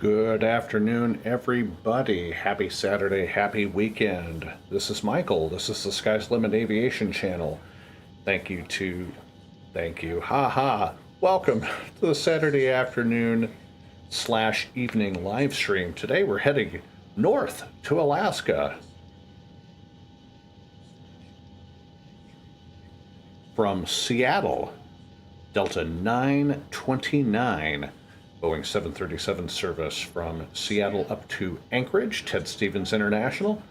Good afternoon, everybody. Happy Saturday, happy weekend. This is Michael. This is the Sky's Limit Aviation channel. Thank you. Welcome to the Saturday afternoon / evening live stream. Today we're heading north to Alaska. From Seattle, Delta 929. Boeing 737 service from Seattle up to Anchorage, Ted Stevens International.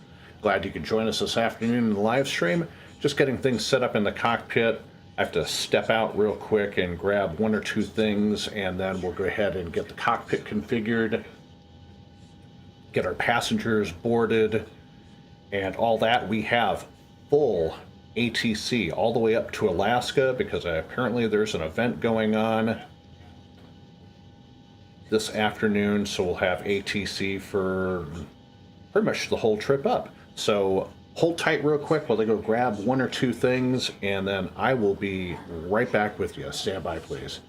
Glad you could join us this afternoon in the live stream. Just getting things set up in the cockpit. I have to step out real quick and grab one or two things, and then we'll go ahead and get the cockpit configured, get our passengers boarded, and all that. We have full ATC all the way up to Alaska because apparently there's an event going on this afternoon, so we'll have ATC for pretty much the whole trip up. So hold tight real quick while they go grab one or two things, and then I will be right back with you. Stand by, please.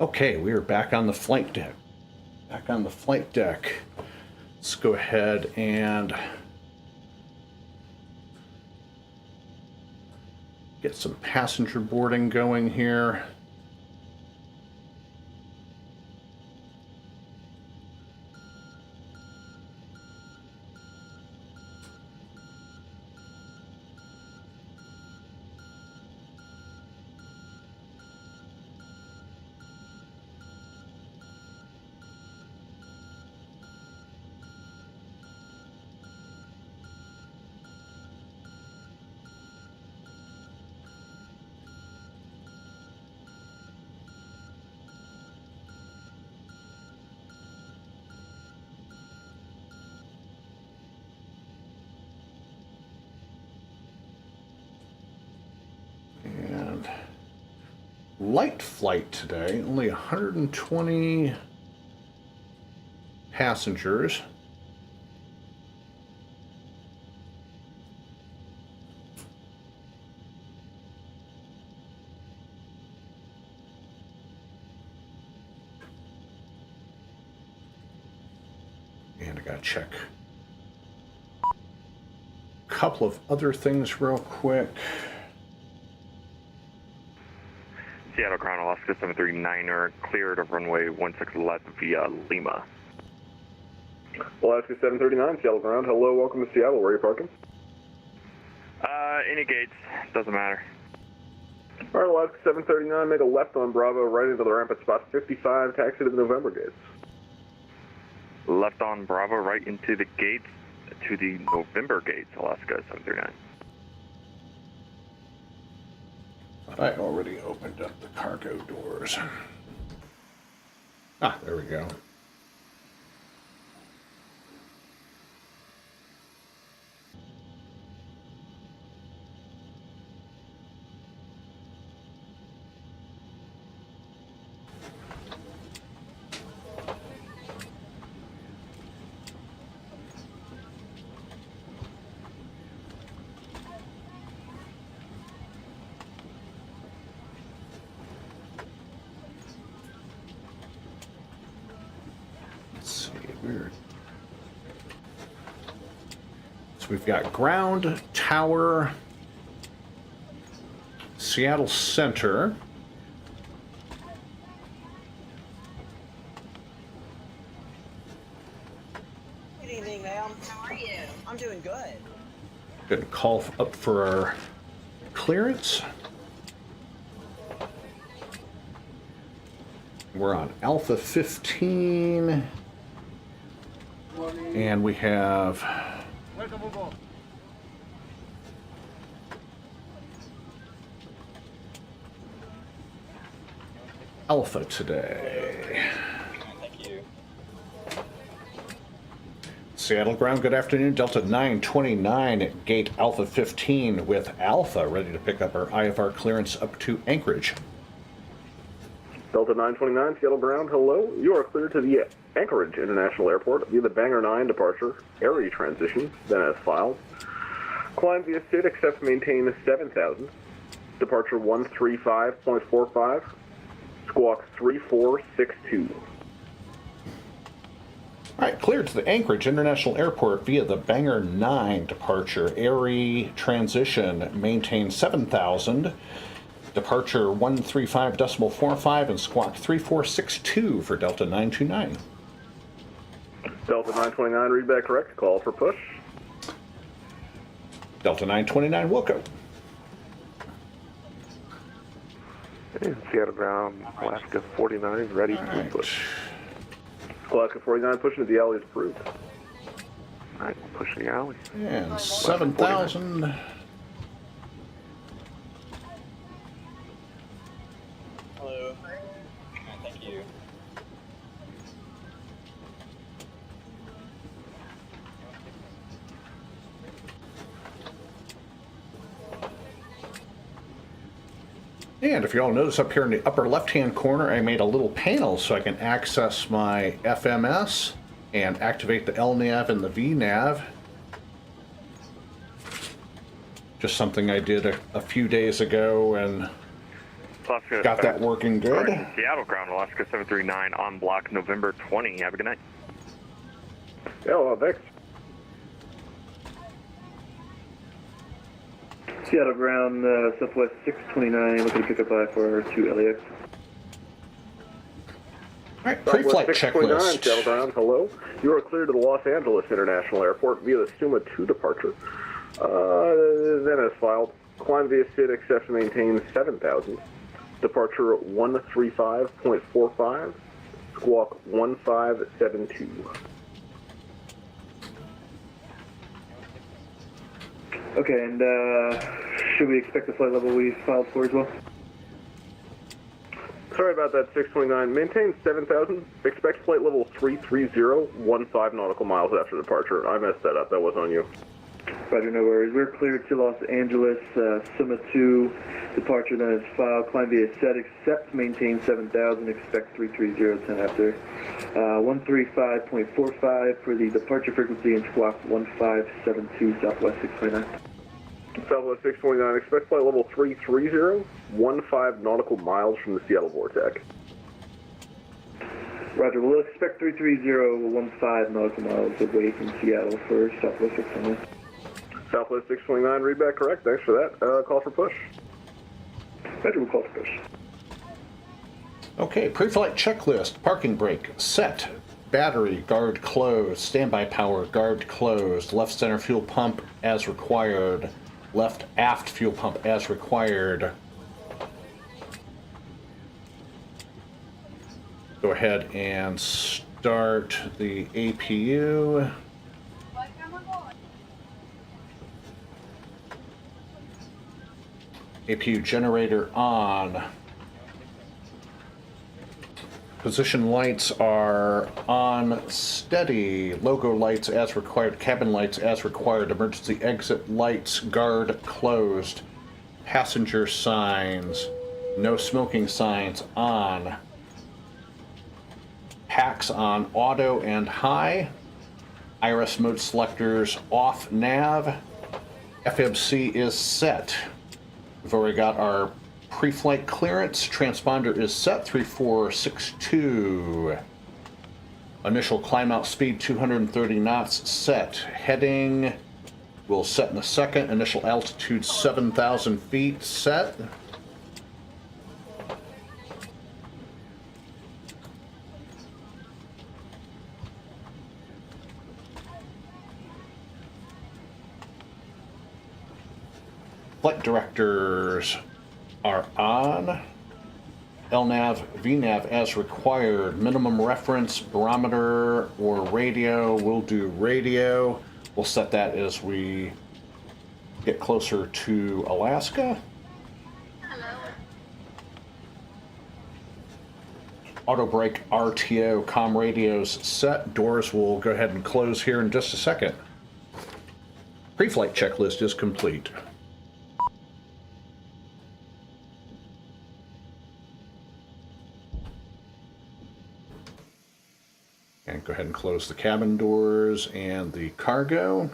Okay, we are back on the flight deck. Let's go ahead and get some passenger boarding going here. Light flight today, only 120 passengers. And I gotta check a couple of other things real quick. Seattle Ground, Alaska 739er, cleared of runway 16 left via Lima. Alaska 739, Seattle Ground. Hello, welcome to Seattle. Where are you parking? Any gates, doesn't matter. All right, Alaska 739, make a left on Bravo, right into the ramp at spot 55, taxi to the November gates. Left on Bravo, right into the gates, to the November gates, Alaska 739. I already opened up the cargo doors. Ah, there we go. So we've got ground, tower, Seattle Center. Good evening, ma'am. How are you? I'm doing good. Good call up for our clearance. We're on Alpha 15. And we have Alpha today. Thank you. Seattle ground, good afternoon. Delta 929 gate Alpha 15 with Alpha ready to pick up our IFR clearance up to Anchorage. Delta 929, Seattle ground, hello. You are cleared to the Anchorage International Airport via the Banger 9 departure, ARRIE transition, then as filed. Climb via SID, accept maintain 7,000. Departure 135.45, squawk 3462. All right, cleared to the Anchorage International Airport via the Banger 9 departure, ARRIE transition, maintain 7,000. Departure 135.45 and squawk 3462 for Delta 929. Delta 929, read back correct, call for push. Delta 929, Wilco. And Seattle ground, Alaska 49, ready to push. Alaska 49, pushing to the alley is approved. All right, push the alley. And 7,000. Hello. Thank you. And if you all notice up here in the upper left-hand corner, I made a little panel so I can access my FMS and activate the LNAV and the VNAV. Just something I did a few days ago and Alaska, got that working good. Seattle ground, Alaska 739 on block November 20. Have a good night. Yeah, well, thanks. Seattle ground, Southwest 629, looking to pick up I-4 to LAX. All right, pre-flight Southwest 629, checklist. Seattle ground, hello. You are cleared to the Los Angeles International Airport via the SUMA 2 departure. Then as filed, climb via SID, accept and maintain 7,000. Departure 135.45, squawk 1572. Okay, and should we expect the flight level we filed for as well? Sorry about that, 629. Maintain 7,000. Expect flight level 330, 15 nautical miles after departure. I messed that up. That was on you. Roger, no worries. We're cleared to Los Angeles, Summa 2, departure then is filed. Climb via SET, accept, maintain 7,000, expect 330, 10 after. 135.45 for the departure frequency and squawk 1572, Southwest 629. Southwest 629. Expect flight level 330, 15 nautical miles from the Seattle Vortex. Roger, we'll expect 330, 15 nautical miles away from Seattle for Southwest 629. Southwest 629, read back correct. Thanks for that. Call for push. Roger, we'll call for push. Okay, pre-flight checklist. Parking brake set. Battery guard closed. Standby power guard closed. Left center fuel pump as required. Left aft fuel pump as required. Go ahead and start the APU. APU generator on. Position lights are on steady. Logo lights as required. Cabin lights as required. Emergency exit lights guard closed. Passenger signs. No smoking signs on. Packs on auto and high. IRS mode selectors off nav. FMC is set. We've already got our pre-flight clearance. Transponder is set, 3462. Initial climb out speed 230 knots set. Heading We'll set in a second. Initial altitude 7,000 feet set. Flight directors are on. LNAV, VNAV as required. Minimum reference, barometer, or radio. We'll do radio. We'll set that as we get closer to Alaska. Auto brake RTO comm radios set. Doors will go ahead and close here in just a second. Pre-flight checklist is complete. And go ahead and close the cabin doors and the cargo.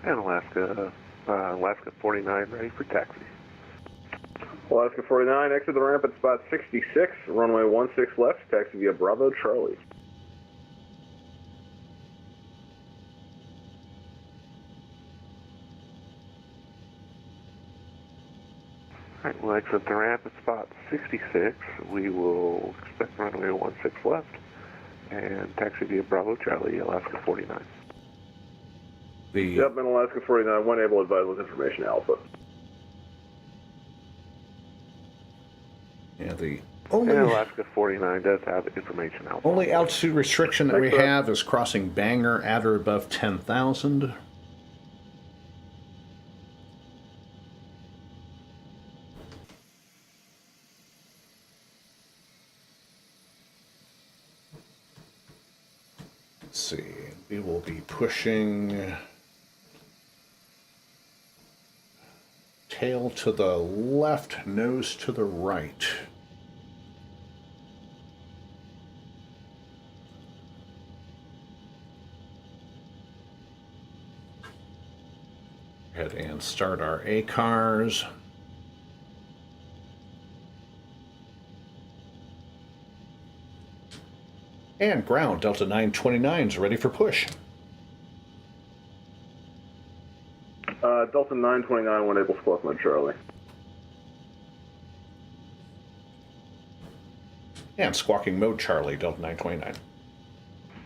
And Alaska 49 ready for taxi. Alaska 49, exit the ramp at spot 66, runway 16 left, taxi via Bravo Charlie. Alright, we'll exit the ramp at spot 66. We will expect runway 16 left and taxi via Bravo Charlie, Alaska 49. Yep, in Alaska 49, one able advised with information Alpha. Yeah, the And Alaska 49 does have information out. only altitude restriction that we have is crossing Bangor at or above 10,000. Let's see, we will be pushing tail to the left, nose to the right. Go ahead and start our ACARS. And ground, Delta 929 is ready for push. Delta 929, one able squawk mode Charlie. And squawking mode Charlie, Delta 929.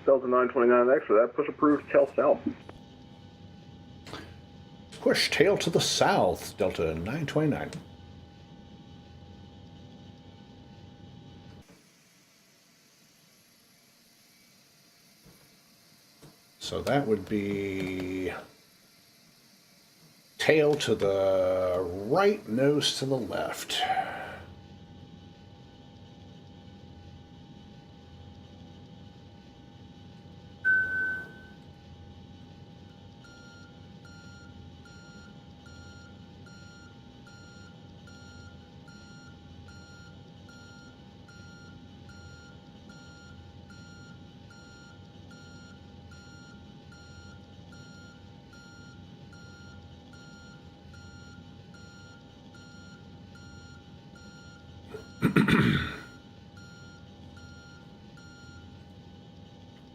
Delta 929, X for that, push approved, tail south. Push tail to the south, Delta 929. So that would be tail to the right, nose to the left.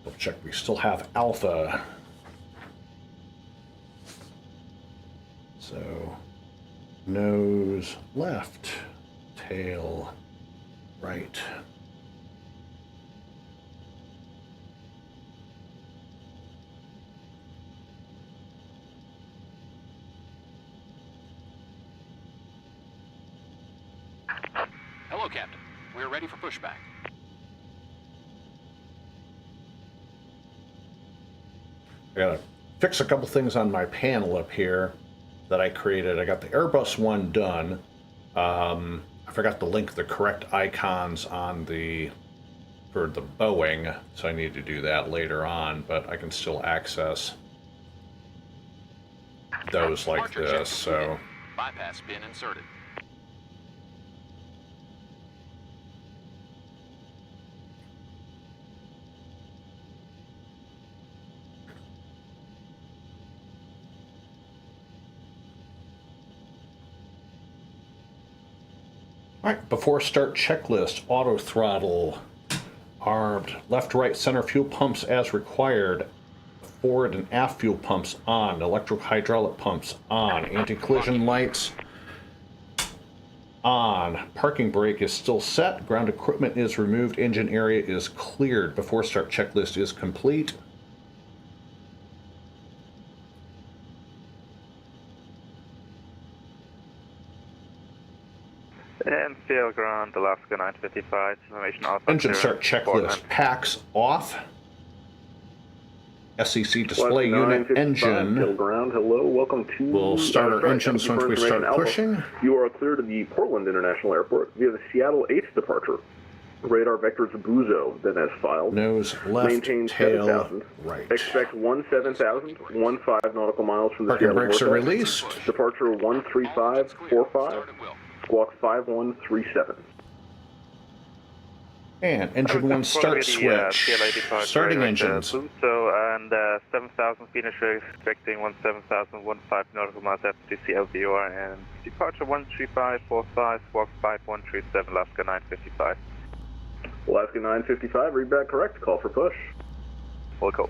We'll check, we still have Alpha. So, nose left, tail right. Hello, Captain. We're ready for pushback. I gotta fix a couple things on my panel up here that I created. I got the Airbus one done. I forgot to link the correct icons on for the Boeing, so I need to do that later on, but I can still access those like this, so. Bypass pin inserted. All right, before start checklist, auto throttle, armed, left, right, center fuel pumps as required, forward and aft fuel pumps on, electric hydraulic pumps on, anti-collision lights on, parking brake is still set, ground equipment is removed, engine area is cleared, before start checklist is complete. MCL ground, Alaska 955, information Alpha. Engine start checklist, PACs off. SEC display unit engine. Ground, hello, welcome to. We'll start our engines once we start pushing. You are clear to the Portland International Airport via the Seattle H departure. Radar vectors Buzo, then as filed. Nose left, Maintain tail 7,000. right. Expect 17,000, 15 nautical miles from the Parking Seattle brakes are vortex. released. Departure 13545, squawk 5137. And engine one start switch. Starting engines. Buzo and 7,000 feet initially expecting 17,015 nautical miles after CLVOR and departure 13545, squawk 5137, Alaska 955. Alaska 955, read back correct, call for push. Full call.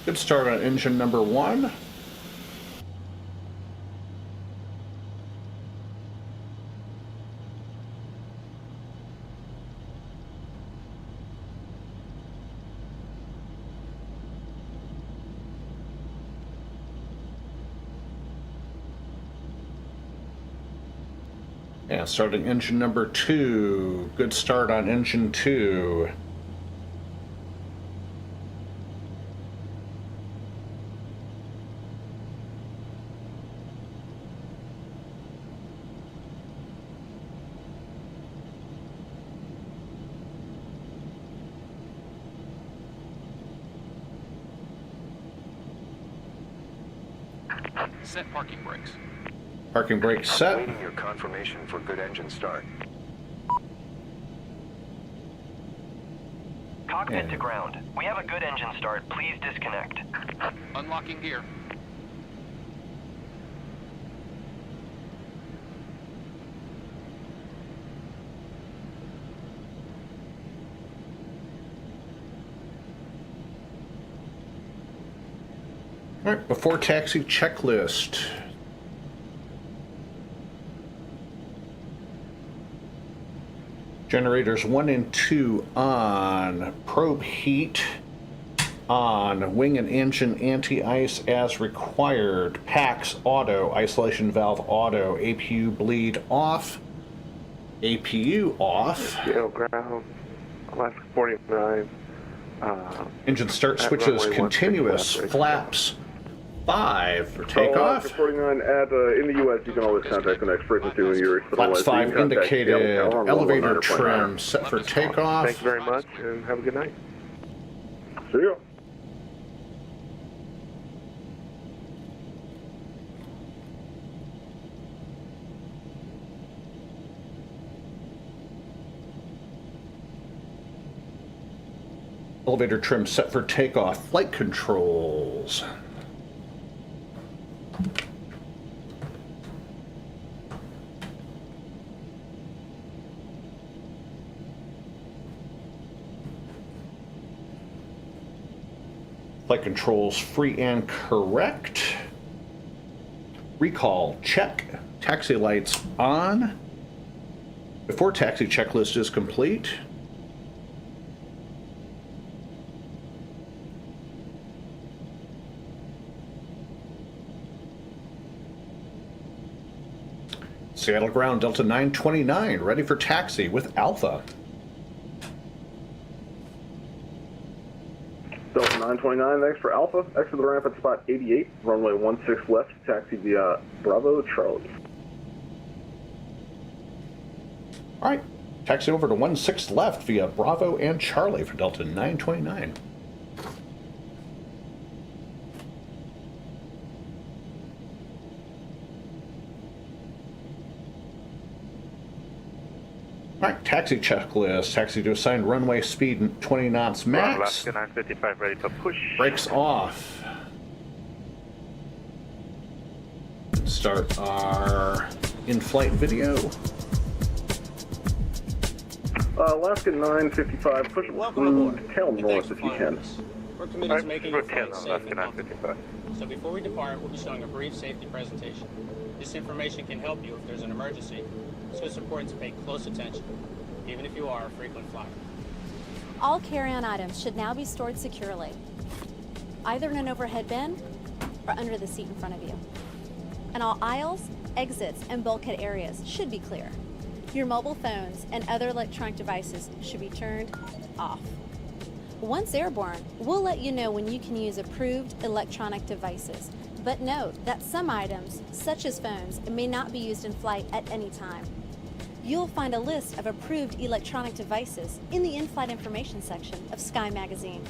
Good start on engine number one. And starting engine number two. Good start on engine two. Set parking brakes. Parking brake set. Waiting your confirmation for good engine start. Cockpit to ground. We have a good engine start. Please disconnect. Unlocking gear. All right, before taxi checklist. Generators 1 and 2 on. Probe heat on. Wing and engine anti-ice as required. PACs auto. Isolation valve auto. APU bleed off. APU off. Seattle ground, Alaska 49. Engine start switches continuous. Flaps 5 for takeoff. Alaska 49 in the U.S. You can always contact the next frequency when you're Flaps 5 indicated. Elevator trim set for takeoff. Thank you very much, and have a good night. See ya. Elevator trim set for takeoff. Flight controls. Flight controls free and correct. Recall check. Taxi lights on. Before taxi checklist is complete. Seattle ground, Delta 929, ready for taxi with Alpha. Delta 929, thanks for Alpha. Exit the ramp at spot 88, runway 16 left, taxi via Bravo Charlie. All right, taxi over to 16 left via Bravo and Charlie for Delta 929. All right, taxi checklist. Taxi to assigned runway speed 20 knots max. Alaska 955 ready for push. Brakes off. Start our in-flight video. Alaska 955, push through tail north if you can. We're committed to making your flight safe Alaska and comfortable. 955. So before we depart, we'll be showing a brief safety presentation. This information can help you if there's an emergency, so it's important to pay close attention, even if you are a frequent flyer. All carry-on items should now be stored securely, either in an overhead bin or under the seat in front of you. And all aisles, exits, and bulkhead areas should be clear. Your mobile phones and other electronic devices should be turned off. Once airborne, we'll let you know when you can use approved electronic devices. But note that some items, such as phones, may not be used in flight at any time. You'll find a list of approved electronic devices in the in-flight information section of Sky Magazine.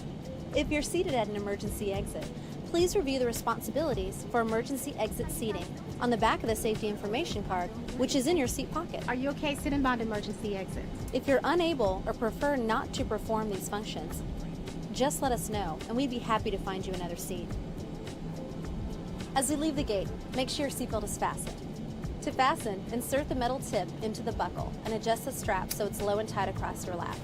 If you're seated at an emergency exit, please review the responsibilities for emergency exit seating on the back of the safety information card, which is in your seat pocket. Are you okay sitting by the emergency exit? If you're unable or prefer not to perform these functions, just let us know and we'd be happy to find you another seat. As we leave the gate, make sure your seatbelt is fastened. To fasten, insert the metal tip into the buckle and adjust the strap so it's low and tight across your lap.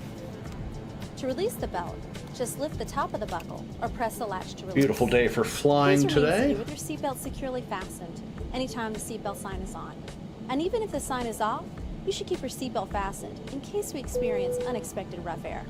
To release the belt, just lift the top of the buckle or press the latch to release. Beautiful day for flying Please remain today. seated with your seatbelt securely fastened anytime the seatbelt sign is on. And even if the sign is off, you should keep your seatbelt fastened in case we experience unexpected rough air.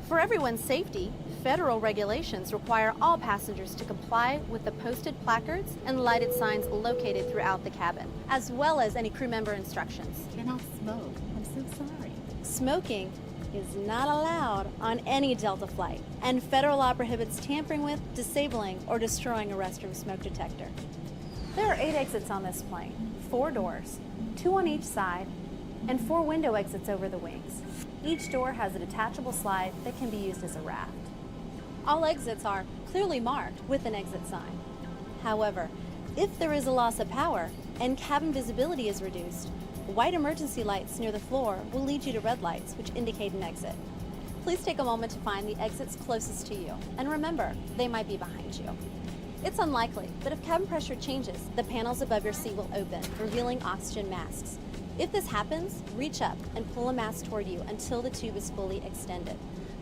For everyone's safety, federal regulations require all passengers to comply with the posted placards and lighted signs located throughout the cabin, as well as any crew member instructions. Cannot smoke. I'm so sorry. Smoking is not allowed on any Delta flight, and federal law prohibits tampering with, disabling, or destroying a restroom smoke detector. There are 8 exits on this plane, 4 doors, 2 on each side, and 4 window exits over the wings. Each door has a detachable slide that can be used as a raft. All exits are clearly marked with an exit sign. However, if there is a loss of power and cabin visibility is reduced, white emergency lights near the floor will lead you to red lights, which indicate an exit. Please take a moment to find the exits closest to you, and remember, they might be behind you. It's unlikely, but if cabin pressure changes, the panels above your seat will open, revealing oxygen masks. If this happens, reach up and pull a mask toward you until the tube is fully extended.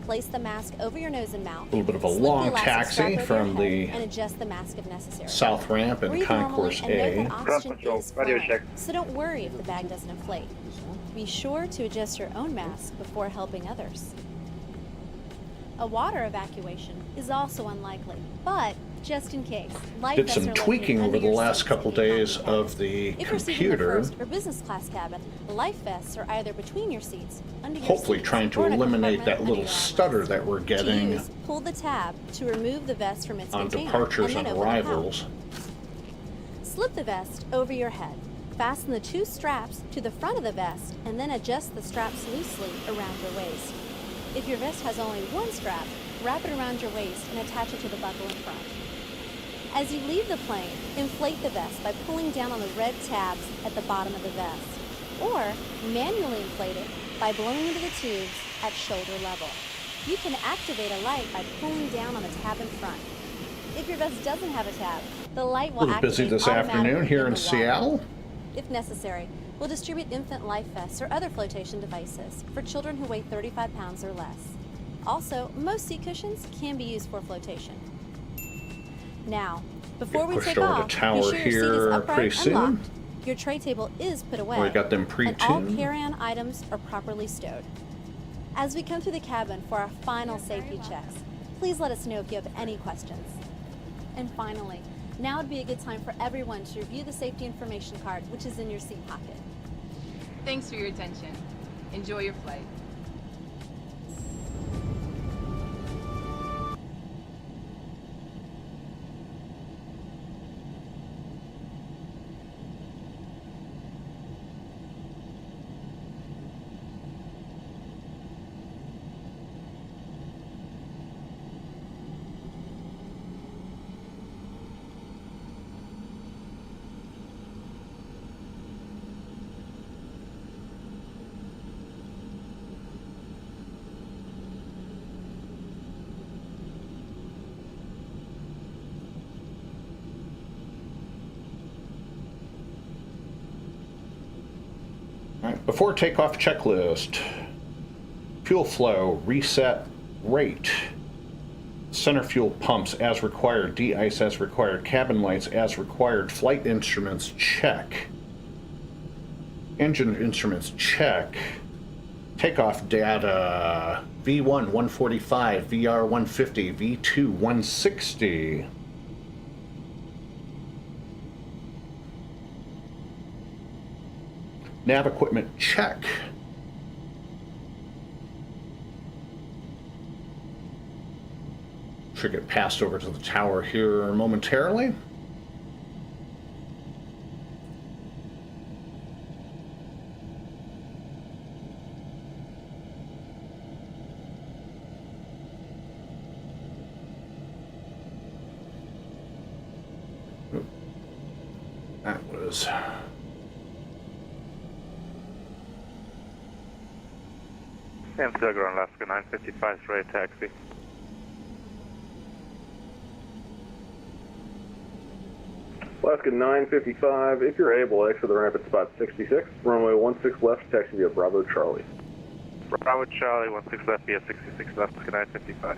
Place the mask over your nose and mouth. A little bit of a slip long the elastic taxi strap over from your the head and adjust the mask if necessary. south ramp and Breathe Concourse normally and A. note that oxygen is flowing, so don't worry if the bag doesn't inflate. Be sure to adjust your own mask before helping others. A water evacuation is also unlikely, but just in case, life Did vests some are tweaking located over under the your last seats couple to keep days on the of the If you're seated in the computer, first or business class cabin, life vests are either between your seats, under your hopefully seats, trying to or in a eliminate compartment that under little your stutter that we're To getting use, pull the tab to remove the vest from its on container, departures and and then open the pouch. arrivals. Slip the vest over your head. Fasten the 2 straps to the front of the vest and then adjust the straps loosely around your waist. If your vest has only 1 strap, wrap it around your waist and attach it to the buckle in front. As you leave the plane, inflate the vest by pulling down on the red tabs at the bottom of the vest, or manually inflate it by blowing into the tubes at shoulder level. You can activate a light by pulling down on the tab in front. If your vest doesn't have a tab, the light A will little busy activate this afternoon automatically here in in the wall. Seattle. If necessary, we'll distribute infant life vests or other flotation devices for children who weigh 35 pounds or less. Also, most seat cushions can be used for flotation. Now, before we Pushed take over the off, tower be sure your seat is here upright pretty and soon. locked. Your tray table is put away, We got them and all pre-tuned. carry-on items are properly stowed. As we come through the cabin for our final safety checks, please let us know if you have any questions. And finally, now would be a good time for everyone to review the safety information card, which is in your seat pocket. Thanks for your attention. Enjoy your flight. Before takeoff checklist, fuel flow, reset rate, center fuel pumps as required, de-ice as required, cabin lights as required, flight instruments check, engine instruments check, takeoff data, V1 145, VR 150, V2 160. Nav equipment check. Should get passed over to the tower here momentarily. That was... Sam Silver, Alaska 955, straight taxi. Alaska 955, if you're able, exit the ramp at spot 66, runway 16 left, taxi via Bravo Charlie. Bravo Charlie, 16 left via 66, Alaska 955.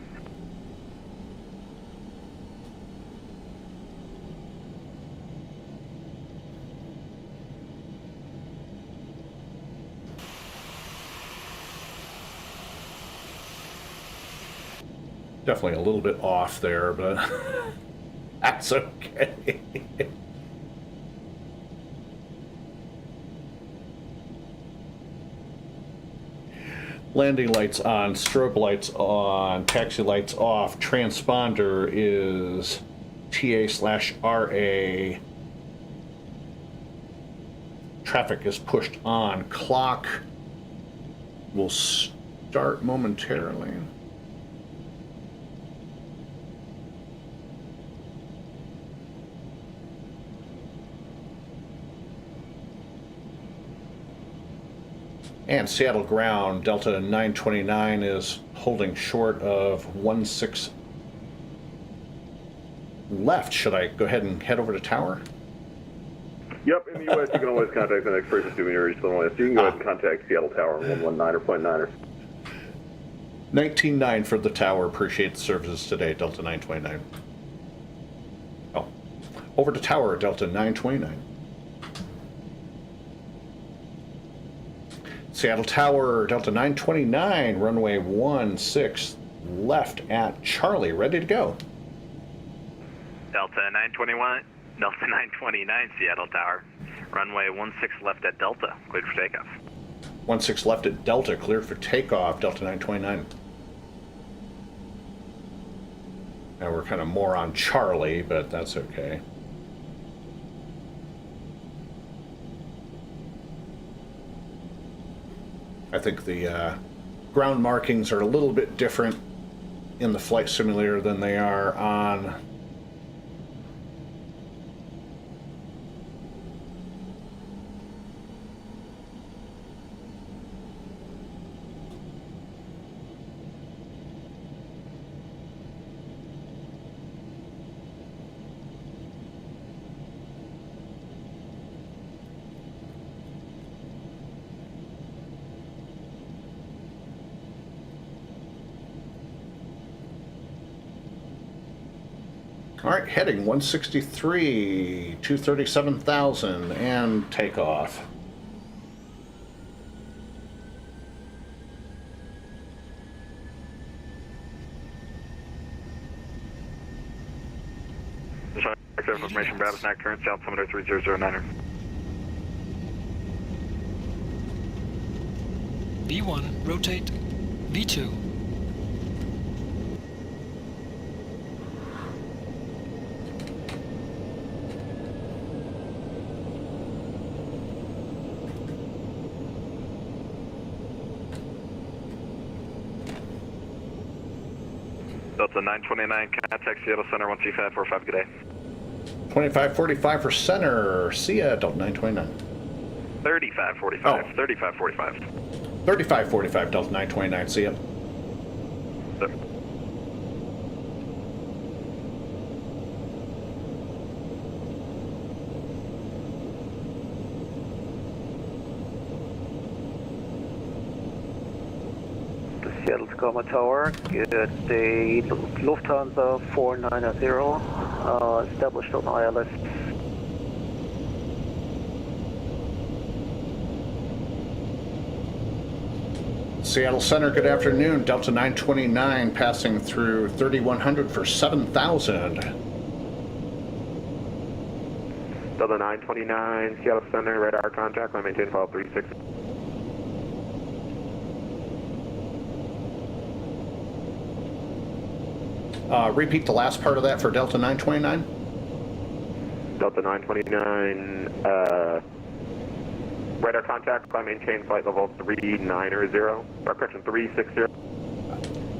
Definitely a little bit off there, but that's okay. Landing lights on, strobe lights on, taxi lights off, transponder is TA/RA. Traffic is pushed on, clock will start momentarily. And Seattle ground, Delta 929 is holding short of 16 left. Should I go ahead and head over to tower? Yep, in the U.S. you can always contact the next person to your Illinois. So you can go ahead and contact Seattle Tower 119 or .9er. 19.9 for the tower. Appreciate the services today, Delta 929. Oh, over to tower, Delta 929. Seattle Tower, Delta 929, runway 16 left at Charlie, ready to go. Delta 921, Delta 929, Seattle Tower, runway 16 left at Delta, cleared for takeoff. 16 left at Delta, cleared for takeoff, Delta 929. Now we're kind of more on Charlie, but that's okay. I think the ground markings are a little bit different in the flight simulator than they are on All right, heading 163, 237,000, and takeoff. Information, Bravo Snack, current altimeter 3009er. V1, rotate, V2. Delta 929, contact Seattle Center 13545, good day. 2545 for center. See ya, Delta 929. 3545, Oh. 3545. 3545, Delta 929. See ya. Sir. Seattle Tacoma Tower, good day, Lufthansa 490, established on ILS. Seattle Center, good afternoon. Delta 929 passing through 3100 for 7,000. Delta 929, Seattle Center, radar contact, I maintain file 36. Repeat the last part of that for Delta 929. Delta 929, radar contact, I maintain flight level 390, or correction, 360.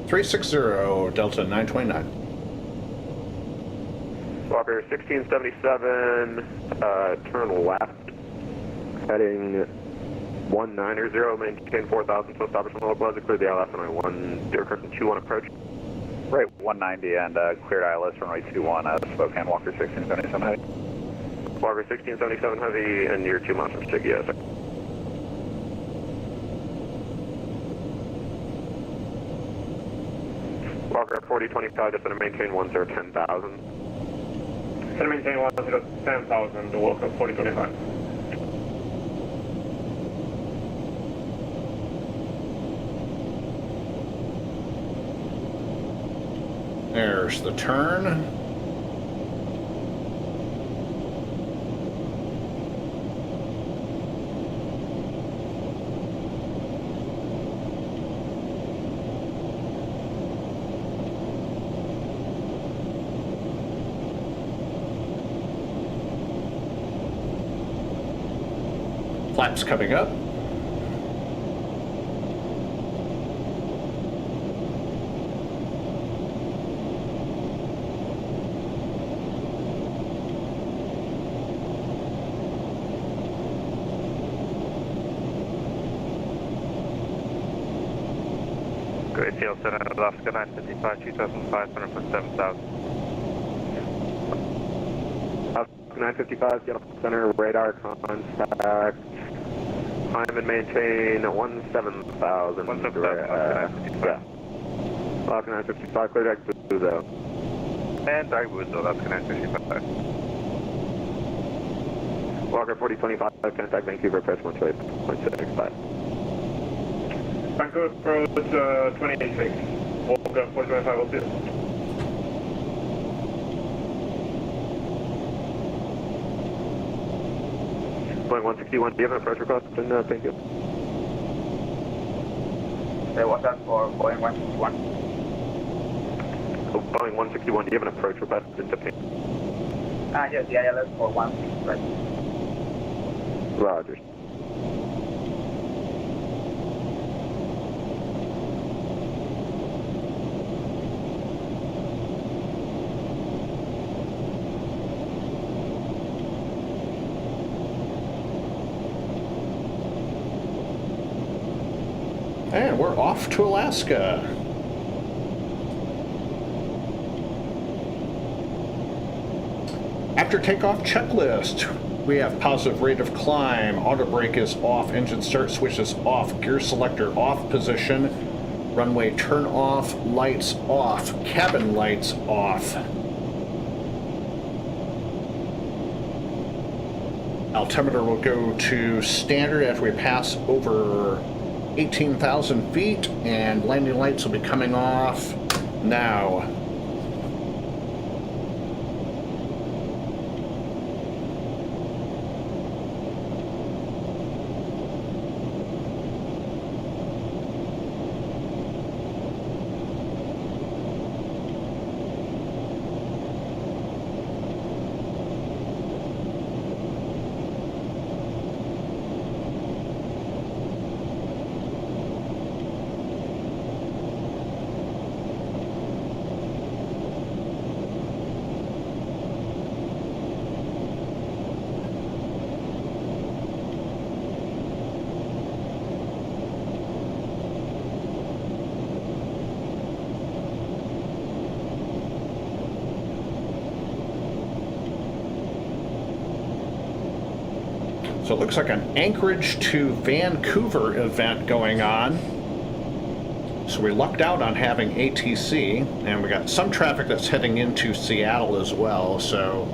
360, Delta 929. Walker 1677, turn left, heading 190, maintain 4,000, so establishment localizer, clear the ILS runway 21 approach. Right, 190 and cleared ILS runway 21, Spokane, Walker 1677 heavy. Walker 1677 heavy, and you're 2 miles from SIG, yes. Walker 4025, just going to maintain 1010,000. Going to maintain 1010,000, Walker 4025. There's the turn. Flaps coming up. Great, Seattle Center, Alaska 955, 2,500 for 7,000. 955, Seattle Center, radar contact. Climb and maintain 17,000. 17,000, yeah. Alaska 955, clear deck Buzo. And I would, Alaska 955. Walker 4025, contact Vancouver, press 128.65. Vancouver approach 286. Walker 4025, will see you. Boeing 161, do you have an approach request in thank you? Hey, what's that for Boeing 161? Oh, Boeing 161, do you have an approach request in Japan? Yes, the ILS for 16, right? Rogers. And we're off to Alaska. After takeoff checklist, we have positive rate of climb, auto brake is off, engine start switch is off, gear selector off position, runway turn off, lights off, cabin lights off. Altimeter will go to standard after we pass over 18,000 feet, and landing lights will be coming off now. So it looks like an Anchorage to Vancouver event going on. So we lucked out on having ATC, and we got some traffic that's heading into Seattle as well, so...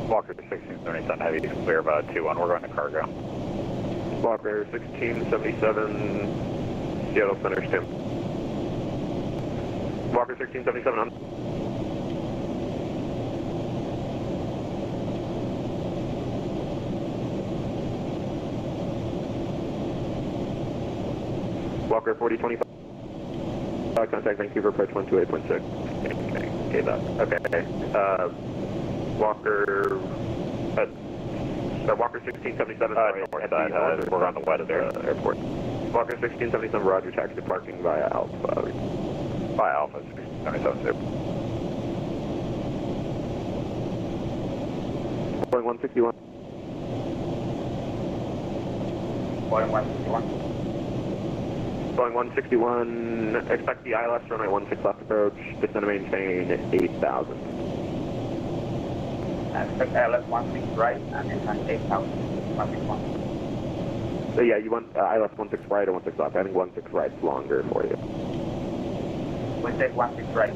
Walker 1677 heavy, clear about 2-1, we're going to cargo. Walker 1677, Seattle Center, Stim. Walker 1677 on. Walker 4025. Contact Vancouver, approach 128.6. Okay, that. Okay. Walker. Walker 1677. North side, we're on the west airport. Walker 1677, Roger, taxi parking via Alpha. By Alpha 1677. Boeing 161. Boeing 161. Boeing 161, expect the ILS runway 16 left approach, descend and maintain 8,000. Expect ILS 16 right and descend 8,000. 161. So yeah, you want ILS 16 right or 16 left? I think 16 right's longer for you. We'll take 16 right.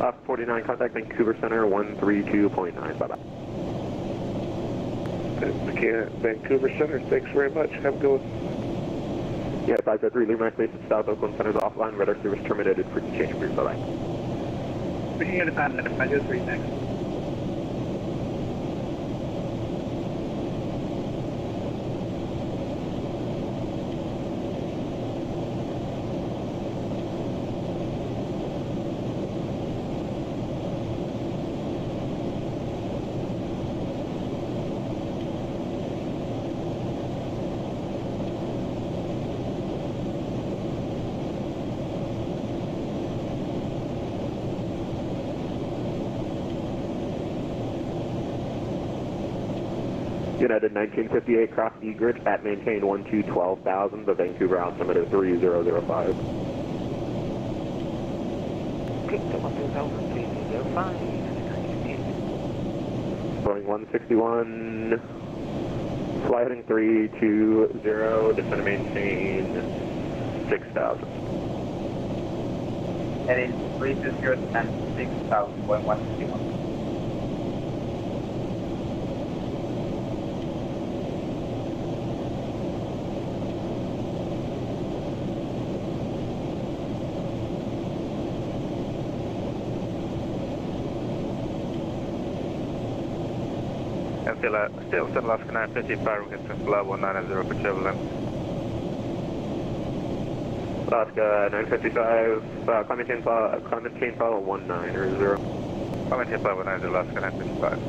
Off 49, contact Vancouver Center 132.9. Bye-bye. Vancouver Center, thanks very much. Have a good one. Yeah, 503, leave my space at South Oakland Center's offline. Radar service terminated. Frequency change, please. Bye-bye. Speaking at a time, 503, thanks. United 1958, cross Egret at maintain 12,000, the Vancouver altimeter 3005. Boeing 161, fly heading 320, descend and maintain 6,000. Heading 320 and 6,000, Boeing 161. Still Alaska 955, we get to fly 190 for turbulence. Alaska 955, climb maintain follow 190. Climb maintain fly 190, Alaska 955.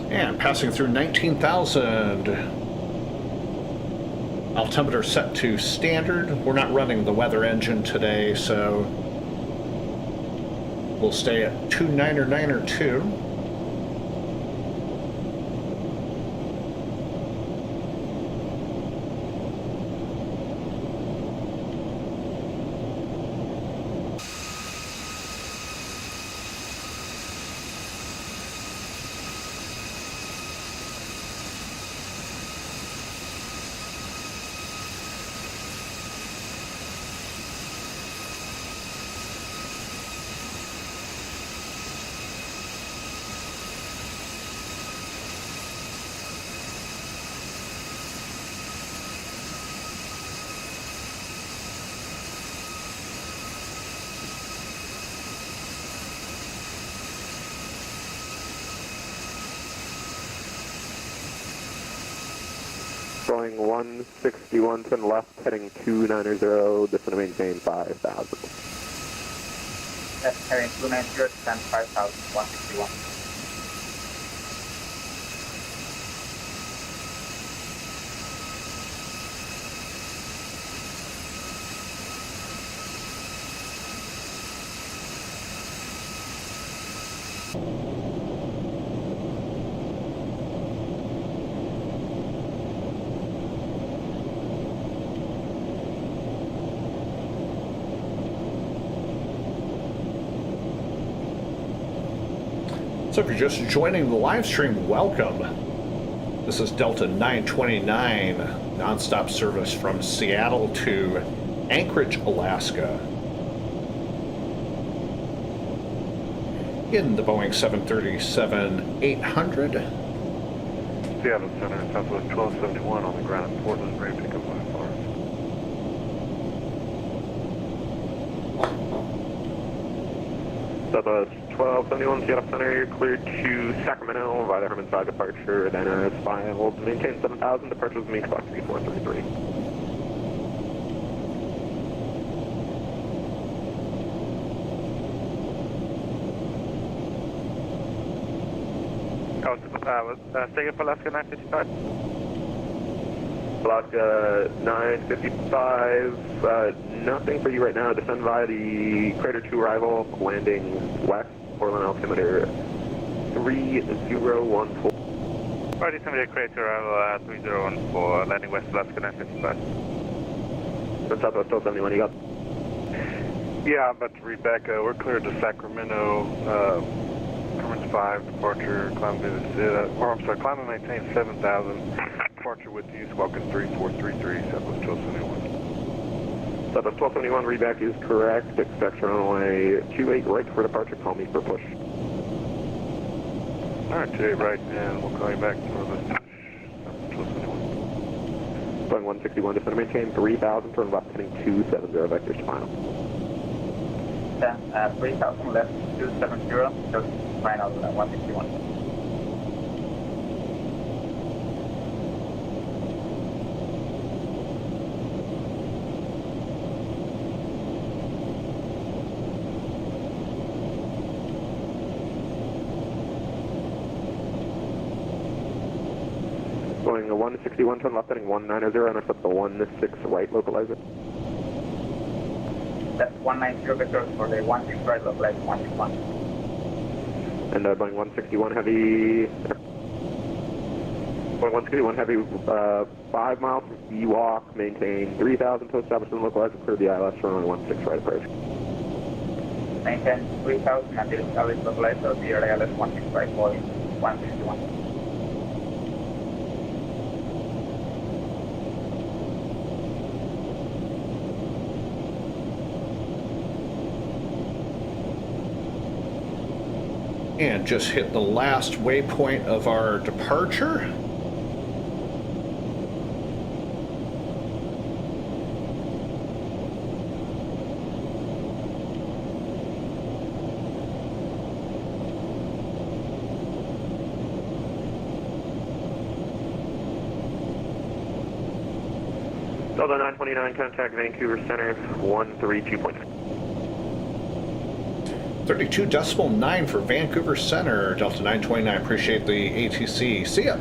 And passing through 19,000. Altimeter set to standard. We're not running the weather engine today, so we'll stay at 29902. Boeing 161 to the left, heading 290, descend to maintain 5,000. That's heading 290, descend 5,000, 161. So if you're just joining the live stream, welcome. This is Delta 929, nonstop service from Seattle to Anchorage, Alaska. In the Boeing 737-800. Seattle Center, Southwest 1271 on the ground in Portland, ready to pick up my flight. Southwest 1271, Seattle Center, you're cleared to Sacramento via the Herman 5 departure, then as filed, maintain 7,000, departure with me, clock 3433. Take it for Alaska 955. Alaska 955, nothing for you right now. Descend via the Crater 2 arrival, landing west, Portland altimeter 3014. Right, altimeter Crater arrival 3014, landing west Alaska 955. From Southwest 1271, you got? Yeah, I'm about to read back. We're cleared to Sacramento, Herman's 5, departure, climb and maintain 7,000, departure with you, Squawk 3433, Southwest 1271. Southwest 1271, readback is correct. Expect runway 28 right for departure. Call me for push. All right, 28 right, and we'll call you back for the 1271. Boeing 161, descend to maintain 3,000, turn left, heading 270, vectors to final. Then 3,000 left, 270, just final 161. Boeing 161, turn left, heading 190, and accept the 16 right localizer. That's 190 vectors for the 16 right localizer 161. And Boeing 161 heavy. Boeing 161 heavy, 5 miles from Ewok, maintain 3,000 to establish and localize and clear the ILS for runway 16 right approach. Maintain 3,000 until establish localize or clear ILS 16 right volume 161. And just hit the last waypoint of our departure. Delta 929, contact Vancouver Center 132.9. 32.9 for Vancouver Center, Delta 929. Appreciate the ATC. See ya.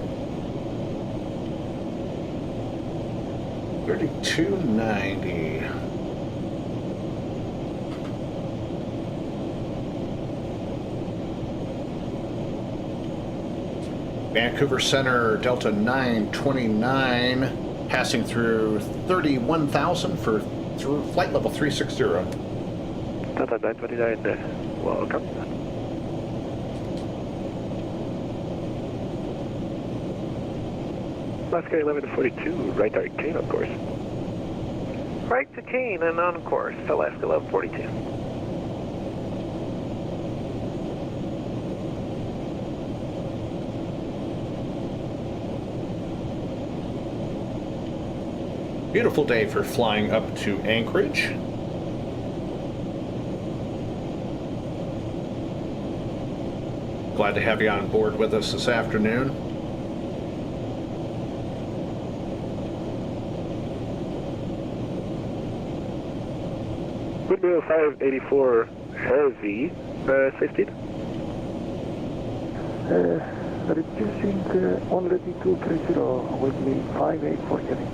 3290. Vancouver Center, Delta 929, passing through 31,000 for flight level 360. Delta 929, welcome. Alaska 1142, right to Kane, of course. Right to Kane and on course, Alaska 1142. Beautiful day for flying up to Anchorage. Glad to have you on board with us this afternoon. Bill 584 Heavy, safe speed. Reducing only 230, with me 58 Heavy.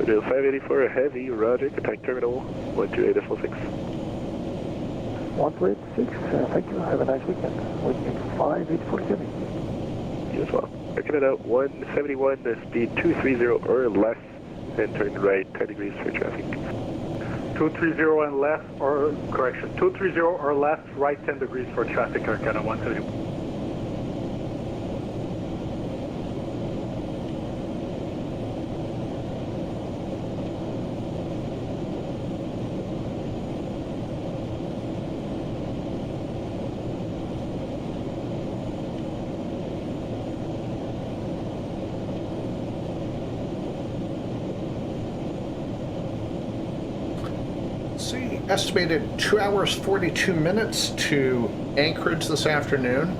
Bill 584 Heavy, roger, contact terminal 128.6. 126, thank you, have a nice weekend. With me 584 Heavy. You as well. Air Canada 171, speed 230 or less, and turn right 10 degrees for traffic. 230 and less, or correction, 230 or less, right 10 degrees for traffic, Air Canada 171. See, estimated 2 hours 42 minutes to Anchorage this afternoon.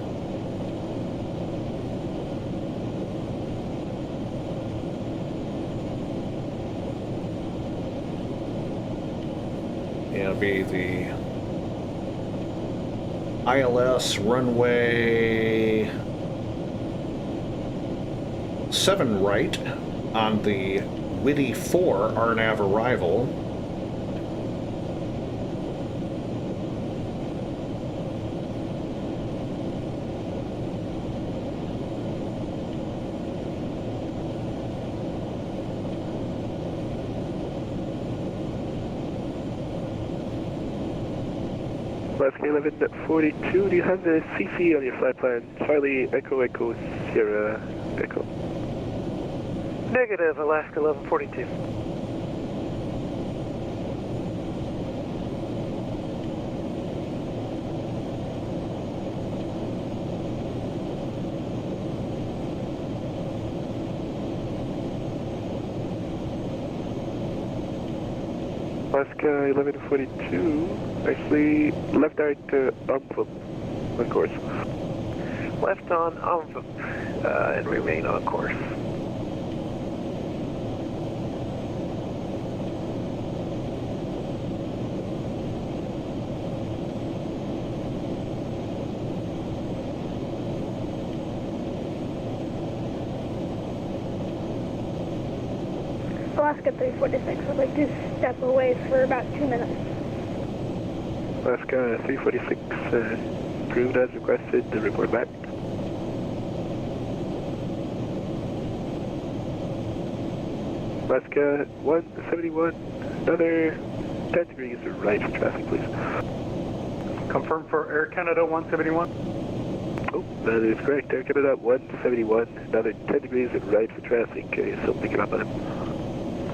It'll be the ILS runway 7 right on the Whitty 4 RNAV arrival. Alaska 1142, do you have the CC on your flight plan? Charlie Echo Echo Sierra Echo. Negative, Alaska 1142. Alaska 1142, actually left direct envelope on course. Left on envelope and remain on course. Alaska 346 would like to step away for about 2 minutes. Alaska 346, approved as requested, report back. Alaska 171, another 10 degrees right for traffic, please. Confirm for Air Canada 171. Oh, that is correct. Air Canada 171, another 10 degrees right for traffic. So pick it up on him.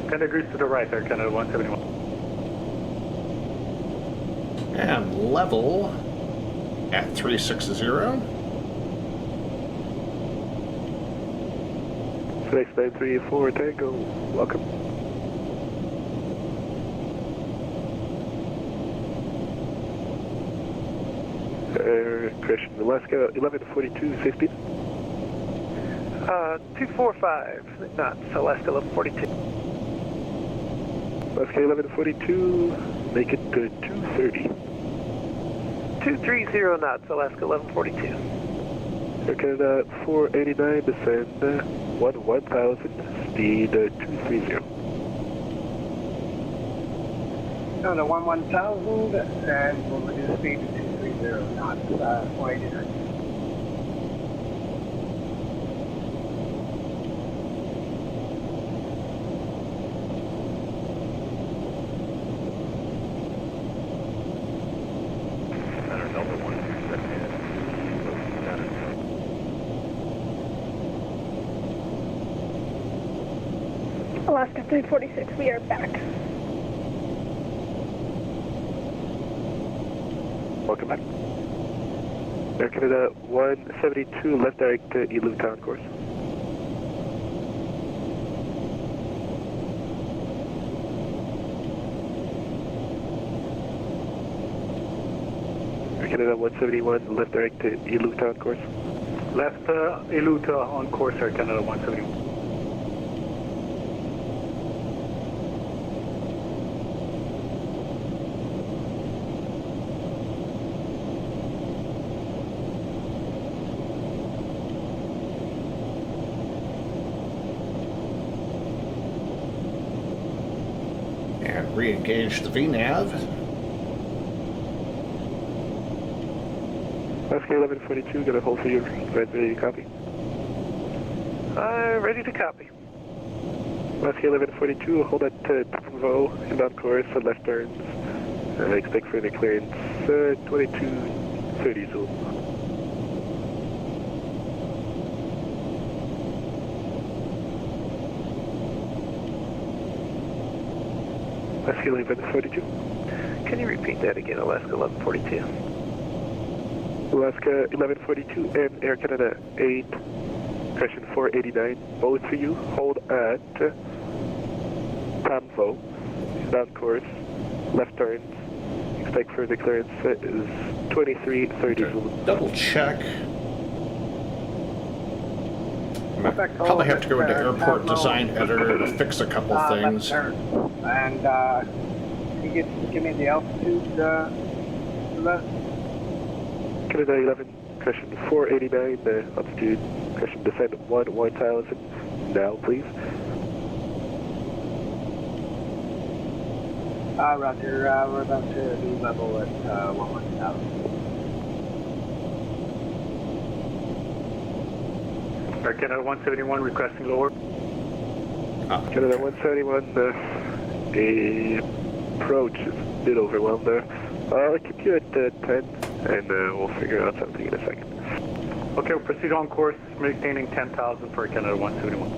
10 degrees to the right, Air Canada 171. And level at 360. Space 934 Tango, welcome. Correction, Alaska 1142, safe speed? 245 knots, Alaska 1142. Alaska 1142, make it 230. 230 knots, Alaska 1142. Air Canada 489, descend 1000, speed 230. Canada 1000, and we'll reduce speed to 230 knots, 489. Alaska 346, we are back. Welcome back. Air Canada 172, left direct to Elu Town course. Air Canada 171, left direct to Elu Town course. Left Iluta on course, Air Canada 171. re-engage the VNAV. Alaska 1142, got a hold for you. Ready to copy. Ready to copy. Alaska 1142, hold at Tanvo, inbound course, left turns. Expect further clearance, 2230 Zulu. Alaska 1142. Can you repeat that again, Alaska 1142? Alaska 1142 and Air Canada 8, question 489, both for you. Hold at Tanvo, inbound course, left turns. Expect further clearance is 2330 Zulu. Double check. Probably have to go into Airport Design Editor to fix a couple things. And you give me the altitude left. Canada 11, question 489, altitude, question descent 1000. Now, please. Roger, we're about to be level at 1000. Air Canada 171 requesting lower. Canada 171, the approach is a bit overwhelmed there. I'll keep you at 10, and we'll figure out something in a second. Okay, we'll proceed on course, maintaining 10,000 for Canada 171.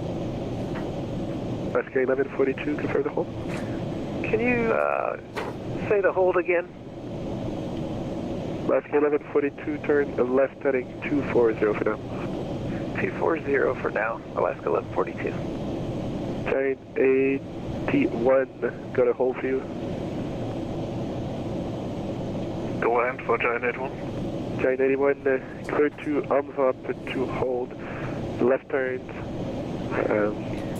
Alaska 1142, confirm the hold. Can you say the hold again? Alaska 1142, turn left heading 240 for now. 240 for now, Alaska 1142. Giant 81, got a hold for you. Go ahead for Giant 81. Giant 81, clear to Umvop to hold, left turns.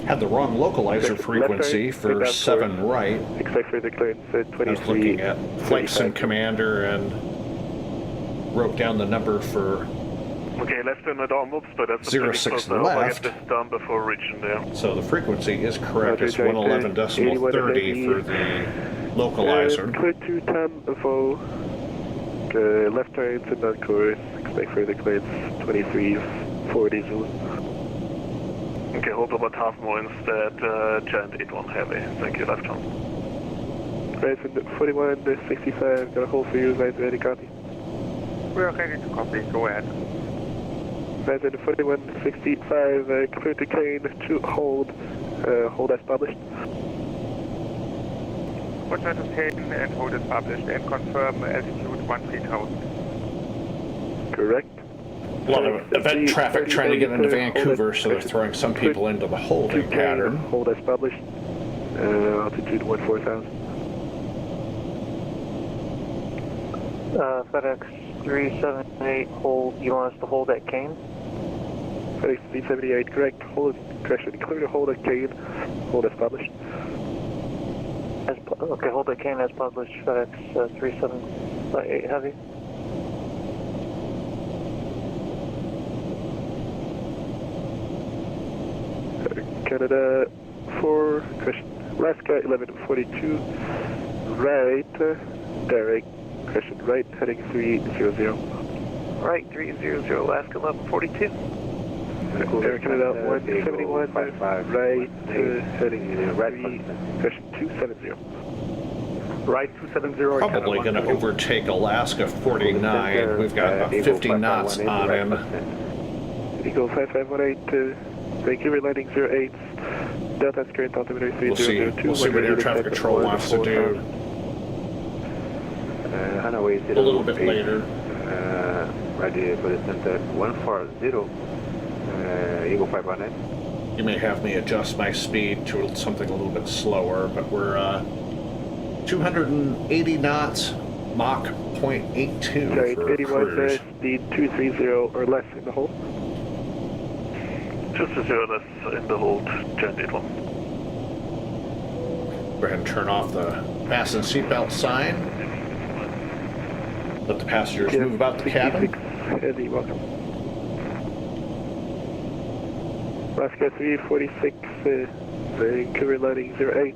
Had the wrong localizer frequency for 7 right. Expect further clearance at 23. I was looking at Flight Sim Commander and wrote down the number for Okay, left turn at Almost, but that's 06 left. I'll get this done before reaching there. So the frequency is correct. It's 111.30 for the localizer. Clear to Tanvo, left turns and on course. Expect further clearance 2340 Zulu. Okay, hold about half more instead, Giant 81 heavy. Thank you, left turn. Horizon 4165, got a hold for you, guys ready, copy? We're ready to copy, go ahead. Horizon 4165, clear to Kane to hold, hold as published. Roger to Kane and hold as published and confirm altitude 13,000. Correct. A lot of event traffic trying to get into Vancouver, so they're throwing some people into the holding pattern. Hold as published, altitude 14,000. FedEx 378, hold. You want us to hold at Kane? FedEx 378, correct. Hold, correction. Clear to hold at Kane. Hold as published. Okay, hold at Kane as published. FedEx 378, heavy. Canada 4, question. Alaska 1142, right, direct. Question right, heading 300. Right, 300, Alaska 1142. Air Canada 171, right, heading question 270. Right, 270. Probably going to overtake Alaska 49. We've got about 50 knots on him. Eagle 5518, Vancouver landing 08, Delta's current altimeter 3002. We'll see what air traffic control wants to do. A little bit later. Ready for the center 140, Eagle 519. You may have me adjust my speed to something a little bit slower, but we're 280 knots, Mach 0.82 for 81 cruise. speed 230 or less in the hold. Just a 0 less in the hold, Giant 81. Go ahead and turn off the fasten seatbelt sign. Let the passengers move about the cabin. Heavy, welcome. Alaska 346, Vancouver landing 08,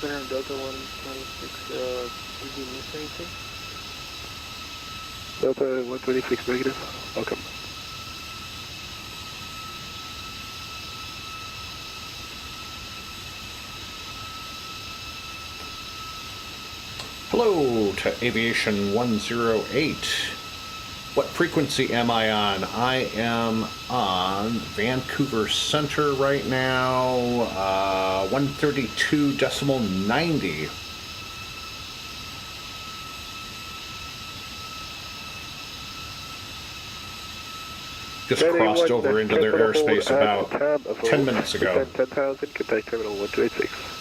Center Delta 126, did you miss anything? Delta 126 negative. Welcome. Hello to Aviation 108. What frequency am I on? I am on Vancouver Center right now, 132.90. Just crossed over into their airspace about 10 minutes ago. 10,000, contact terminal 1286.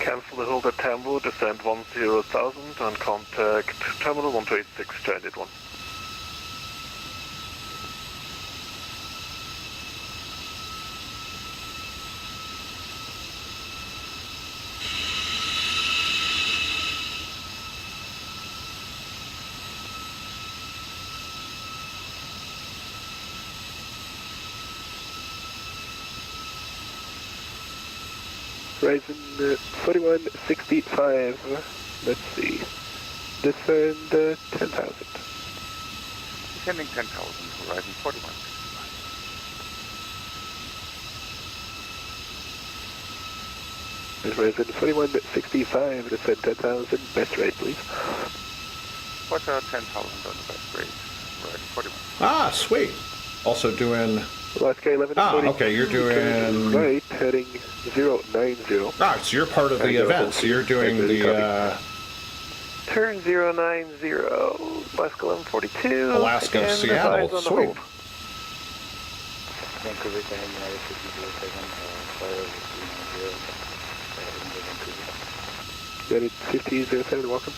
Cancel the hold at Tambo, descend 10,000 and contact terminal 1286 to end it 1. Horizon 4165, let's see, descend 10,000. Descending 10,000, Horizon 41. Horizon 4165, descend 10,000, best rate please. What 10,000 on the best rate, Horizon 41. Ah, sweet. Also doing... Alaska 11. Okay, you're doing... Right, heading 090. Ah, so you're part of the event, so you're doing the... Turn 090, Alaska 1142. Alaska, Seattle, sweet. Vancouver, United 5007, United 5007, welcome.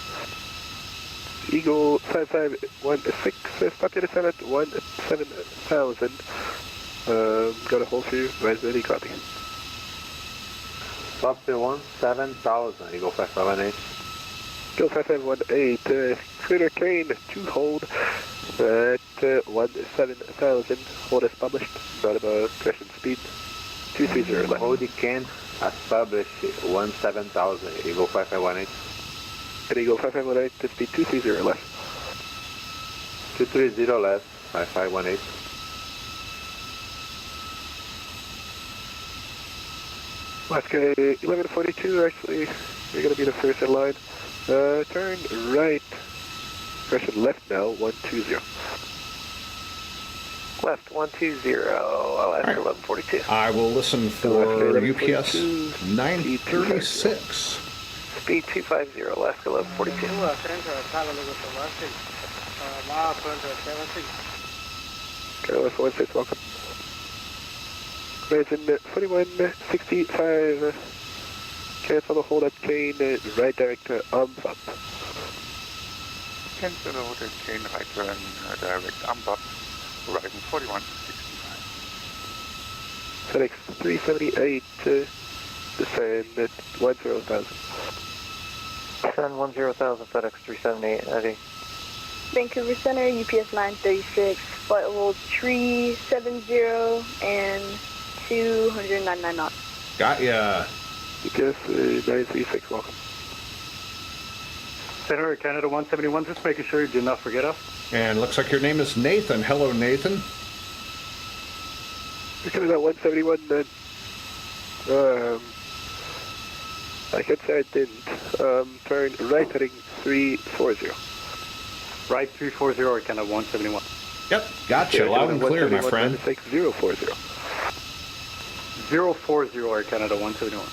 Eagle 5516, stop your descent at 17,000. Got a hold for you, rise ready, copy. Stop to 17,000, Eagle 5518. Eagle 5518, Cruiser Kane, 2 hold at 17,000. Hold as published, not about crescent speed. 230 left. Hold Kane as published 17,000, Eagle 5518. And Eagle 5518 to speed 230 left. 230 left, 5518. Alaska 1142, actually, you're going to be the first in line. Turn right, correction left now, 120. Left 120, Alaska 1142. I will listen for UPS 936. Speed 250, Alaska 1142. Carolina 46, welcome. Horizon 4165, cancel the hold at Kane, right direct up. Cancel the hold at Kane, right turn, direct up. Horizon 4165. FedEx 378, descend at 10,000. Descend 10,000, FedEx 378, Eddie. Vancouver Center, UPS 936, flight level 370 and 299 knots. Got ya. UPS 936, welcome. Center Canada 171, just making sure you did not forget us. And looks like your name is Nathan. Hello, Nathan. You're coming at 171, then. I can say I didn't. Turn right heading 340. Right 340 or Canada 171. Yep, gotcha. Loud and clear, my friend. 040. 040 or Canada 171.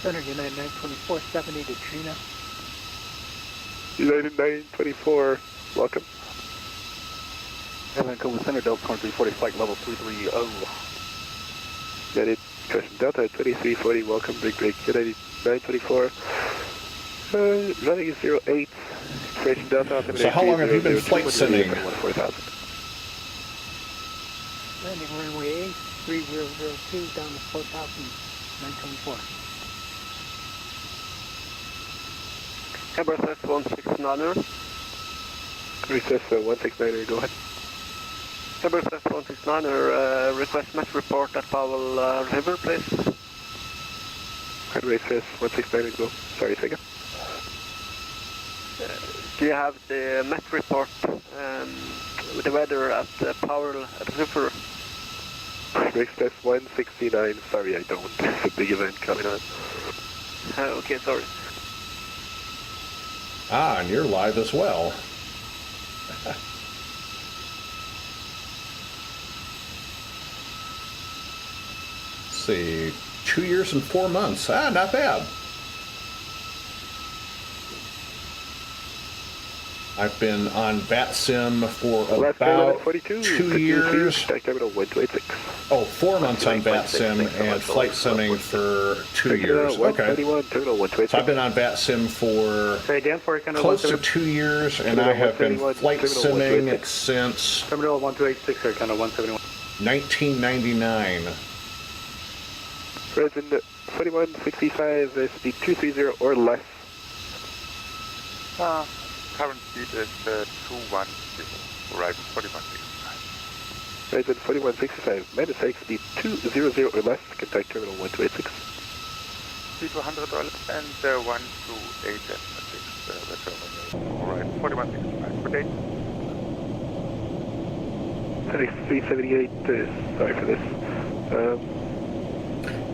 Center United 924, 70 to Trina. United 924, welcome. Vancouver Center, Delta 2340, flight level 330. United Crescent Delta 2340, welcome, big break. United 924, running 08, Crescent Delta. So how long have you been flight simming? 4,000. Landing runway 3002 down to 4,924. Embraer 169er. Recess 169er, go ahead. Embraer 169er, request match report at Powell River, please. Highway says 169 go. Sorry, Sega. Do you have the Met report with the weather at Powell River? Highway says 169. Sorry, I don't. It's a big event coming on. Okay, sorry. Ah, and you're live as well. Let's see, 2 years and 4 months. Ah, not bad. I've been on VATSIM for about 2 years. Oh, 4 months on VATSIM and flight simming for 2 years. Okay. So I've been on VATSIM for close to 2 years, and I have been flight simming since Terminal 1286 or kind of 171. 1999. President 4165, speed 230 or less. Current speed is 216, arrival 4165. President 4165, minus 6, speed 200 or less, contact terminal 1286. Speed 100 or less and 128 the terminal. Alright, 4165, good day. FedEx 378, sorry for this.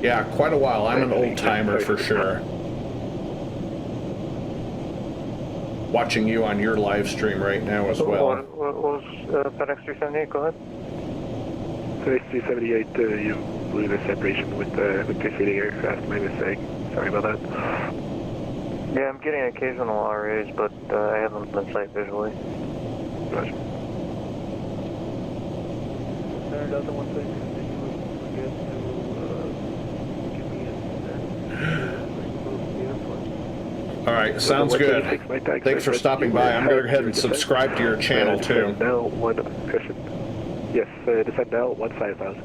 Yeah, quite a while. I'm an old timer for sure. Watching you on your live stream right now as well. What was FedEx 378? Go ahead. FedEx 378, you blew the separation with preceding aircraft. My mistake. Sorry about that. Yeah, I'm getting occasional RAs, but I haven't been sight visually. Gotcha. Center Delta 126, you would forget to give me All right, sounds good. Thanks for stopping by. I'm going to go ahead and subscribe to your channel too. Now one question. Yes, descend now 15,000.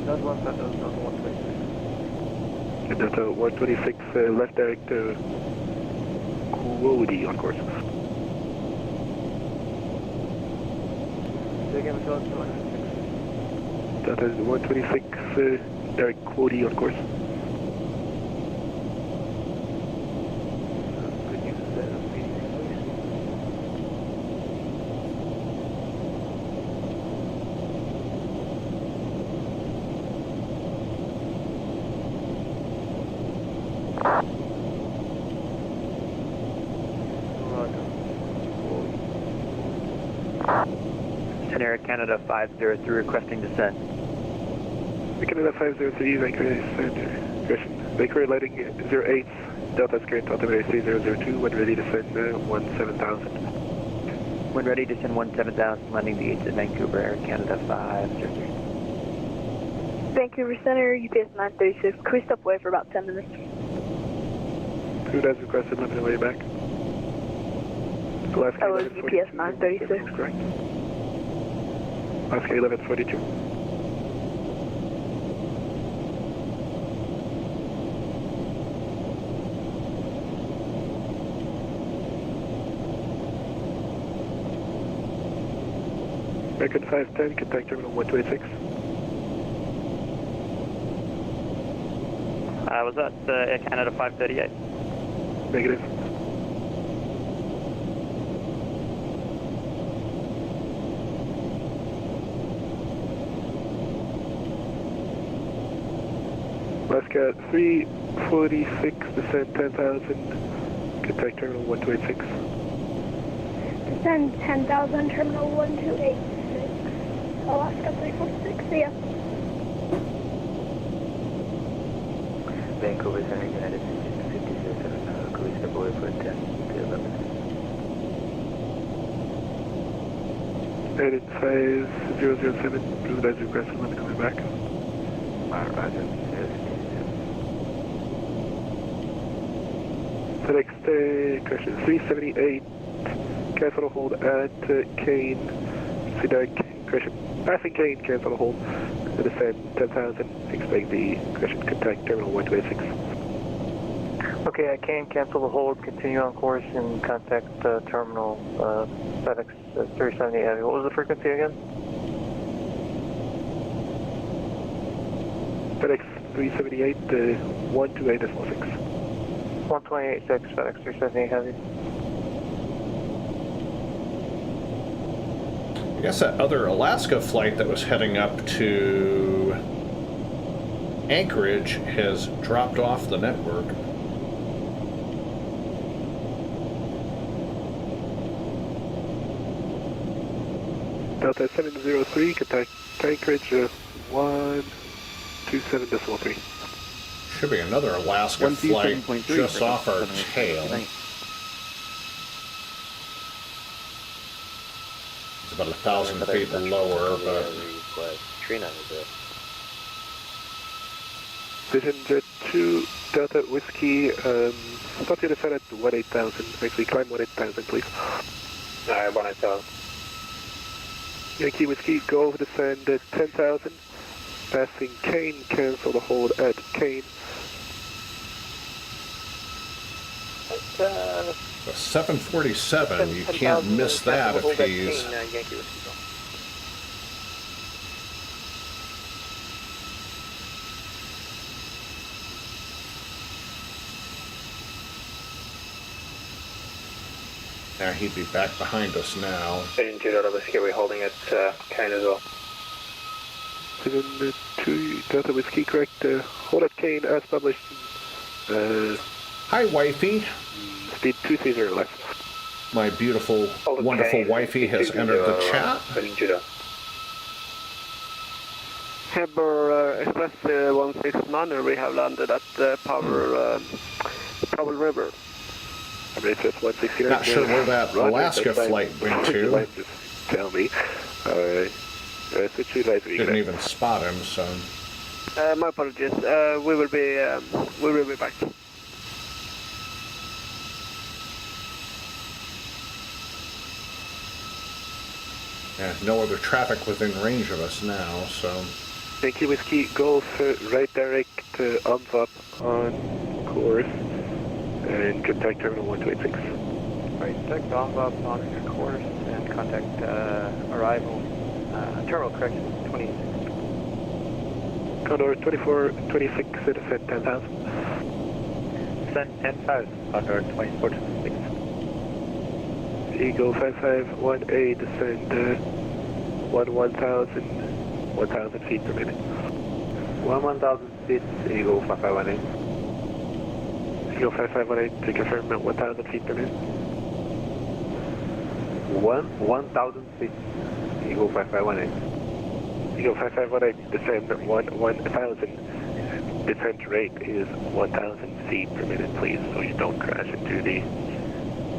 Not 1,000, not 126. And Delta 126 left direct to Quody on course. Delta 126 direct Quody on course. Air Canada 503 requesting descent. Canada 503, Vancouver question. Vancouver lighting 08, Delta's current altimeter 3002, when ready to send 17,000. When ready to send 17,000, landing the 8th at Vancouver, Air Canada 503. Vancouver Center, UPS 936. Can we step away for about 10 minutes? Who does requested limit away back? That was UPS 936. Correct. Alaska 1142. American 510, contact terminal 1286. Was that Air Canada 538? Negative. Alaska 346, descend 10,000, contact terminal 1286. Descend 10,000, terminal 1286. Alaska 346, see ya. Vancouver Center, United 57, can we step away for 10 to 11? United 5007, Blue Lights requested limit coming back. Roger. FedEx question 378, cancel hold at Kane, Sidak, question, passing Kane, cancel hold, descend 10,000, expect the question, contact terminal 1286. Okay, I can cancel the hold, continue on course, and contact terminal FedEx 378. What was the frequency again? FedEx 378, 128.6. 128.6, FedEx 378 Heavy. I guess that other Alaska flight that was heading up to Anchorage has dropped off the network. Delta 703, contact Anchorage 127.3. Should be another Alaska flight just off our tail. It's about 1,000 feet lower, but... Vision Jet 2, Delta Whiskey, stop your descent at 18,000. Actually, climb 18,000, please. Alright, 18,000. Yankee Whiskey, go descend at 10,000. Passing Kane, cancel the hold at Kane. The 747, you can't miss that if he's... Now he'd be back behind us now. Vision 2 Delta Whiskey, we're holding at Kane as well. Vision 2 Delta Whiskey, correct. Hold at Kane as published. Hi, wifey. Speed 230 left. My beautiful, wonderful wifey has entered the chat. Vision 2 Delta. Heber Express 169, we have landed at Powell River. Not sure where that Alaska flight went to. Just tell me. Didn't even spot him, so... My apologies. We will be back. Yeah, no other traffic within range of us now, so... Yankee Whiskey, Golf, right direct up on course, and contact Terminal 1286. Right, direct on course, and contact arrival, terminal correction, 26. Condor 2426, descend 10,000. Descend 10,000, Condor 2426. Eagle 5518, descend 1,000 feet per minute. 1,000 feet, Eagle 5518. Eagle 5518 to confirm at 1,000 feet per minute. 1,000 feet, Eagle 5518. Eagle 5518, descend 1,000. Descent rate is 1,000 feet per minute, please, so you don't crash into the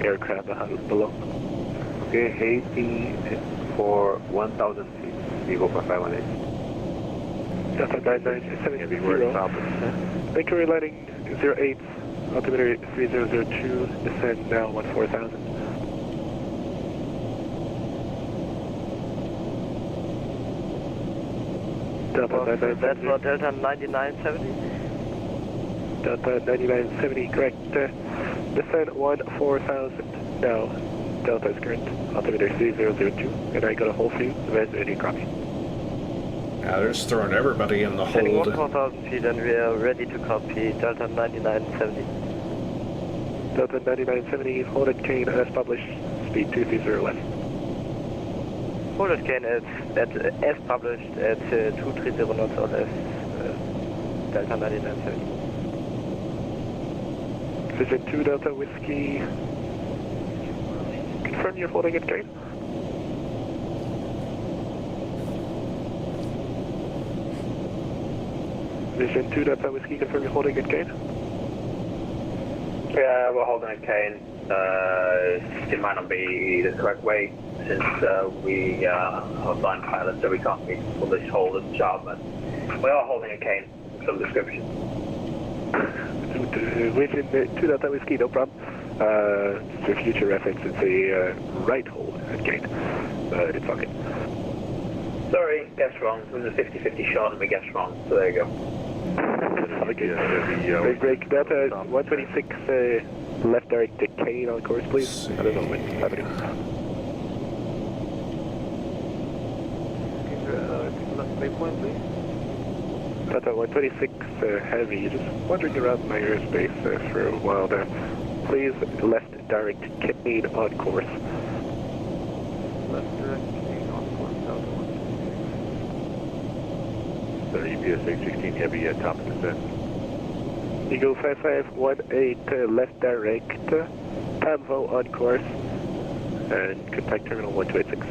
aircraft below. Okay, Haiti for 1,000 feet, Eagle 5518. Delta 9970. Anchorage lighting 08, altimeter 3002, descend now 14,000. Delta 9970. That's for Delta 9970? Delta 9970, correct. Descend 14,000 now. Delta is correct. Altimeter 3002, and I got a hold for you. Ready, copy. Yeah, they're just throwing everybody in the Sending hold. 4,000 feet, and we are ready to copy Delta 9970. Delta 9970, hold at Kane as published, speed 230 left. Hold at Kane as published at 230 knots or less, Delta 9970. Vision 2 Delta Whiskey. Confirm you're holding at Kane. Vision 2 Delta Whiskey, confirm you're holding at Kane. Yeah, we're holding at Kane. It might not be the correct way since we are blind pilots, so we can't be fully hold at the job, but we are holding at Kane, some description. Vision 2 Delta Whiskey, no problem. For future reference, it's a right hold at Kane. It's okay. Sorry, guessed wrong. It was a 50-50 shot and we guessed wrong, so there you go. Okay. Break Delta 126, left direct to Kane on course, please. I don't know what's happening. Left waypoint, please. Delta 126 heavy, just wandering around my airspace for a while there. Please left direct Kane on course. Left direct Kane on course, Delta 126. UPS 816 heavy at top of descent. Eagle 5518 left direct, Pamvo on course, and contact terminal 1286.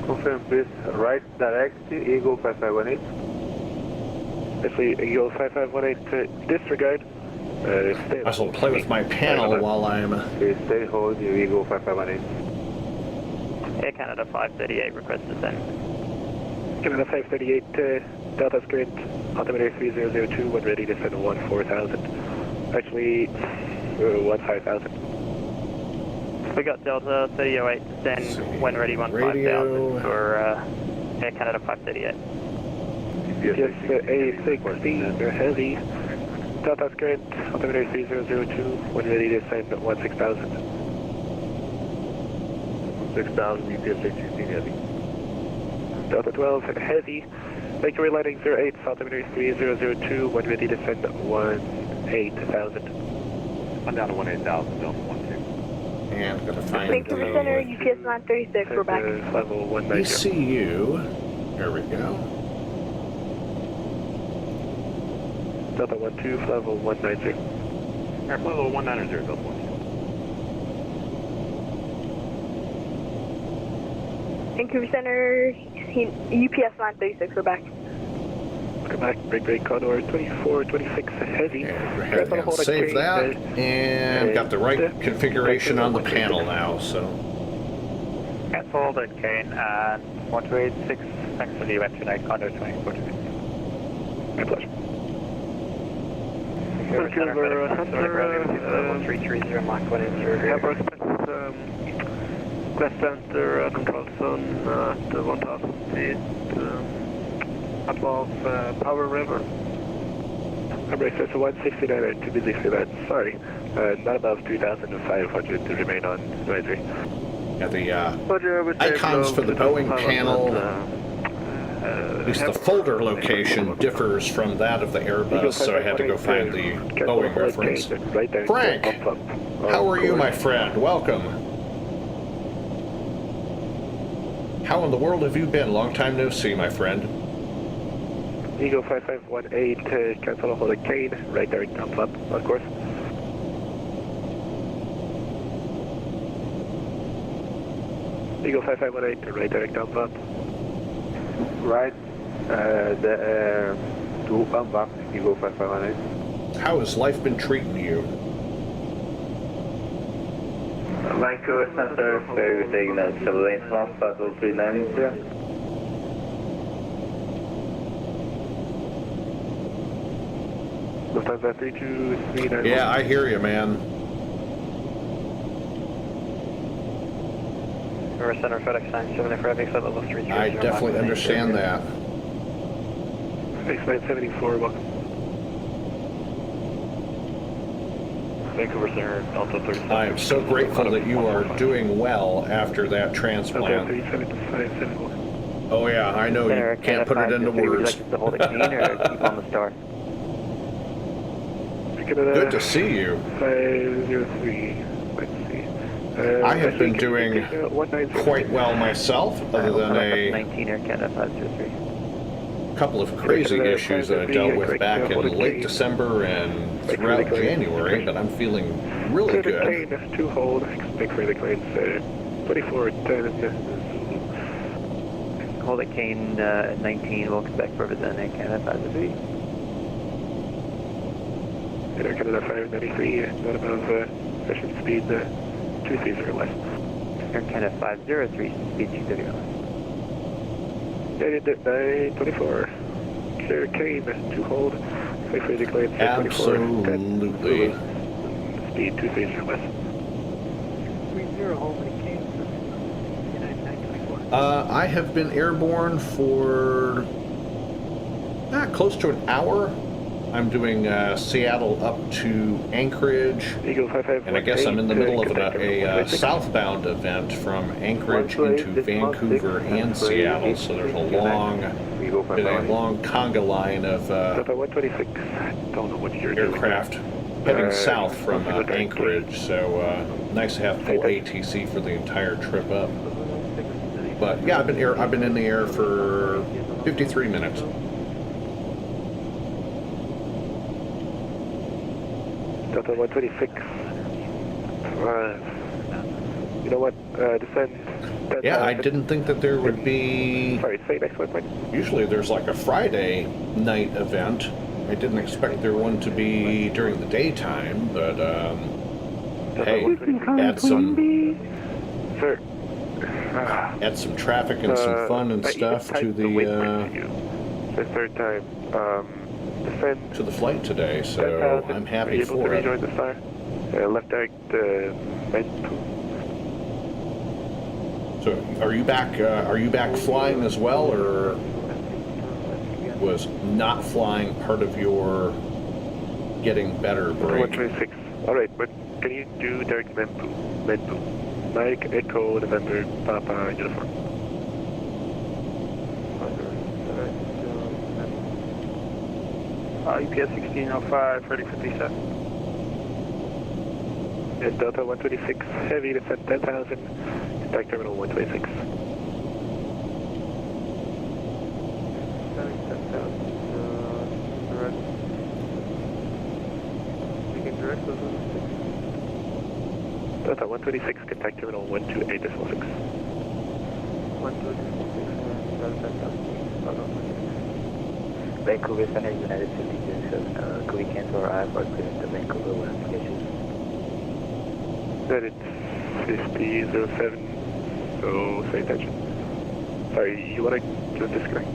Confirm please, right direct Eagle 5518. Actually, Eagle 5518 disregard. I shall play with my panel while I'm... Stay hold, your Eagle 5518. Air Canada 538, request descent. Canada 538, Delta script, altimeter 3002, when ready to send 14,000. Actually, 15,000. We got Delta 3008 descend, when ready 15,000 for Air Canada 538. Yes, A16, they're heavy. Delta script, altimeter 3002, when ready to send 16,000. 6,000, UPS 816 heavy. Delta 12, heavy. Make your landing 08, altimeter 3002, when ready to send 18,000. I'm down to 18,000, Delta 12. And gonna find Vancouver Center, UPS 936, we're back. Level 190. ECU, there we go. Delta 12, level 190. Airplane level 190, Delta 12. Vancouver Center, UPS 936, we're back. Welcome back, break Condor 2426 heavy. And go ahead and save that, and got the right configuration on the panel now, so. Cancel that Kane and 1286, thanks for the event tonight, Condor 2426. My pleasure. Vancouver Center, 1330 Mach 1 in your Airport West Center control zone at 1000 feet above Power River. Embrace so 169, too busy for that, sorry. Not above 2,500 to remain on advisory. Yeah, the icons for the Boeing panel, at least the folder location differs from that of the Airbus, so I had to go find the Boeing reference. Frank, how are you, my friend? Welcome. How in the world have you been? Long time no see, my friend. Eagle 5518, cancel a hold at Kane, right direct down flap, on course. Eagle 5518, right direct down flap. Right, to unbuck Eagle 5518. How has life been treating you? Vancouver Center, ferry signal 7 knots, battle 390. Lufthansa 323. Yeah, I hear you, man. Vancouver Center, FedEx 970 for FX at level 330. I definitely understand that. FedEx 974, welcome. Vancouver Center, Delta 37. I am so grateful that you are doing well after that transplant. Oh yeah, I know you can't put it into words. Would you like to hold it clean or keep on the star? Good to see you. 503, let's see. I have been doing quite well myself, other than a 19 Air Canada 503. couple of crazy issues that I dealt with back in late December and throughout January, but I'm feeling really good. To hold, expect for the claims 2410. Hold it Kane 19, we'll expect for visit Air Canada 503. Air Canada 593, not above session speed 230 or less. Air Canada 503, speed 230 or less. United 924, clear Kane to hold, wait for the claims Absolutely. Speed 230 or less. 30 hold it Kane, United 924. I have been airborne for close to an hour. I'm doing Seattle up to Anchorage, Eagle 55, and I guess I'm in the middle of a southbound event from Anchorage into Vancouver and Seattle, so there's a long conga line of Delta 126, don't know what you're aircraft heading south from Anchorage, so nice to have full ATC for the entire trip up. But yeah, I've been in the air for 53 minutes. Delta 126. You know what? Descend. Yeah, I didn't think that there would be. Sorry, say next one, please. Usually there's like a Friday night event. I didn't expect there one to be during the daytime, but hey, add some traffic and some fun and stuff to the third time. Descend to the flight today, so I'm happy for it. The star. Left direct So are you back? Are you back flying as well, or was not flying part of your getting better break? 126. All right, but can you do direct Menpu? Mike Echo November Papa uniform. UPS 1605, ready for descent. And Delta 126, heavy descent 10,000, contact terminal 126. Delta 126, contact terminal 128.6. 128.6. Vancouver Center, United 52, could we cancel our IFR clearance to Vancouver when applications? That it's 5007, so say attention. Sorry, you want to just disconnect?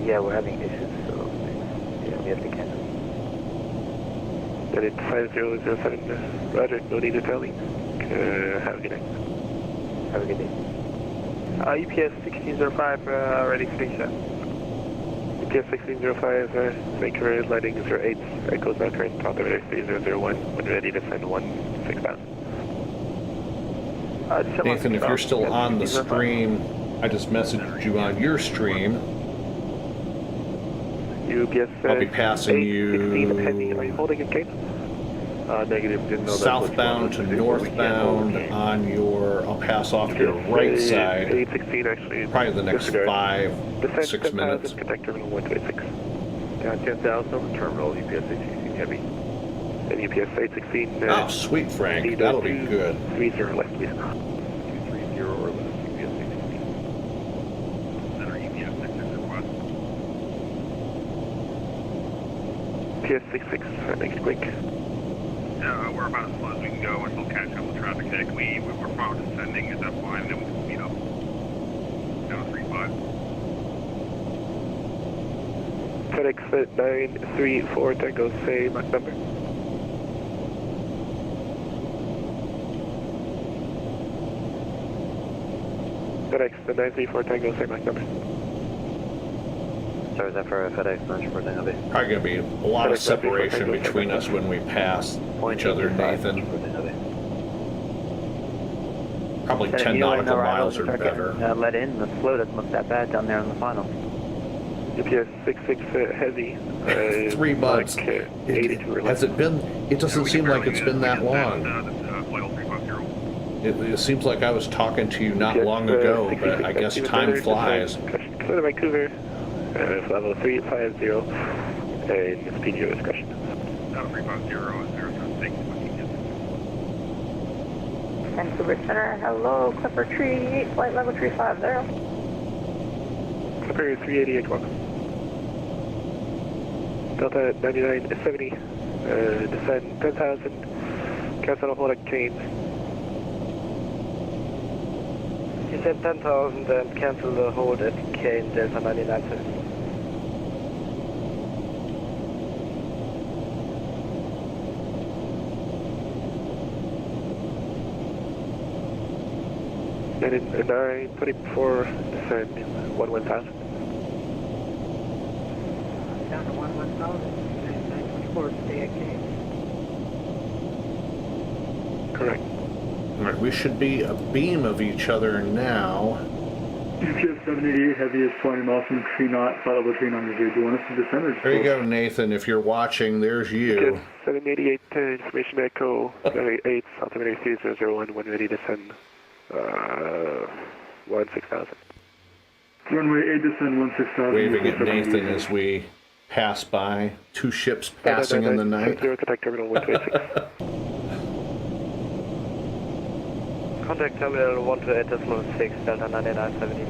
Yeah, we're having issues, so yeah, we have to cancel. That it's 5007, roger, no need to tell me. Have a good night. Have a good day. UPS 1605, ready for descent. UPS 1605, Vancouver landing 08, echoes now current altimeter 3001, when ready to send 6000. Nathan, if you're still on the stream, I just messaged you on your stream. UPS I'll be passing you Are you holding a case? Negative, didn't know southbound to northbound on your, I'll pass off your right side, 816 actually. probably the next 5, 6 minutes. Contact terminal 126. Down 10,000 over terminal, UPS 816 heavy. And UPS 816. Oh, sweet Frank, that'll be good. 30 left, please. 230 or less, UPS 816. Center UPS 66 request. UPS 66, next quick. We're about as slow as we can go, we're still catching up with traffic heck. We're far descending, is that fine? And then we can speed up. Down to 35. FedEx 934 Tango, say Mach number. FedEx 934 Tango, say Mach number. Sorry, is that for FedEx 934 Tango? Probably going to be a lot of separation between us when we pass each other, Nathan. Probably 10 nautical miles or better. Let in, the flow doesn't look that bad down there on the final. UPS 66 heavy. 3 months. Has it been? It doesn't seem like it's been that long. It seems like I was talking to you not long ago, but I guess time flies. Clear to Vancouver, level 350, and speed your discretion. 350 Vancouver Center, hello, Clipper 38, flight level 350. Clipper 388, welcome. Delta 9970, descend 10,000, cancel hold at Kane. Descend 10,000 and cancel the hold at Kane, Delta 9970. And in 924, descend 11,000. Down to 11,000. Or stay at Kane. Correct. All right, we should be a beam of each other now. UPS 788 heavy is 20 miles from tree knot, flight level 390. Do you want us to descend or just There you go, Nathan. If you're watching, there's you. 788 information echo 8 altimeter 3001 when ready to send 16,000. Runway 8 descend 16,000. Waving at Nathan as we pass by. Two ships passing in the night. Contact terminal 126. Contact terminal 128.6 Delta 9970.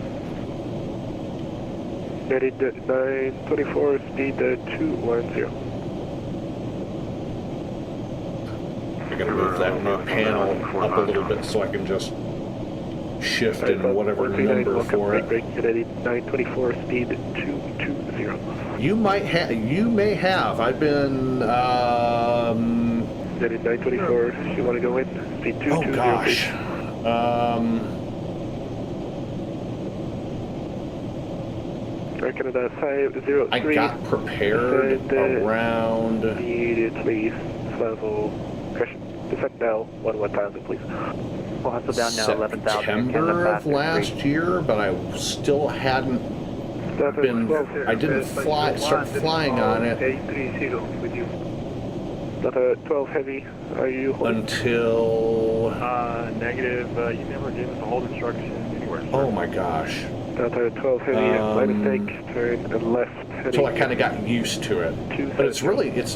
Ready 924 speed 210. I gotta move that new panel up a little bit so I can just shift in whatever number for it. Ready 924 speed 220. You may have. I've been. Ready 924. You want to go in? Speed 220. Oh gosh. Canada 503. I got prepared around. Immediately level. Descend now 11,000, please. We'll hustle down now 11,000. September of last year, but I still hadn't been. I didn't start flying on it 830 with you. Delta 12 heavy. Are you holding? until. Negative. You never gave us a hold instruction anywhere. Oh my gosh. Delta 12 heavy. My mistake. Turn and left. So I kind of got used to it. But it's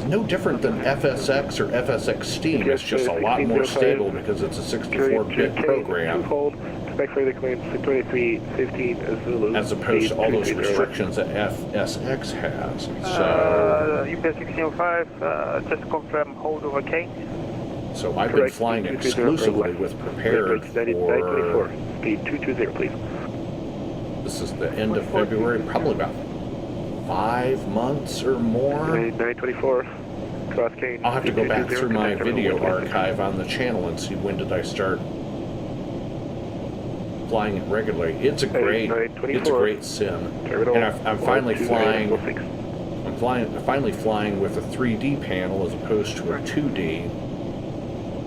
no different than FSX or FSX Steam. It's just a lot more stable because it's a 64-bit program. Hold. Expect further claims 2315 Zulu. As opposed to all those restrictions that FSX has. So. UPS 1605, just confirm hold over Kane. So I've been flying exclusively with Prepared for. Speed 220, please. This is the end of February, probably about 5 months or more. 924, cross Kane. I'll have to go back through my video archive on the channel and see when did I start flying it regularly. It's a great sim, and I'm finally flying. I'm finally flying with a 3D panel as opposed to a 2D,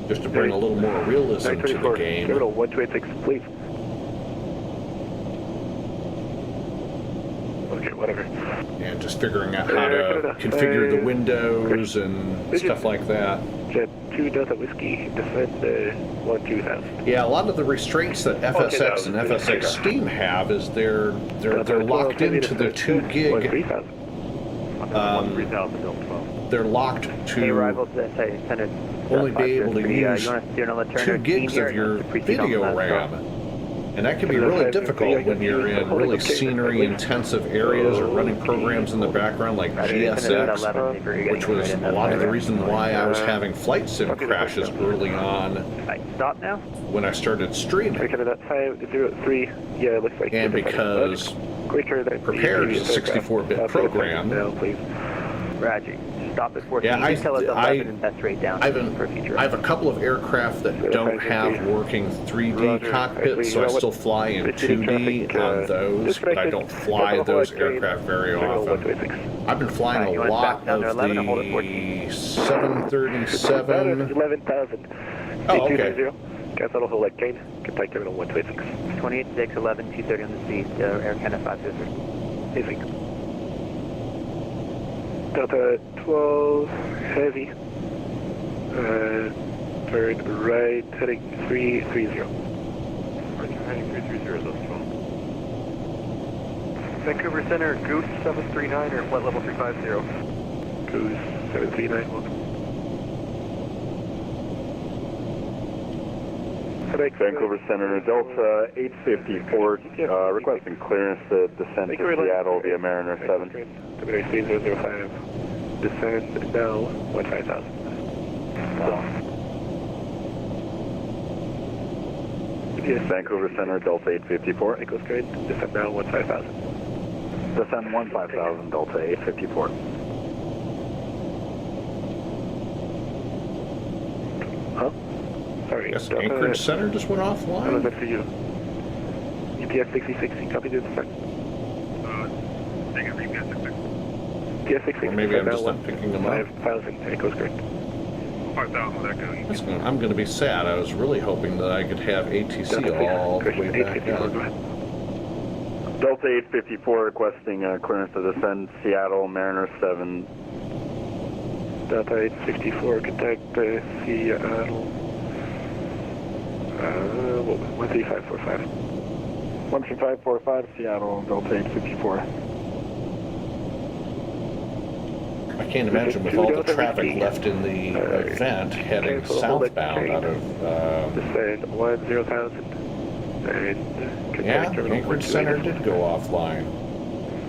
just to bring a little more realism to the game. Terminal 1286, please. Okay, whatever. And just figuring out how to configure the windows and stuff like that. Jet 2 Delta Whiskey, descend 12,000. Yeah, a lot of the restraints that FSX and FSX Steam have is they're locked into the 2 gig. They're locked to only be able to use 2 gigs of your video RAM. And that can be really difficult when you're in really scenery-intensive areas or running programs in the background like GSX, which was a lot of the reason why I was having flight sim crashes early on. Stop now? When I started streaming. Yeah, looks like. And because Prepared is a 64-bit program. Roger. Stop at 14. Yeah, I have a couple of aircraft that don't have working 3D cockpits, so I still fly in 2D on those, but I don't fly those aircraft very often. I've been flying a lot of the 737. 11,000. Oh, okay. Cancel hold at Kane. Contact terminal 126. 28.6, 11, 230 on the seat, Air Canada 503. Easy. Delta 12 heavy. Turn right, heading 330. Heading 330, that's 12. Vancouver Center, Goose 739 or flight level 350. Goose 739, welcome. Vancouver Center, Delta 854, requesting clearance to descend to Seattle via Mariner 7. W3005, descend now 15,000. Yes. Vancouver Center, Delta 854. Echo's good, descend now 15,000. Descend 15,000, Delta 854. Huh? Sorry. Yes, Anchorage Center just went offline. That was it for you. UPS 6060, copy the descent. Negative UPS 6060. ETS 66. Or maybe I'm just not picking them up. 5,000, Echo's correct. 5,000 with Echo. I'm going to be sad. I was really hoping that I could have ATC all the way back up. Delta 854 requesting clearance to descend Seattle, Mariner 7. Delta 854, contact Seattle. 13545. 13545, Seattle, Delta 854. I can't imagine with all the traffic left in the event heading southbound out of... Descend 10,000. Yeah, Anchorage Center did go offline.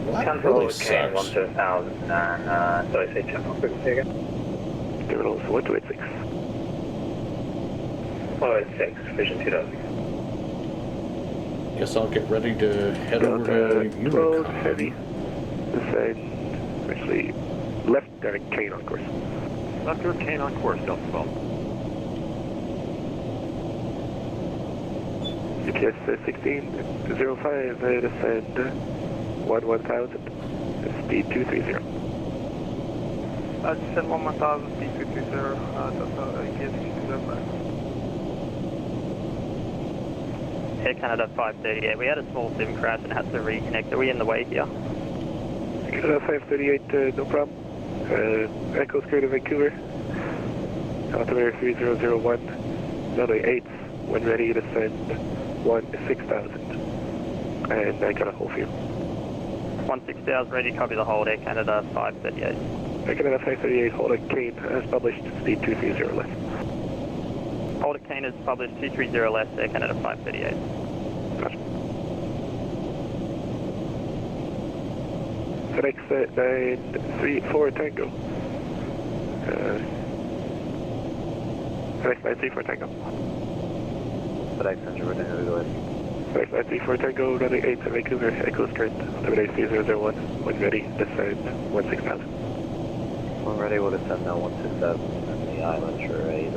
Well, that really sucks. 1 to 1,000 and sorry, say channel frequency again. Terminals 1286. 106, Vision 2000. Guess I'll get ready to head over to Yukon. Heavy. Descend, actually, left direct Kane on course. Left direct Kane on course, Delta 12. GPS 1605, descend 1,000, speed 230. Descend 1,000, speed 230, Delta EPS 1605. Air Canada 538, we had a small sim crash and had to reconnect. Are we in the way here? Canada 538, no problem. Echo's clear to Vancouver. Altimeter 3001, runway 8, when ready, descend 6,000. And I got a hold for you. 16,000, ready to copy the hold, Air Canada 538. Air Canada 538, hold at Kane, as published, speed 230 left. Hold at Kane is published 230 left, Air Canada 538. Gotcha. FedEx 934 Tango. FedEx 934 Tango. FedEx 934 FedEx 934 Tango, runway 8 to Vancouver, Echo's current, altimeter 3001, when ready, descend 16,000. When ready, we'll descend now 16,000 and the island for a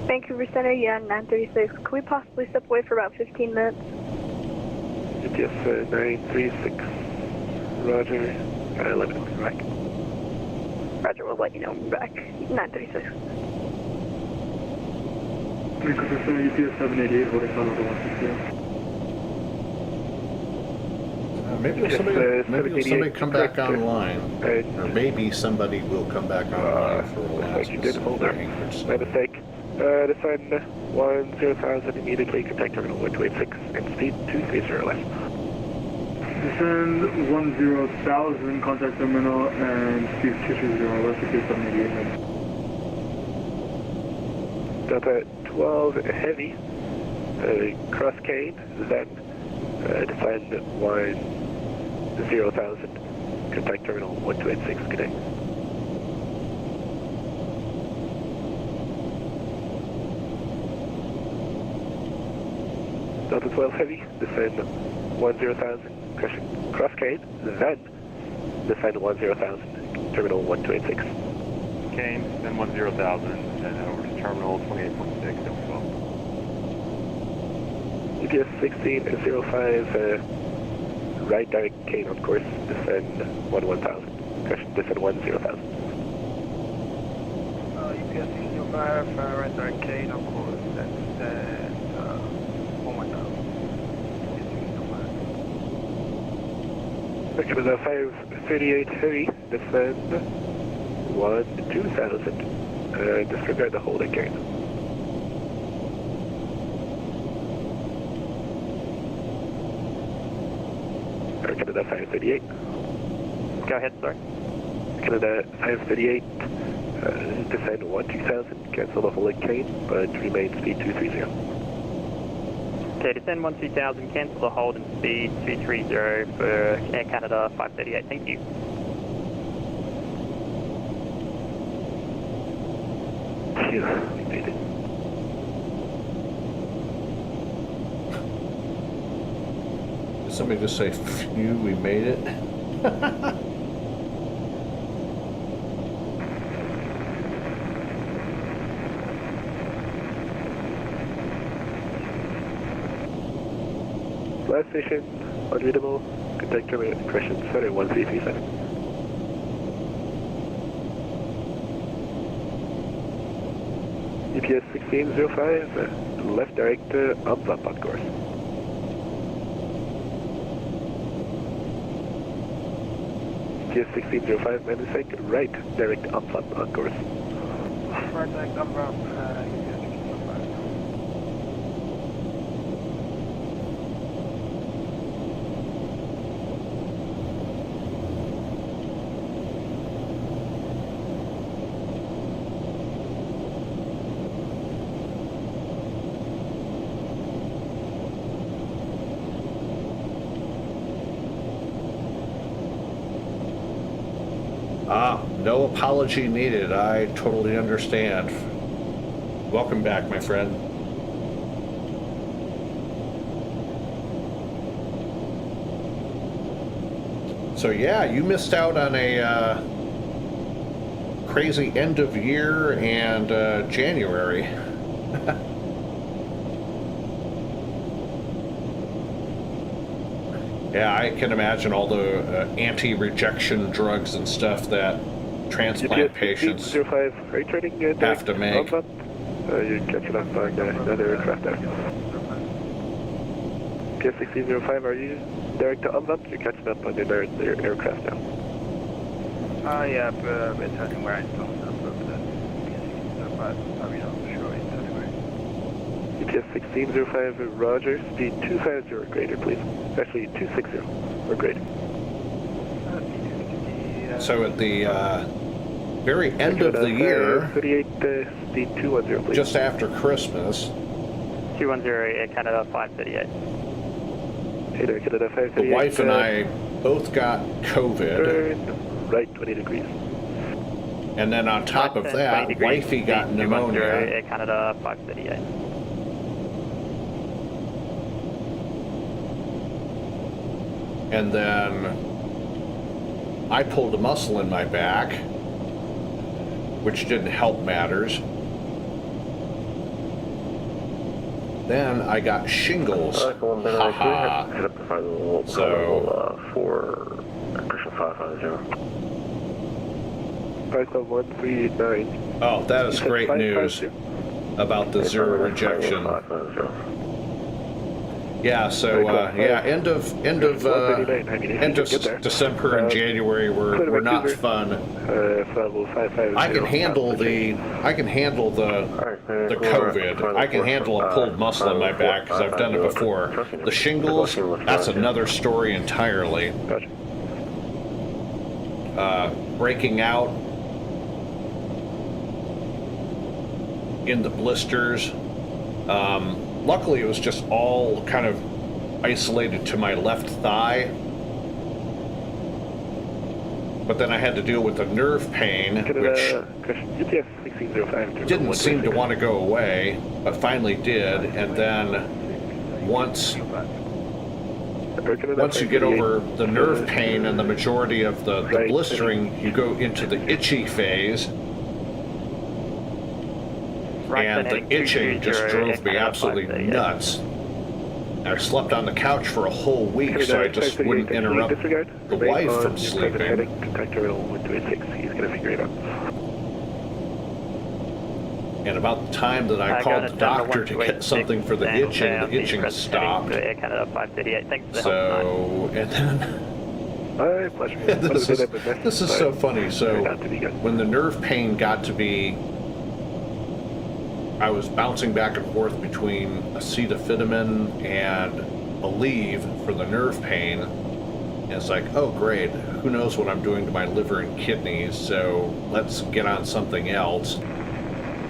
Vancouver Center, yeah, 936. Could we possibly step away for about 15 minutes? GPS 936, roger, let me know when you're back. Roger, we'll let you know when we're back. 936. Vancouver Center, UPS 788, holding on over 160. Maybe somebody come back online, or maybe somebody will come back online for a last Anchorage. My mistake. Descend 10,000 immediately, contact terminal 1286 and speed 230 left. Descend 10,000, contact terminal and speed 230 left, UPS 788. Delta 12 heavy, cross Kane, then descend 10,000, contact terminal 1286, good day. Delta 12 heavy, descend 10,000, cross Kane, then descend 10,000, terminal 1286. Kane, then 10,000, and over to terminal 28.6, Delta 12. EPS 1605, right direct Kane on course, descend 11,000, descend 10,000. EPS 1605, right direct Kane on course, and descend 1,000. Canada 538 heavy, descend 2,000, disregard the hold again. Canada 538. Go ahead, sir. Canada 538, descend 2,000, cancel the hold at Kane, but remain speed 230. Okay, descend 12,000, cancel the hold and speed 230 for Air Canada 538. Thank you. Phew, we made it. Did somebody just say, phew, we made it? Last station, unreadable, contact terminal, correction, center 1337. EPS 1605, left direct up on course. EPS 1605, Manisek, right direct up on course. Right direct up, No apology needed. I totally understand. Welcome back, my friend. So yeah, you missed out on a crazy end of year and January. Yeah, I can imagine all the anti-rejection drugs and stuff that transplant patients have to make. You're catching up on another aircraft there. PS 1605, are you direct to Unvap? You're catching up on your aircraft now. Yeah, we're turning where I started up over the PS 1605. Probably not sure it's anyway. EPS 1605, Roger. Speed 250 or greater, please. Actually, 260 or greater. So at the very end of the year, 38, speed 210, please. just after Christmas, 210, Air Canada 538. Hey there, Canada 538. the wife and I both got COVID. Turn right 20 degrees. And then on top of that, wifey got pneumonia. Air Canada 538. And then I pulled a muscle in my back, which didn't help matters. Then I got shingles. Haha. So, for Christian 550. 51389. Oh, that is great news about the zero rejection. Yeah, so yeah, end of December and January were not fun. I can handle the COVID. I can handle a pulled muscle in my back because I've done it before. The shingles, that's another story entirely. Breaking out in the blisters. Luckily, it was just all kind of isolated to my left thigh. But then I had to deal with the nerve pain, which didn't seem to want to go away, but finally did. And then once you get over the nerve pain and the majority of the blistering, you go into the itchy phase. And the itching just drove me absolutely nuts. I slept on the couch for a whole week, so I just wouldn't interrupt the wife from sleeping. And about the time that I called the doctor to get something for the itching stopped. Air Canada 538. Thanks for the So, and then this is so funny. So when the nerve pain got to be, I was bouncing back and forth between acetaminophen and Aleve for the nerve pain. And it's like, oh great, who knows what I'm doing to my liver and kidneys, so let's get on something else.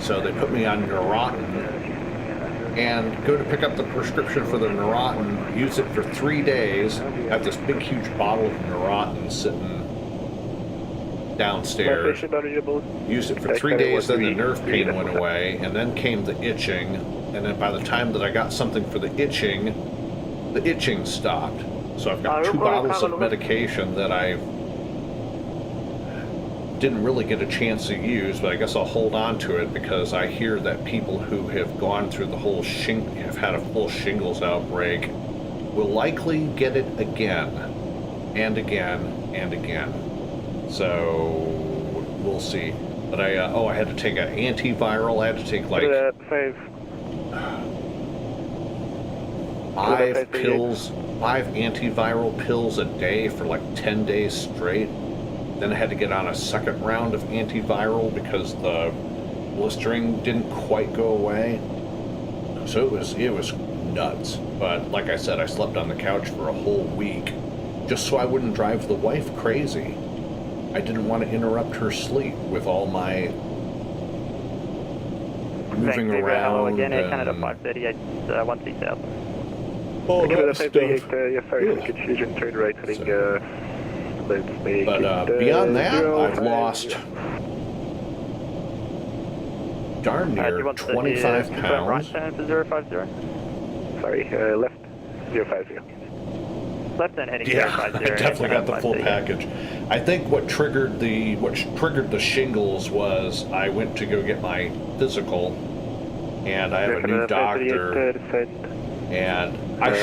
So they put me on Neurontin and go to pick up the prescription for the Neurontin, use it for 3 days, have this big huge bottle of Neurontin sitting downstairs, used it for 3 days, then the nerve pain went away, and then came the itching, and then by the time that I got something for the itching stopped. So I've got 2 bottles of medication that I didn't really get a chance to use, but I guess I'll hold on to it because I hear that people who have gone through the whole have had a full shingles outbreak will likely get it again and again and again. So we'll see. But I had to take an antiviral. I had to take like 5 pills, 5 antiviral pills a day for like 10 days straight. Then I had to get on a second round of antiviral because the blistering didn't quite go away. So it was nuts. But like I said, I slept on the couch for a whole week just so I wouldn't drive the wife crazy. I didn't want to interrupt her sleep with all my moving around. Again, Air Canada 538, 13000. Oh, that stuff. Sorry, confusion, turn right heading, let's make But beyond that, I've lost darn near 25 pounds. Right turn for 050. Sorry, left 050. Left turn heading Yeah, 050. I definitely got the full package. I think what triggered the shingles was I went to go get my physical, and I have a new doctor, and I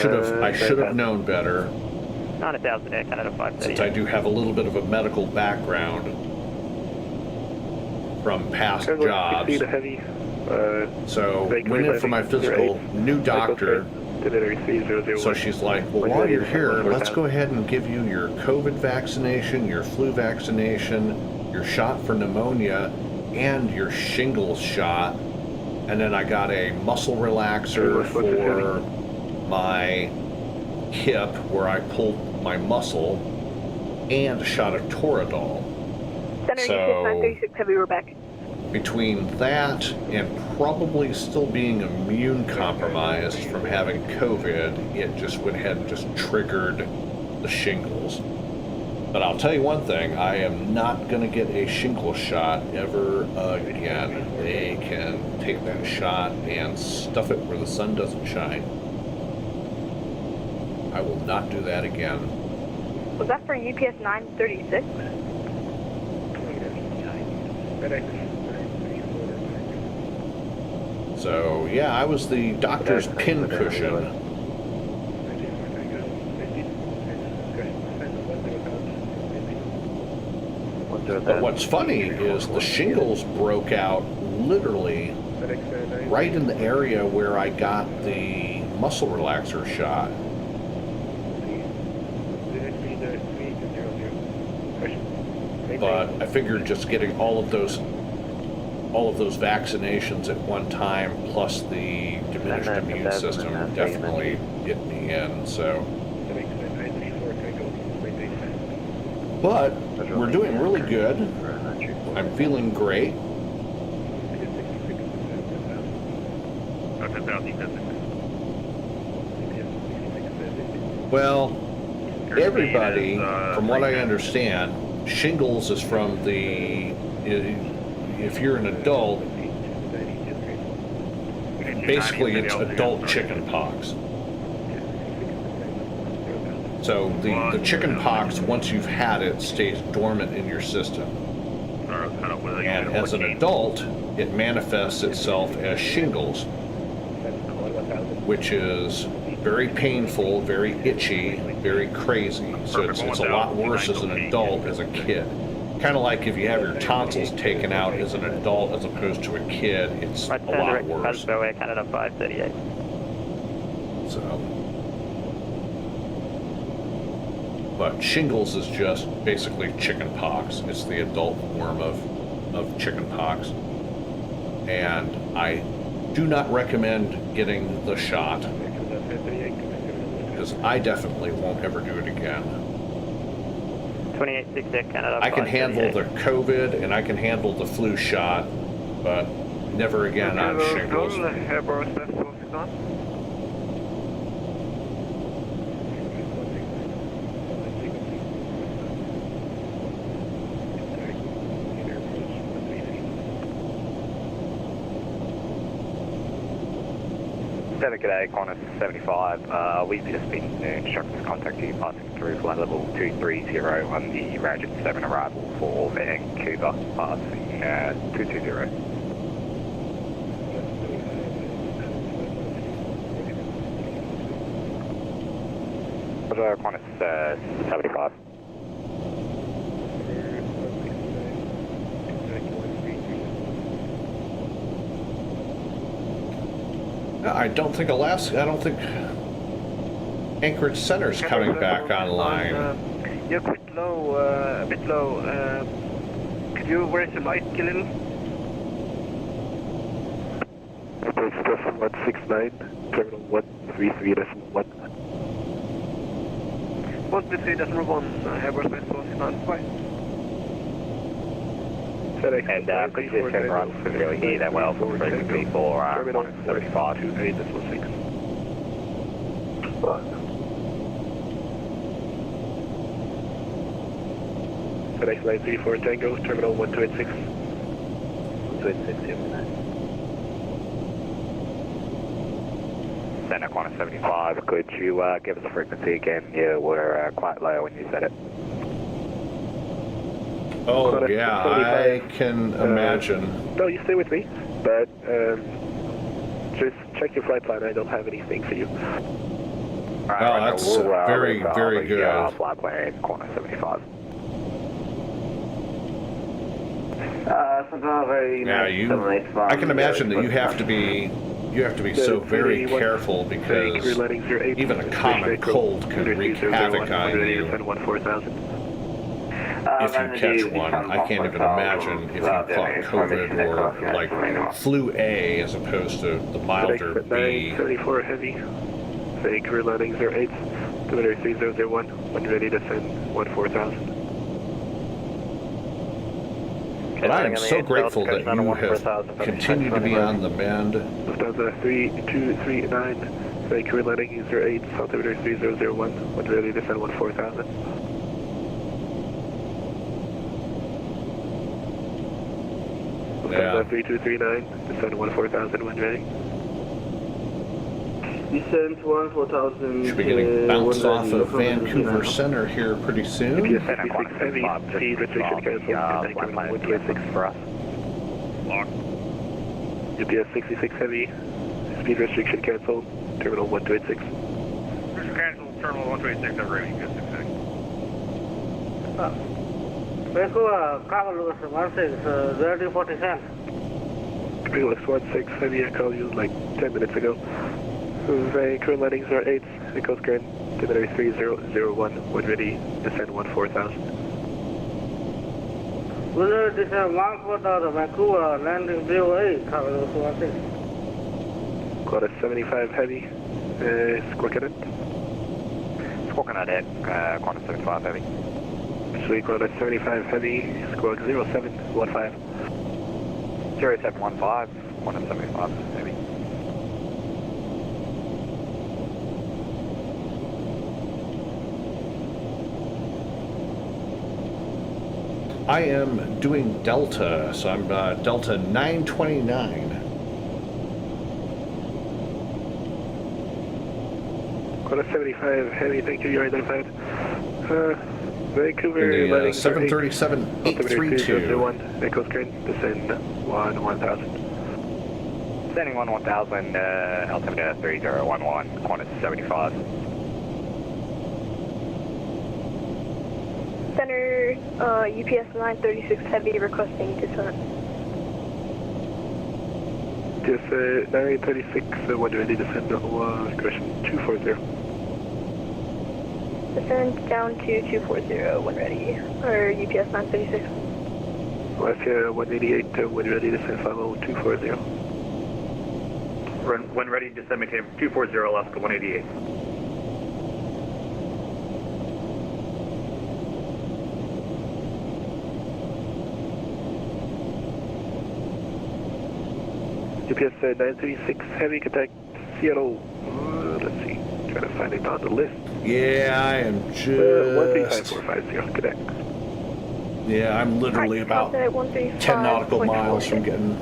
should have known better. 9000 Air Canada 538. Since I do have a little bit of a medical background from past jobs. So went in for my physical, new doctor. So she's like, well, while you're here, let's go ahead and give you your COVID vaccination, your flu vaccination, your shot for pneumonia, and your shingles shot. And then I got a muscle relaxer for my hip where I pulled my muscle, and a shot of Toradol. So Heavy, we're back. between that and probably still being immune compromised from having COVID, it just went ahead and just triggered the shingles. But I'll tell you one thing, I am not going to get a shingle shot ever again. They can take that shot and stuff it where the sun doesn't shine. I will not do that again. Was that for UPS 936? So, yeah, I was the doctor's pincushion. But what's funny is the shingles broke out literally right in the area where I got the muscle relaxer shot. But I figured just getting all of those vaccinations at one time, plus the diminished immune system, definitely get me in. So, but we're doing really good. I'm feeling great. Well, everybody, from what I understand, shingles is from the, if you're an adult, basically it's adult chicken pox. So the chicken pox, once you've had it, stays dormant in your system. And as an adult, it manifests itself as shingles, which is very painful, very itchy, very crazy. So it's a lot worse as an adult as a kid. Kind of like if you have your tonsils taken out as an adult as opposed to a kid, it's a lot worse. Air Canada 538. So, but shingles is just basically chicken pox. It's the adult form of chicken pox. And I do not recommend getting the shot, because I definitely won't ever do it again. 28-6 Air Canada. I can handle the COVID and I can handle the flu shot, but never again on shingles. G'day, Qantas 75. We've just been instructed to contact you passing through flight level 230 on the Rajan 7 arrival for Vancouver, passing 220. Qantas 75. I don't think Anchorage Center's coming back online. You're quite low, a bit low. Could you raise your light a little? Approach Stefan 169, terminal 133.1. 133.1, airspace 495. And could you just check around for really hear that well for frequency for 175 to 8.6. FedEx 934 Tango, terminal 1286. 1286, yeah. Center Qantas 75, could you give us a frequency again? You were quite low when you said it. Oh, yeah, I can imagine. No, you stay with me, but just check your flight plan. I don't have anything for you. Oh, that's very, very good. Flight plan, Qantas 75. Yeah, I can imagine that you have to be so very careful because even a common cold can wreak havoc on you if you catch one. I can't even imagine if you caught COVID or like flu A as opposed to the milder B. 34 heavy. Vancouver landing 08, altimeter 3001, when ready to send 14,000. But I am so grateful that you have continued to be on the mend. Lufthansa 3239, Vancouver landing 08, altimeter 3001, when ready to send 14,000. Lufthansa 3239, descend 14,000 when ready. Descent 14,000. Should be getting bounced off of Vancouver Center here pretty soon. UPS 66 heavy, speed restriction cancelled, contact 126 for us. UPS 66 heavy, speed restriction cancelled, terminal 1286. Restriction cancelled, terminal 1286, ARRIE, good 66. Vancouver, Cargo 16, ready 47. Felix 16 heavy, I called you like 10 minutes ago. Vancouver landing 08, the Coast Guard, altimeter 3001, when ready, descend 14,000. Will descend 14,000, Vancouver, landing 08, Cargo 16. Qantas 75 heavy, squawk cadet. Squawk cadet, Qantas 75 heavy. Actually, Qantas 75 heavy, squawk 0715. 0715, Qantas 75 heavy. I am doing Delta, so I'm Delta 929. Qantas 75 heavy, thank you, you're identified. Vancouver In the landing 737-832. Echo Screen, descend 1000. Descending 1000, altimeter 3011, Qantas 75. Center, UPS 936 heavy requesting descent. UPS 936, when ready, descend question 240. Descend down to 240 when ready, or UPS 936. Alaska 188, when ready, descend follow 240. When ready, descend maintain 240, Alaska 188. UPS 936 heavy, contact Seattle. Let's see, trying to find it on the list. Yeah, I am just... 135450, connect. Yeah, I'm literally about 10 nautical miles from getting...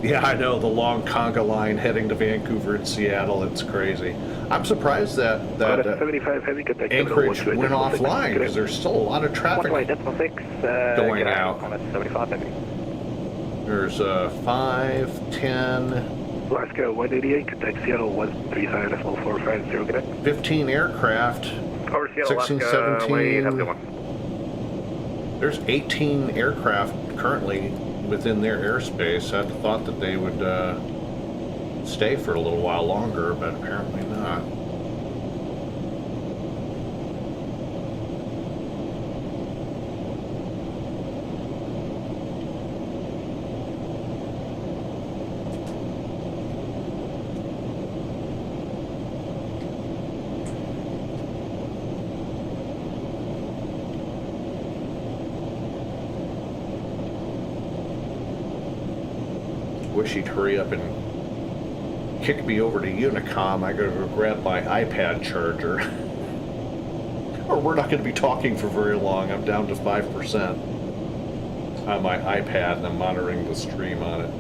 Yeah, I know, the long conga line heading to Vancouver and Seattle, it's crazy. I'm surprised that 75 heavy, contact Anchorage went offline, because there's still a lot of traffic going out. 75 heavy. There's 5, 10... Alaska 188, contact Seattle 135.450, connect. 15 aircraft. Over Seattle, 16, Alaska, 17. have a good one. There's 18 aircraft currently within their airspace. I'd have thought that they would stay for a little while longer, but apparently not. Wish he'd hurry up and kick me over to Unicom. I gotta go grab my iPad charger. Or we're not gonna be talking for very long. I'm down to 5% on my iPad and I'm monitoring the stream on it.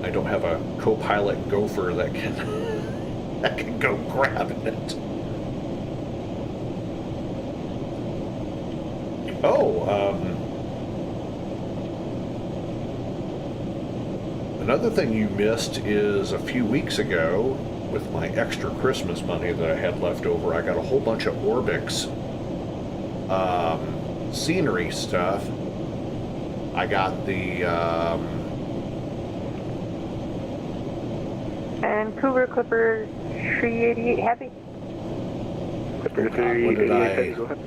I don't have a co-pilot gopher that can go grab it. Another thing you missed is a few weeks ago, with my extra Christmas money that I had left over, I got a whole bunch of Orbix scenery stuff. I got the Vancouver Clipper 388 heavy. Clipper 388 go ahead.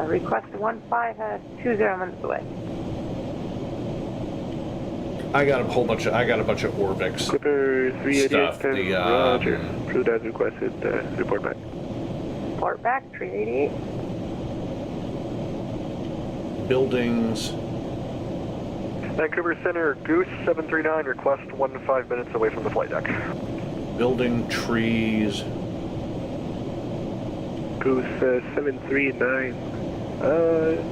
Request 1520 minutes away. I got a bunch of Orbix Clipper 388 stuff. Roger. Approved as requested. Report back. Report back 388. Buildings. Vancouver Center, Goose 739, request 1 to 5 minutes away from the flight deck. Building, trees. Goose 739.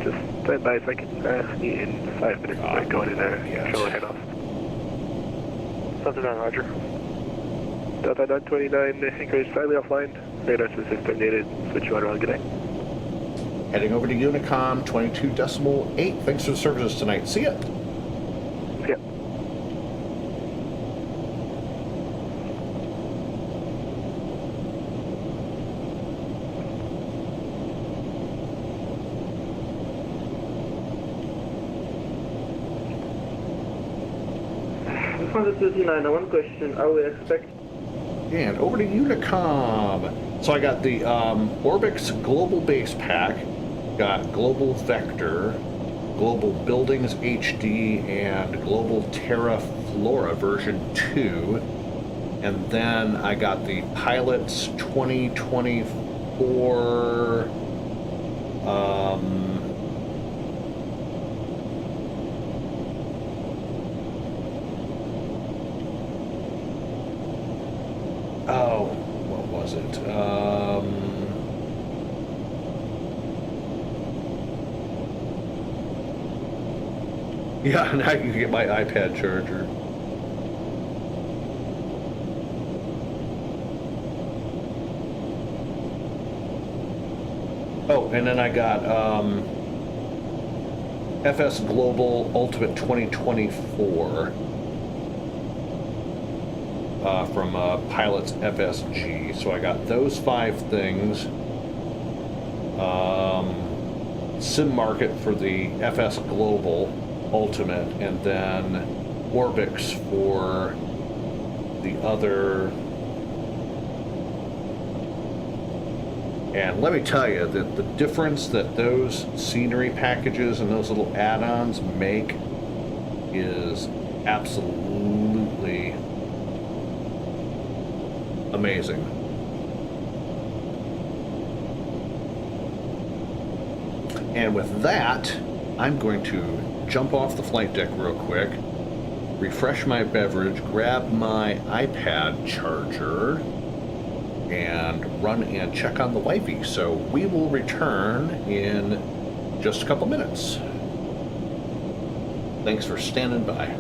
Just stand by a second. Need in 5 minutes. I'm going in there. Control head off. Delta 9, roger. Delta 929, Anchorage slightly offline. Radar system terminated. Switch you on around. Good day. Heading over to Unicom 22.8. Thanks for the services tonight. See ya. See ya. One question. Are we expecting? And over to Unicom. So I got the Orbix Global Base Pack, got Global Vector, Global Buildings HD, and Global Terra Flora version 2. And then I got the Pilots 2024 what was it? Yeah, now you can get my iPad charger. Oh, and then I got FS Global Ultimate 2024 from Pilots FSG. So I got those 5 things. Sim Market for the FS Global Ultimate, and then Orbix for the other. And let me tell you that the difference that those scenery packages and those little add-ons make is absolutely amazing. And with that, I'm going to jump off the flight deck real quick, refresh my beverage, grab my iPad charger, and run and check on the wifey. So we will return in just a couple minutes. Thanks for standing by.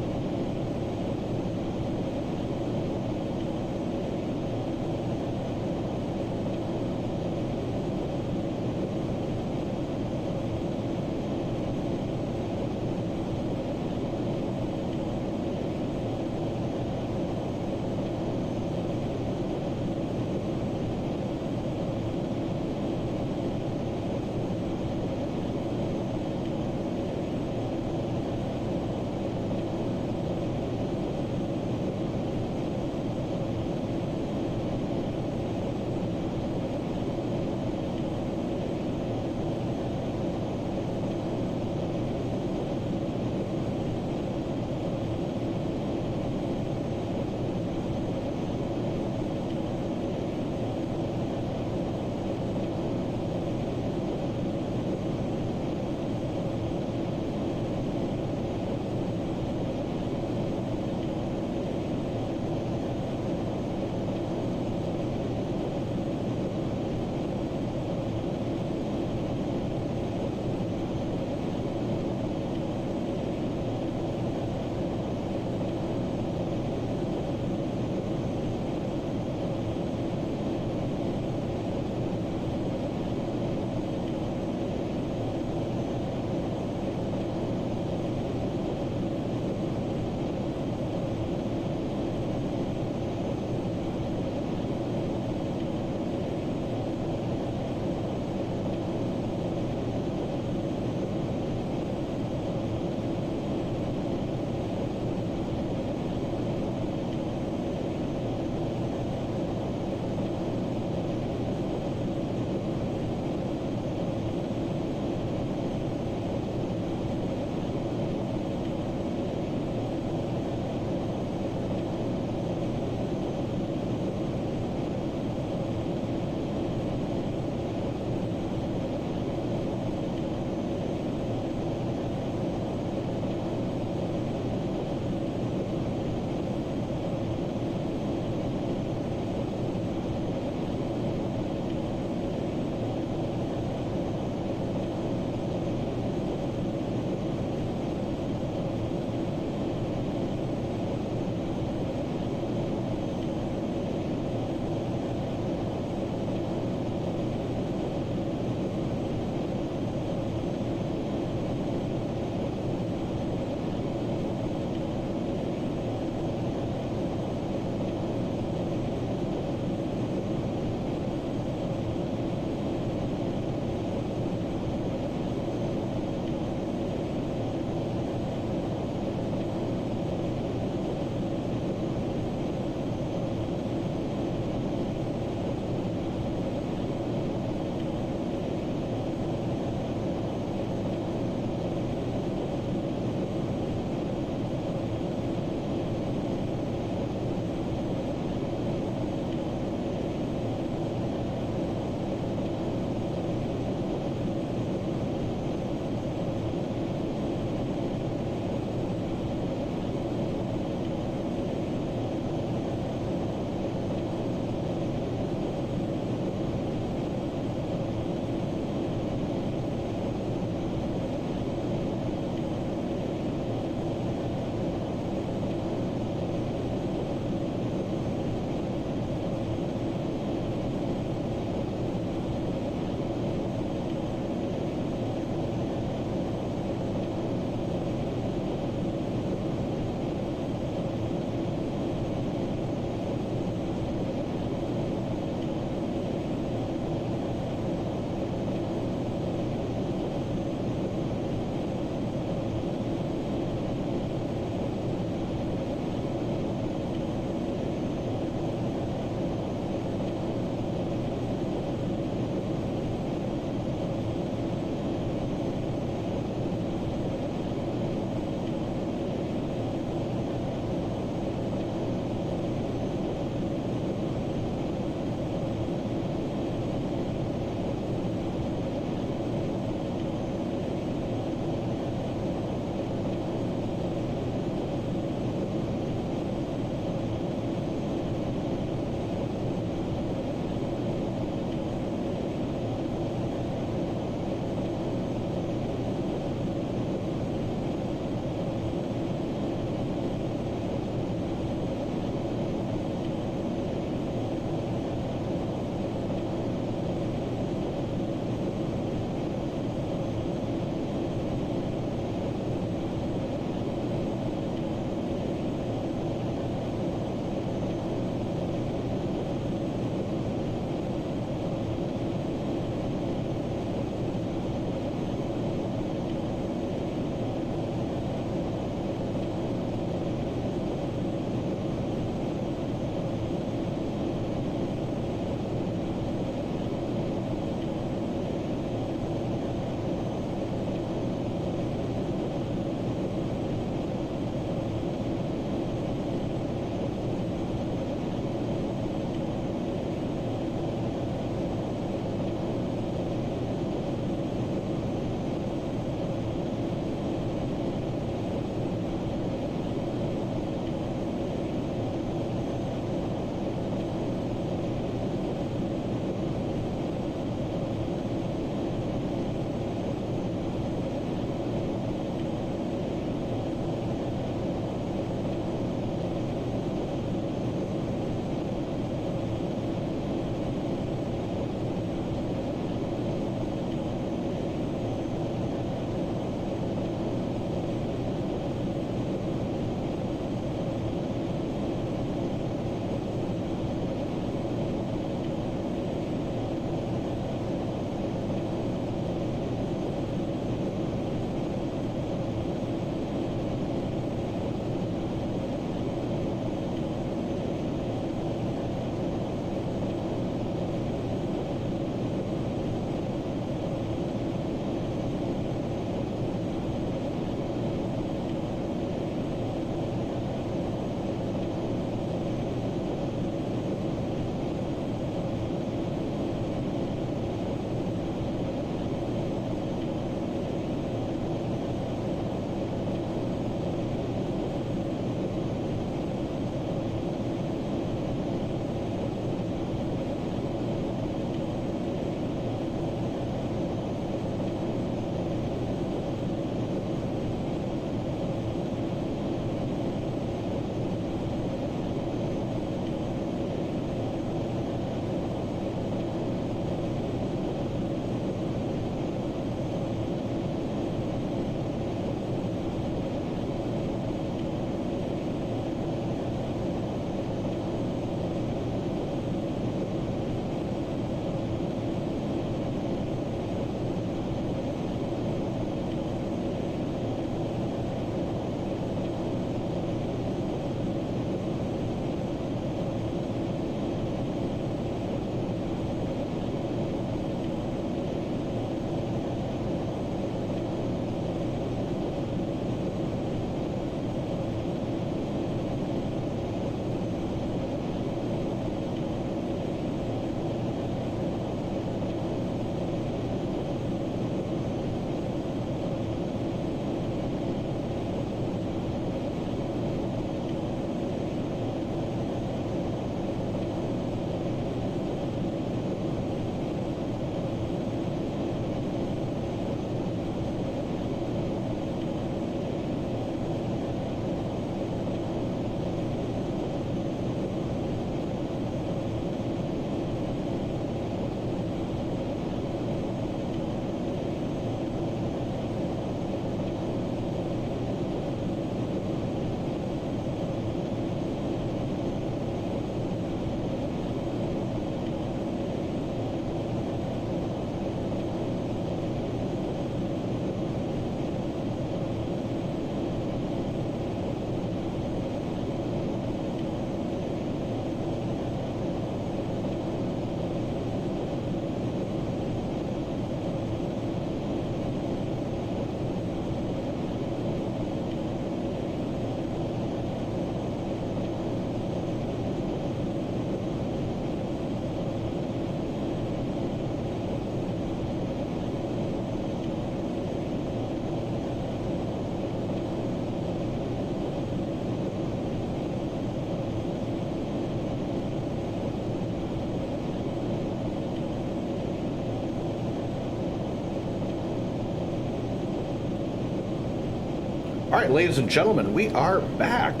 All right, ladies and gentlemen, we are back.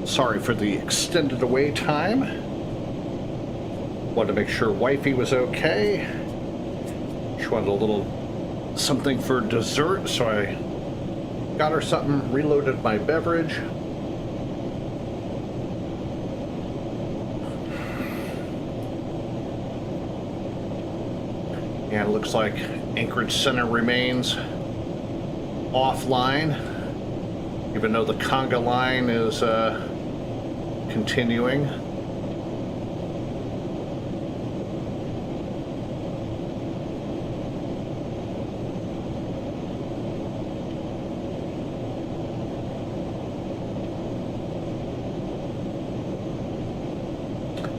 Sorry for the extended away time. Wanted to make sure wifey was okay. She wanted a little something for dessert, so I got her something, reloaded my beverage. And it looks like Anchorage Center remains offline, even though the conga line is continuing.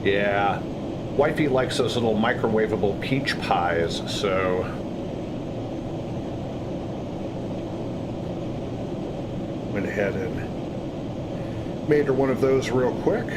Yeah, wifey likes those little microwavable peach pies, so went ahead and made her one of those real quick.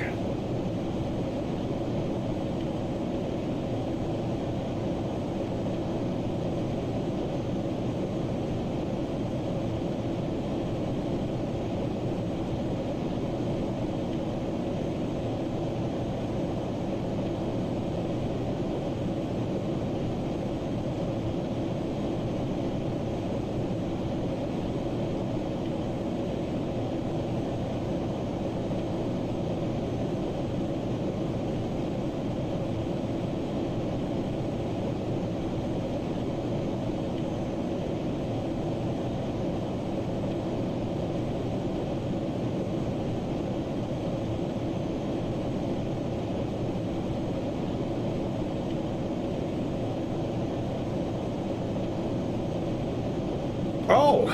Oh,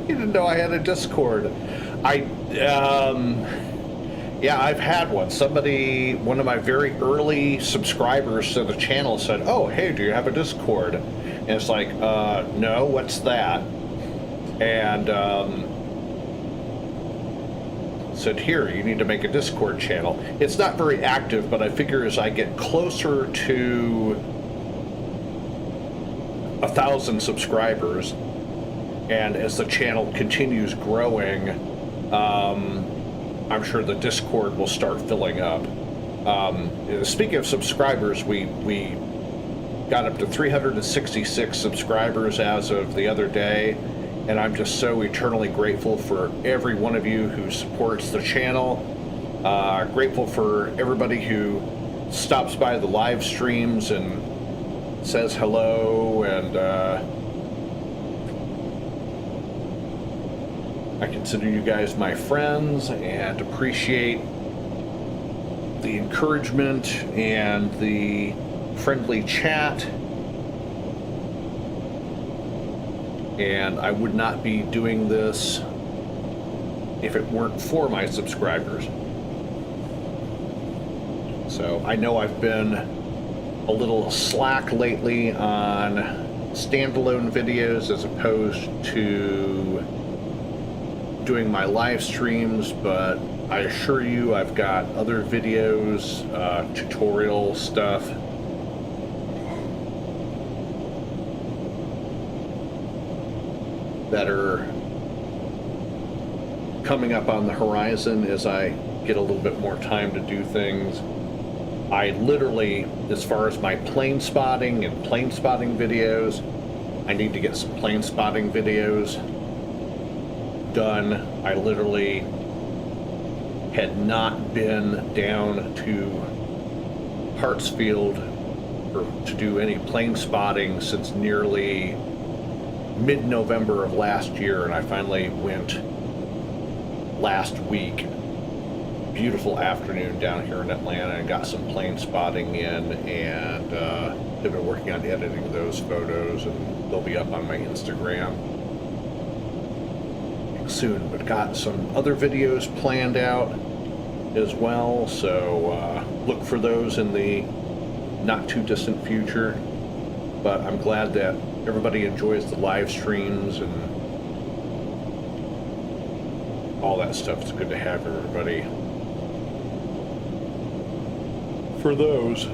you didn't know I had a Discord. Yeah, I've had one. Somebody, one of my very early subscribers to the channel said, "Oh, hey, do you have a Discord?" And it's like, no, what's that? And said, here, you need to make a Discord channel. It's not very active, but I figure as I get closer to 1,000 subscribers, and as the channel continues growing, I'm sure the Discord will start filling up. Speaking of subscribers, we got up to 366 subscribers as of the other day, and I'm just so eternally grateful for every one of you who supports the channel. Grateful for everybody who stops by the live streams and says hello, and I consider you guys my friends and appreciate the encouragement and the friendly chat. And I would not be doing this if it weren't for my subscribers. So I know I've been a little slack lately on standalone videos as opposed to doing my live streams, but I assure you I've got other videos, tutorial stuff that are coming up on the horizon as I get a little bit more time to do things. I literally, as far as my plane spotting and plane spotting videos, I need to get some plane spotting videos done. I literally had not been down to Hartsfield to do any plane spotting since nearly mid-November of last year, and I finally went last week. Beautiful afternoon down here in Atlanta, and got some plane spotting in, and have been working on editing those photos, and they'll be up on my Instagram soon. But got some other videos planned out as well, so look for those in the not too distant future. But I'm glad that everybody enjoys the live streams and all that stuff. It's good to have everybody for those.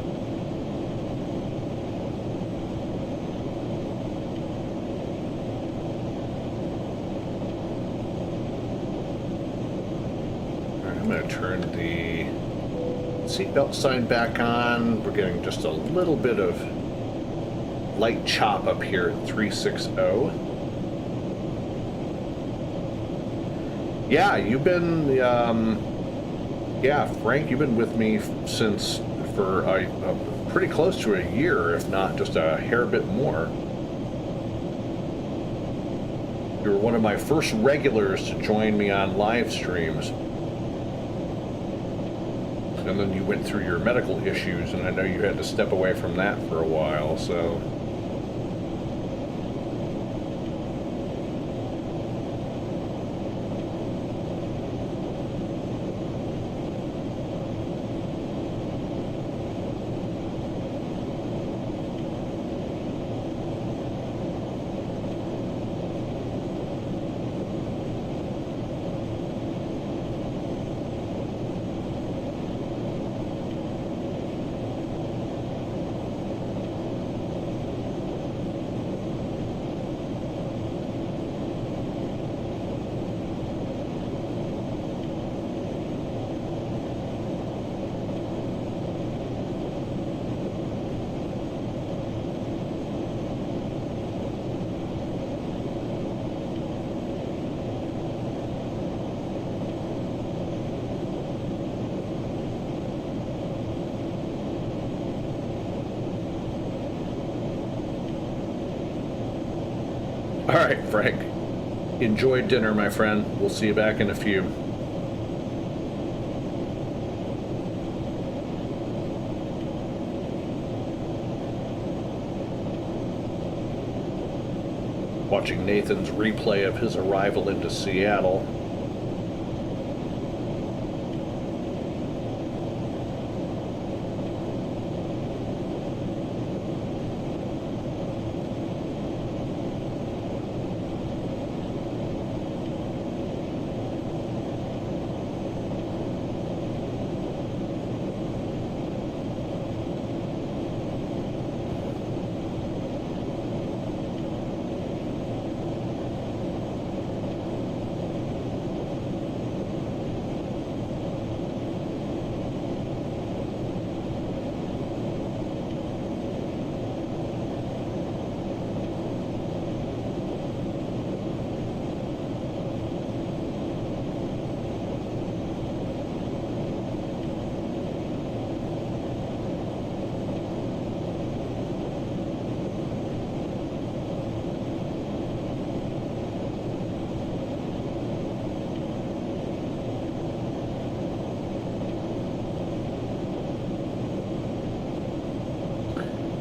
I'm going to turn the seatbelt sign back on. We're getting just a little bit of light chop up here at 360. Yeah, you've been, yeah, Frank, you've been with me since for pretty close to a year, if not just a hair bit more. You were one of my first regulars to join me on live streams. And then you went through your medical issues, and I know you had to step away from that for a while, so. All right, Frank. Enjoy dinner, my friend. We'll see you back in a few. Watching Nathan's replay of his arrival into Seattle.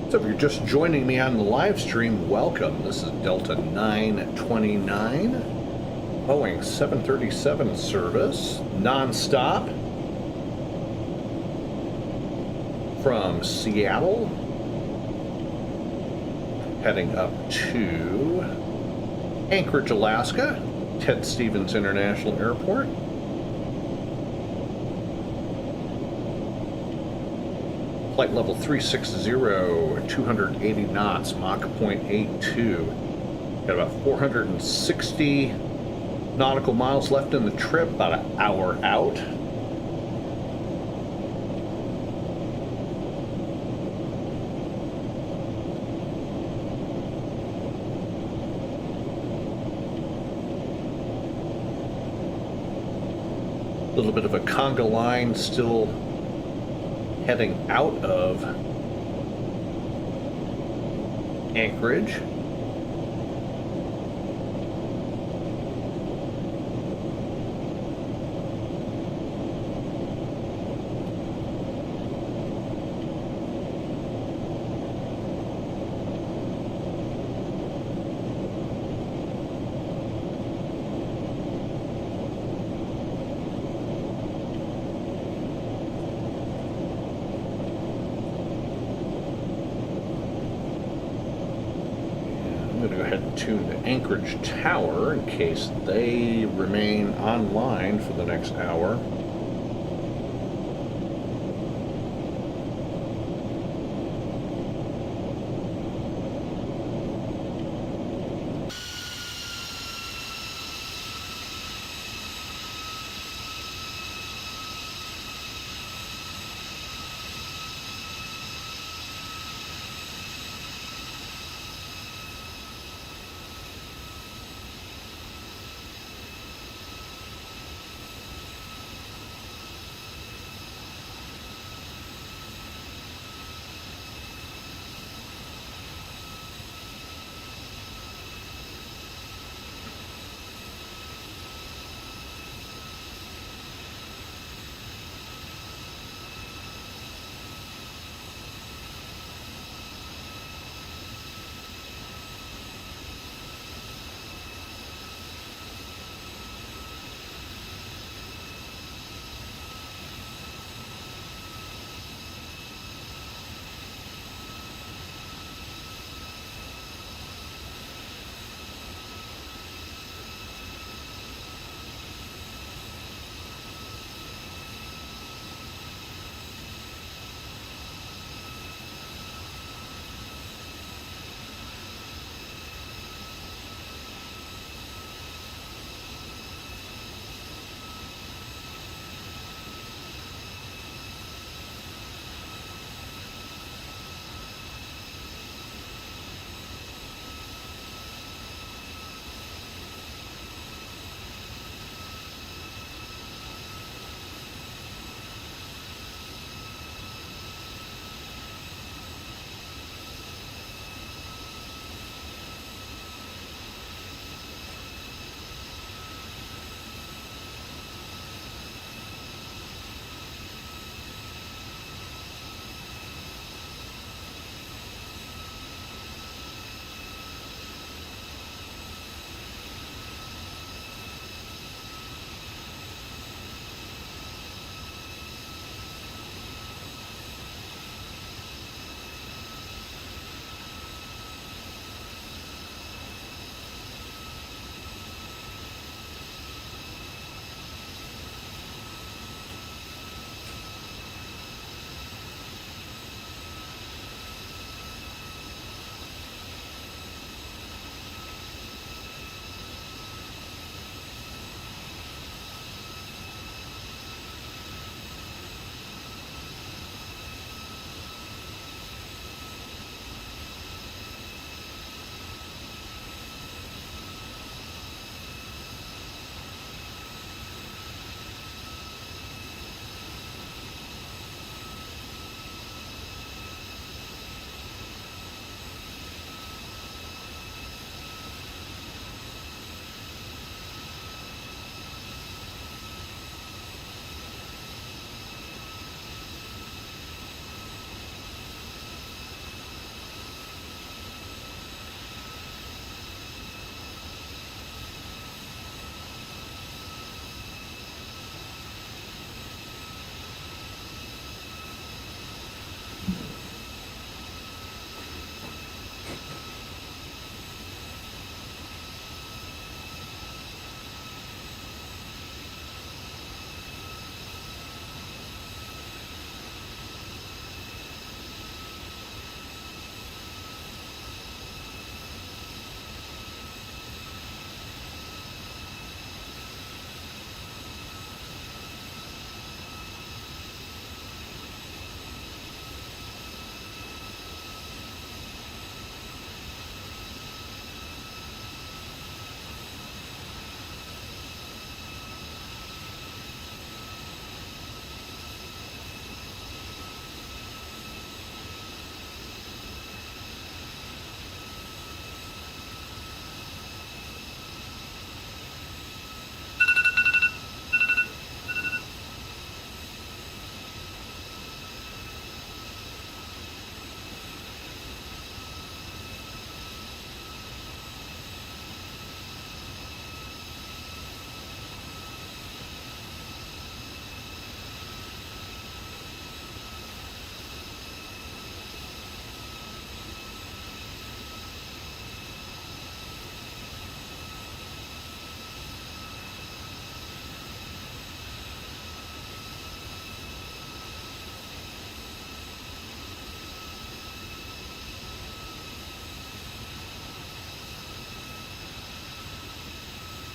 So if you're just joining me on the live stream, welcome. This is Delta 929, Boeing 737 service, non-stop from Seattle, heading up to Anchorage, Alaska, Ted Stevens International Airport. Flight level 360, 280 knots, Mach 0.82. Got about 460 nautical miles left in the trip, about an hour out. A little bit of a conga line still heading out of Anchorage. Tune the Anchorage Tower in case they remain online for the next hour.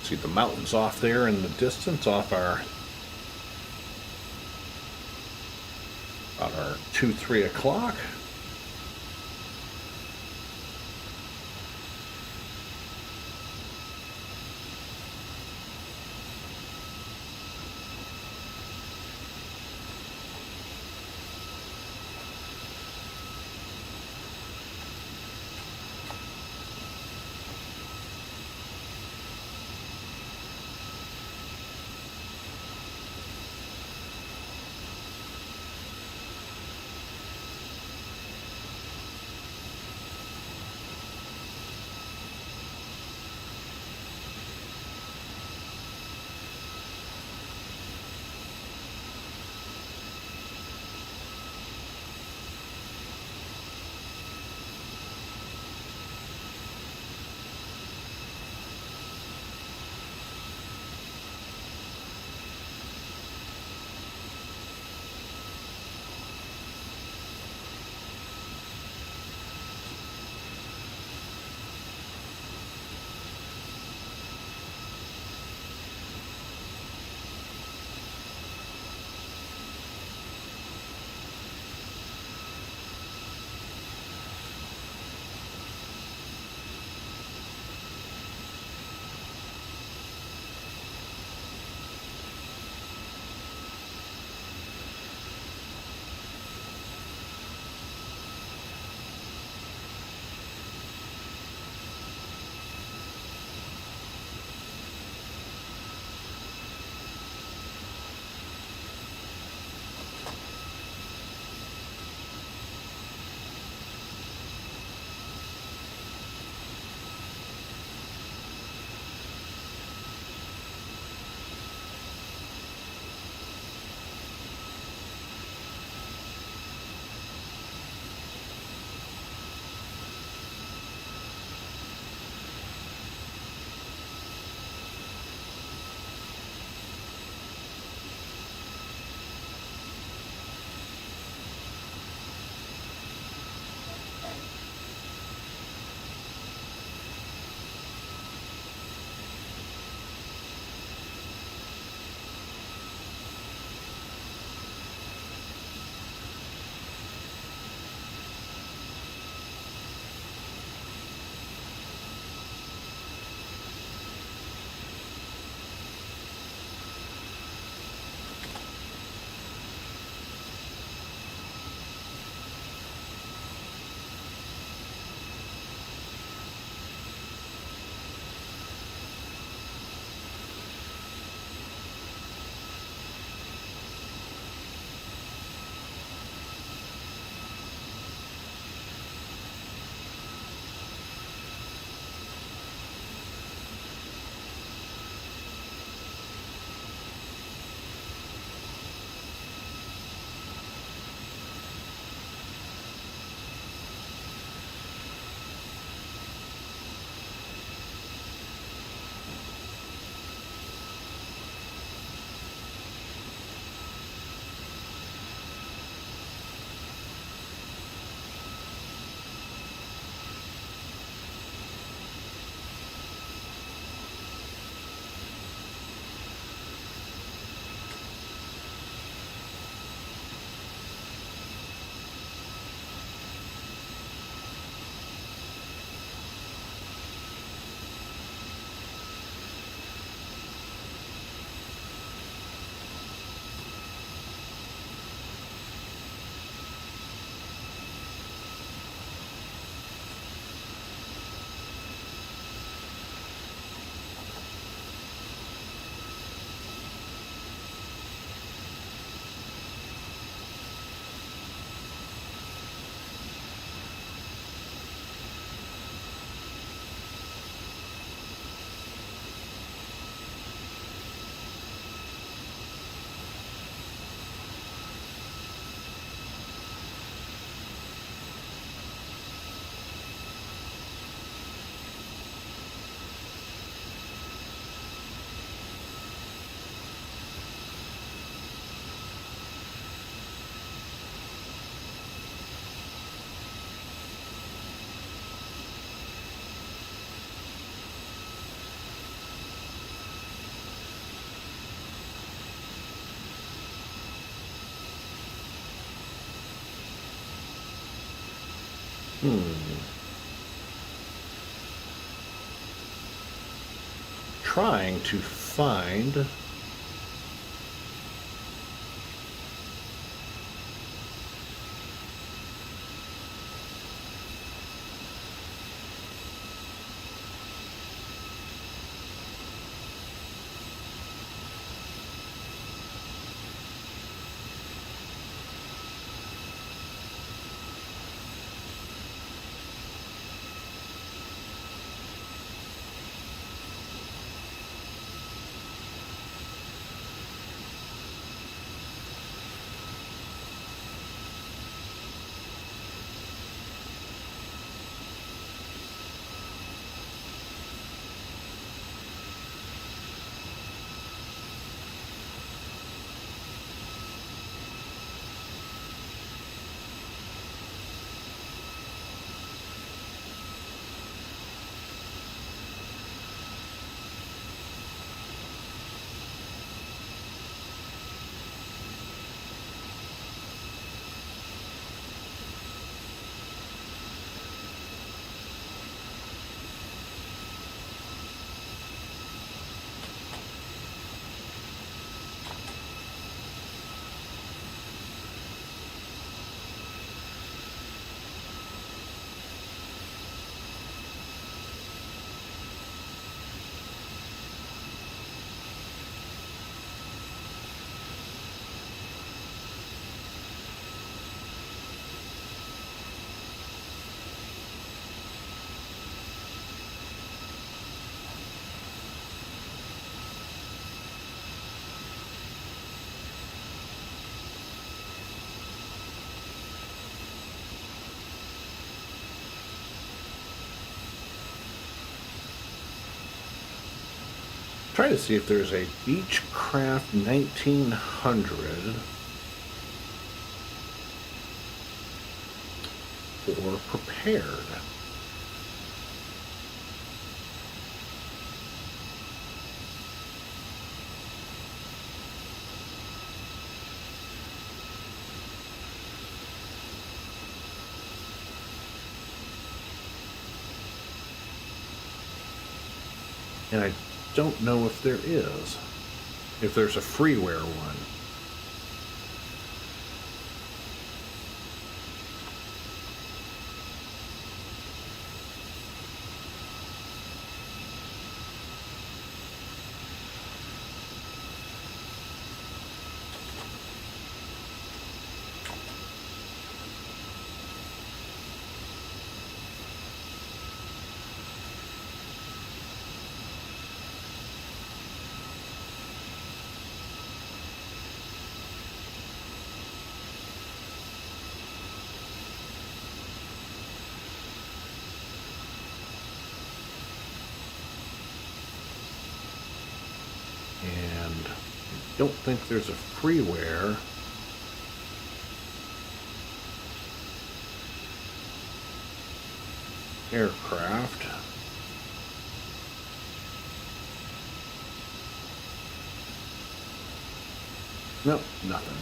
See the mountains off there in the distance, off our about our 2-3 o'clock. Trying to find try to see if there's a Beechcraft 1900 or prepared. And I don't know if there is. If there's a freeware one. And I don't think there's a freeware. Aircraft. Nope, nothing.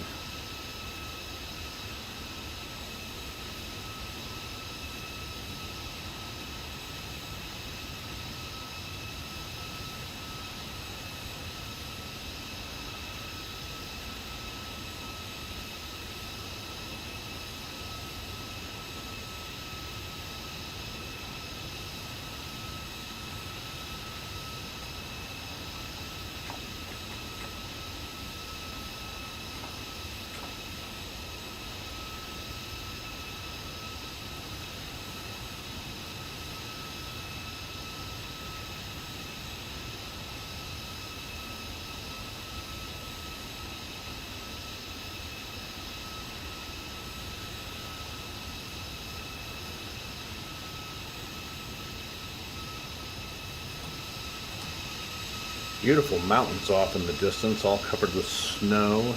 Beautiful mountains off in the distance, all covered with snow.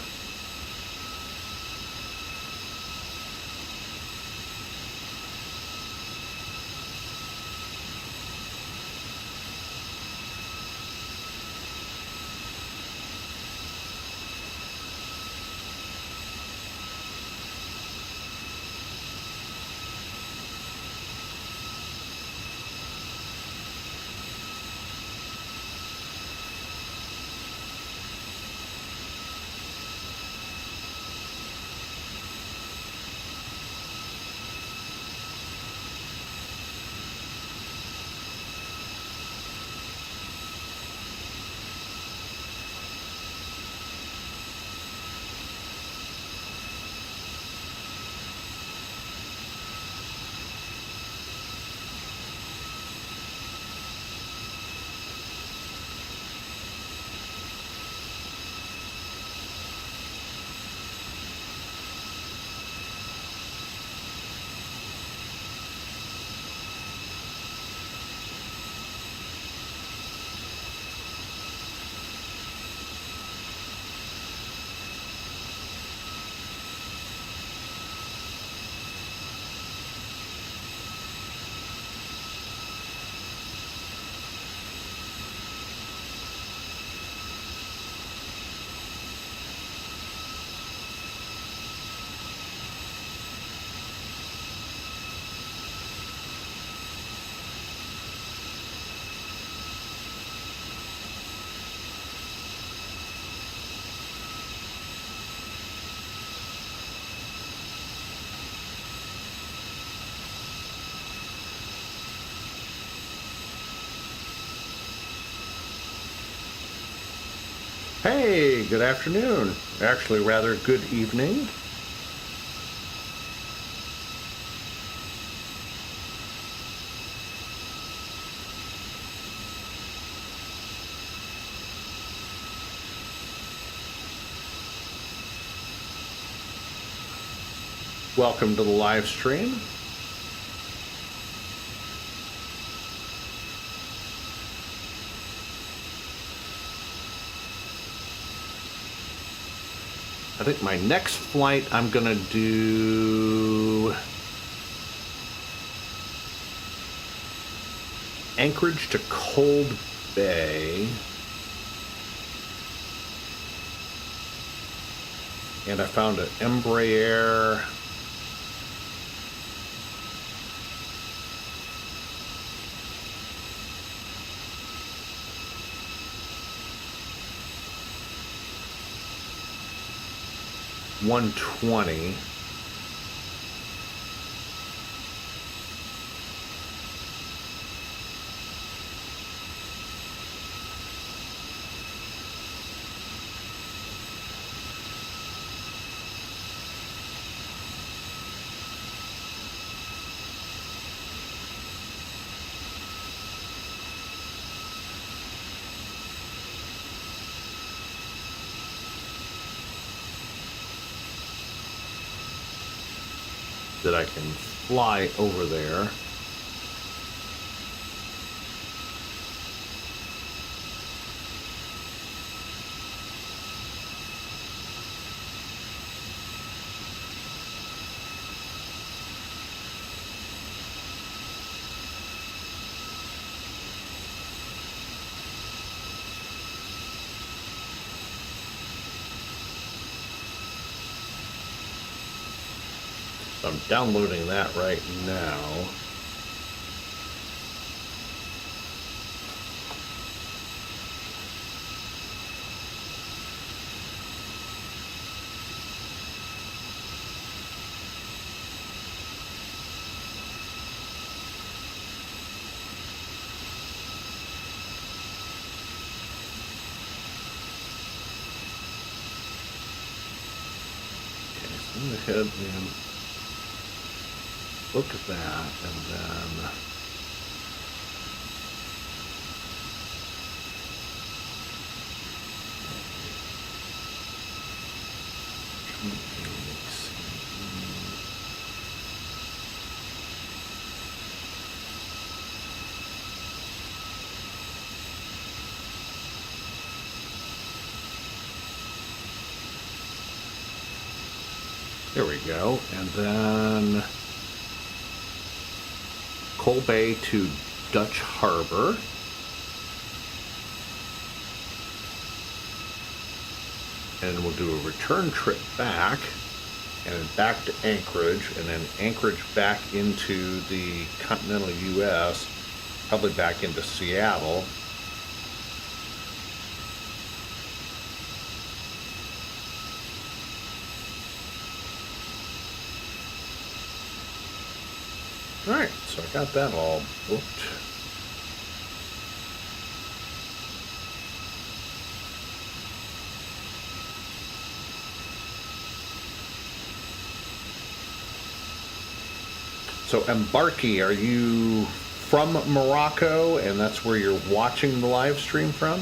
Hey, good afternoon. Actually, rather good evening. Welcome to the live stream. I think my next flight I'm gonna do Anchorage to Cold Bay. And I found an Embraer $120. That I can fly over there. I'm downloading that right now. Okay, so I'm gonna head and look at that, and then there we go, and then Cold Bay to Dutch Harbor. And we'll do a return trip back, and then back to Anchorage, and then Anchorage back into the continental U.S., probably back into Seattle. All right, so I got that all booked. So Embarkey, are you from Morocco, and that's where you're watching the live stream from?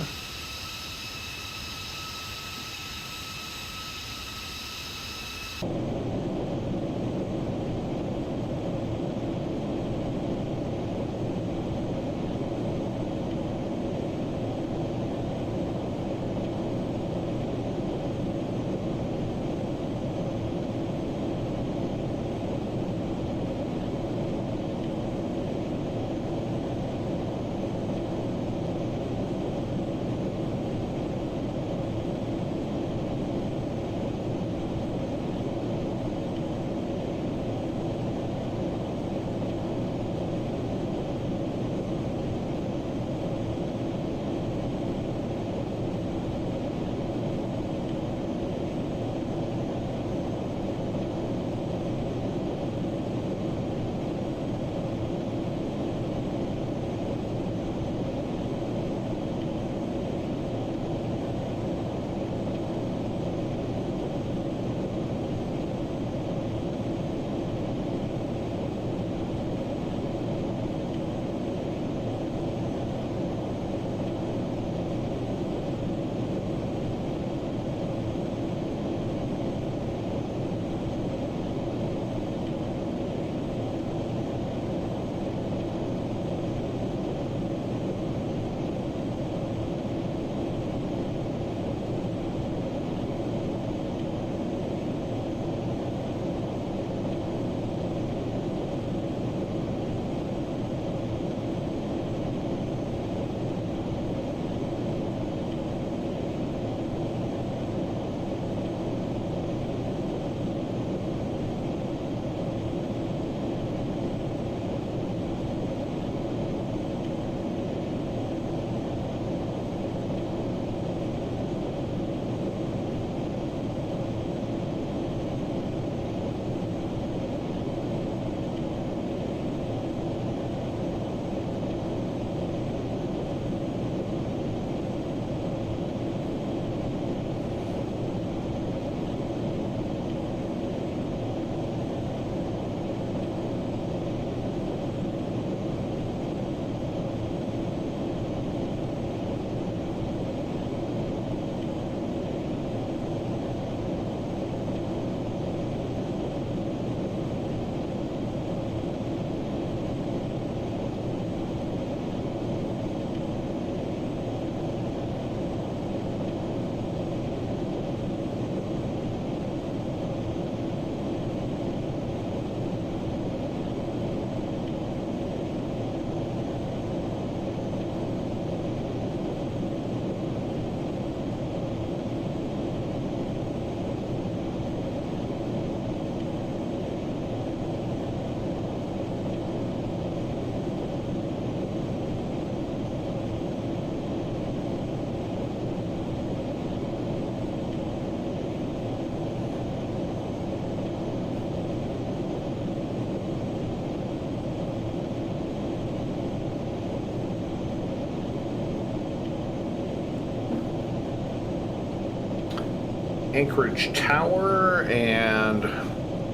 Anchorage Tower and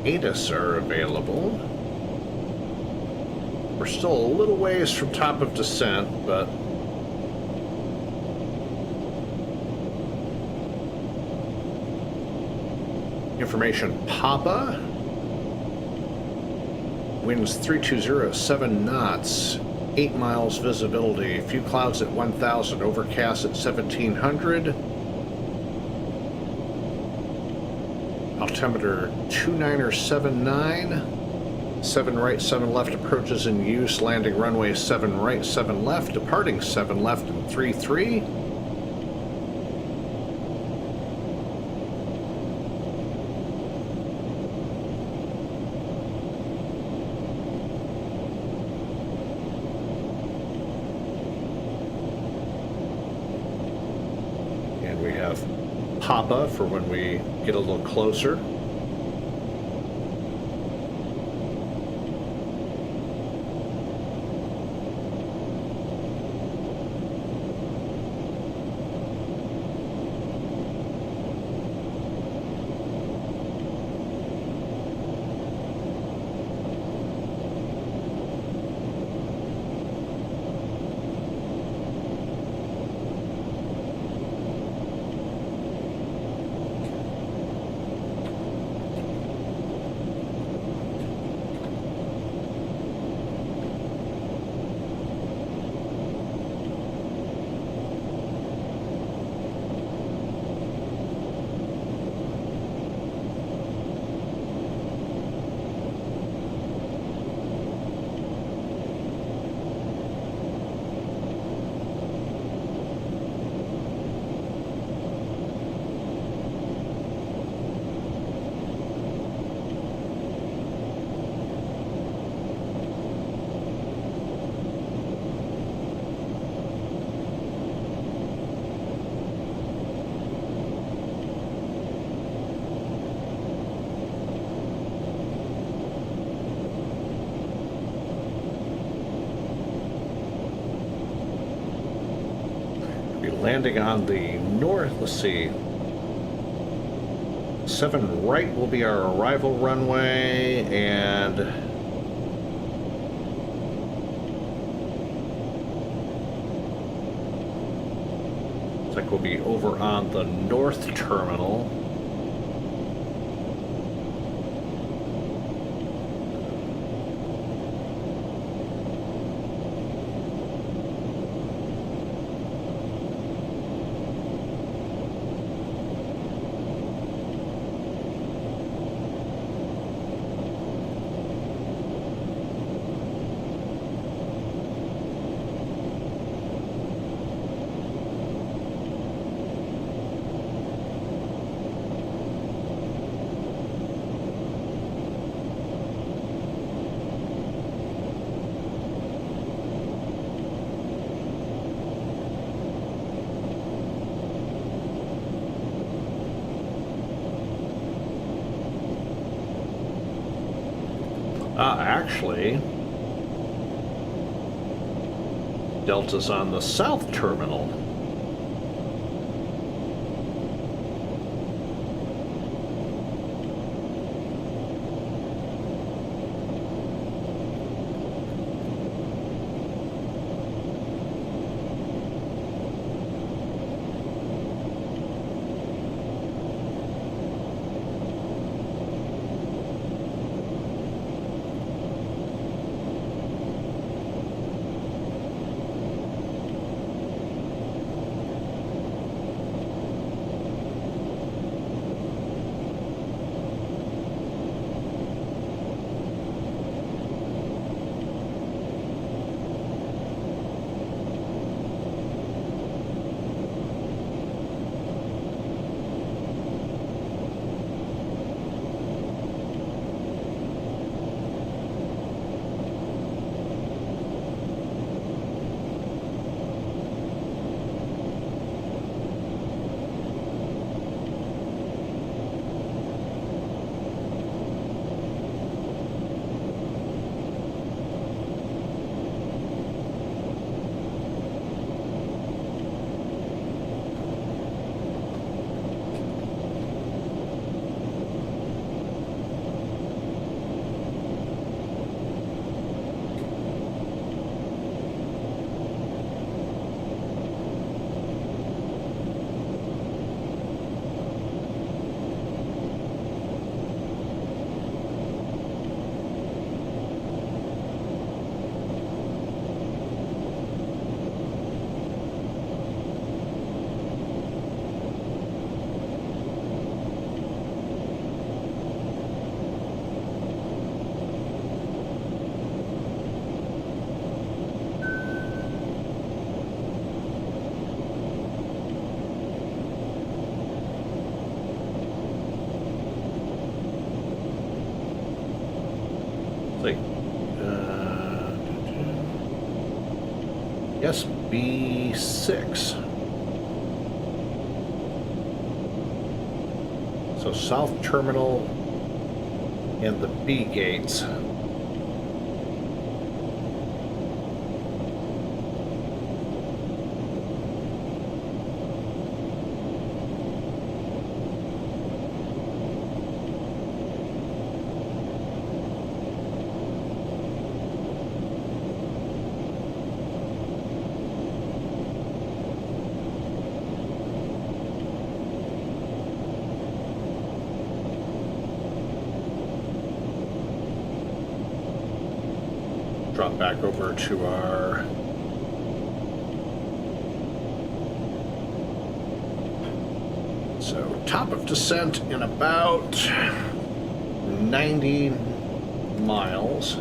ATIS are available. We're still a little ways from top of descent, but information Papa. Winds 3207 knots, 8 miles visibility, few clouds at 1,000, overcast at 1,700. Altimeter 2979, 7 right, 7 left, approaches in use, landing runway 7 right, 7 left, departing 7 left and 33. And we have Papa for when we get a little closer. Landing on the north, let's see, 7 right will be our arrival runway, and looks like we'll be over on the north terminal. Actually, Delta's on the south terminal. Like, yes, B6. So South Terminal and the B gates. Drop back over to our top of descent in about 90 miles.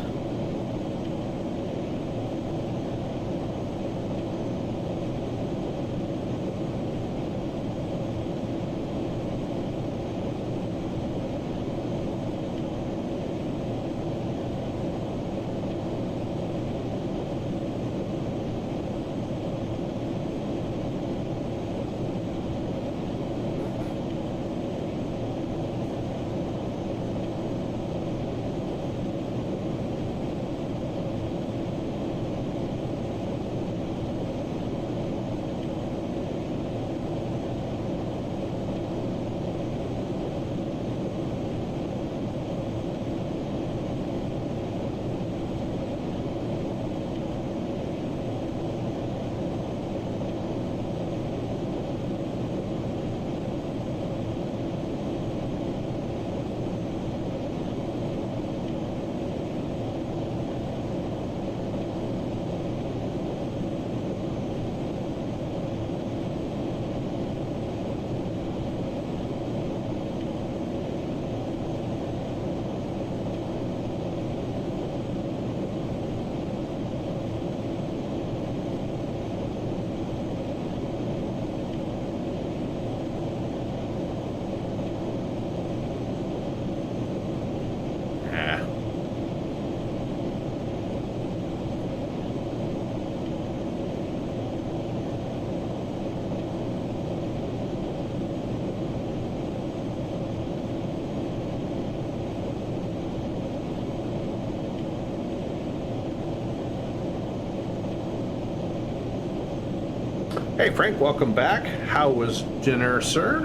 Hey Frank, welcome back. How was dinner, sir?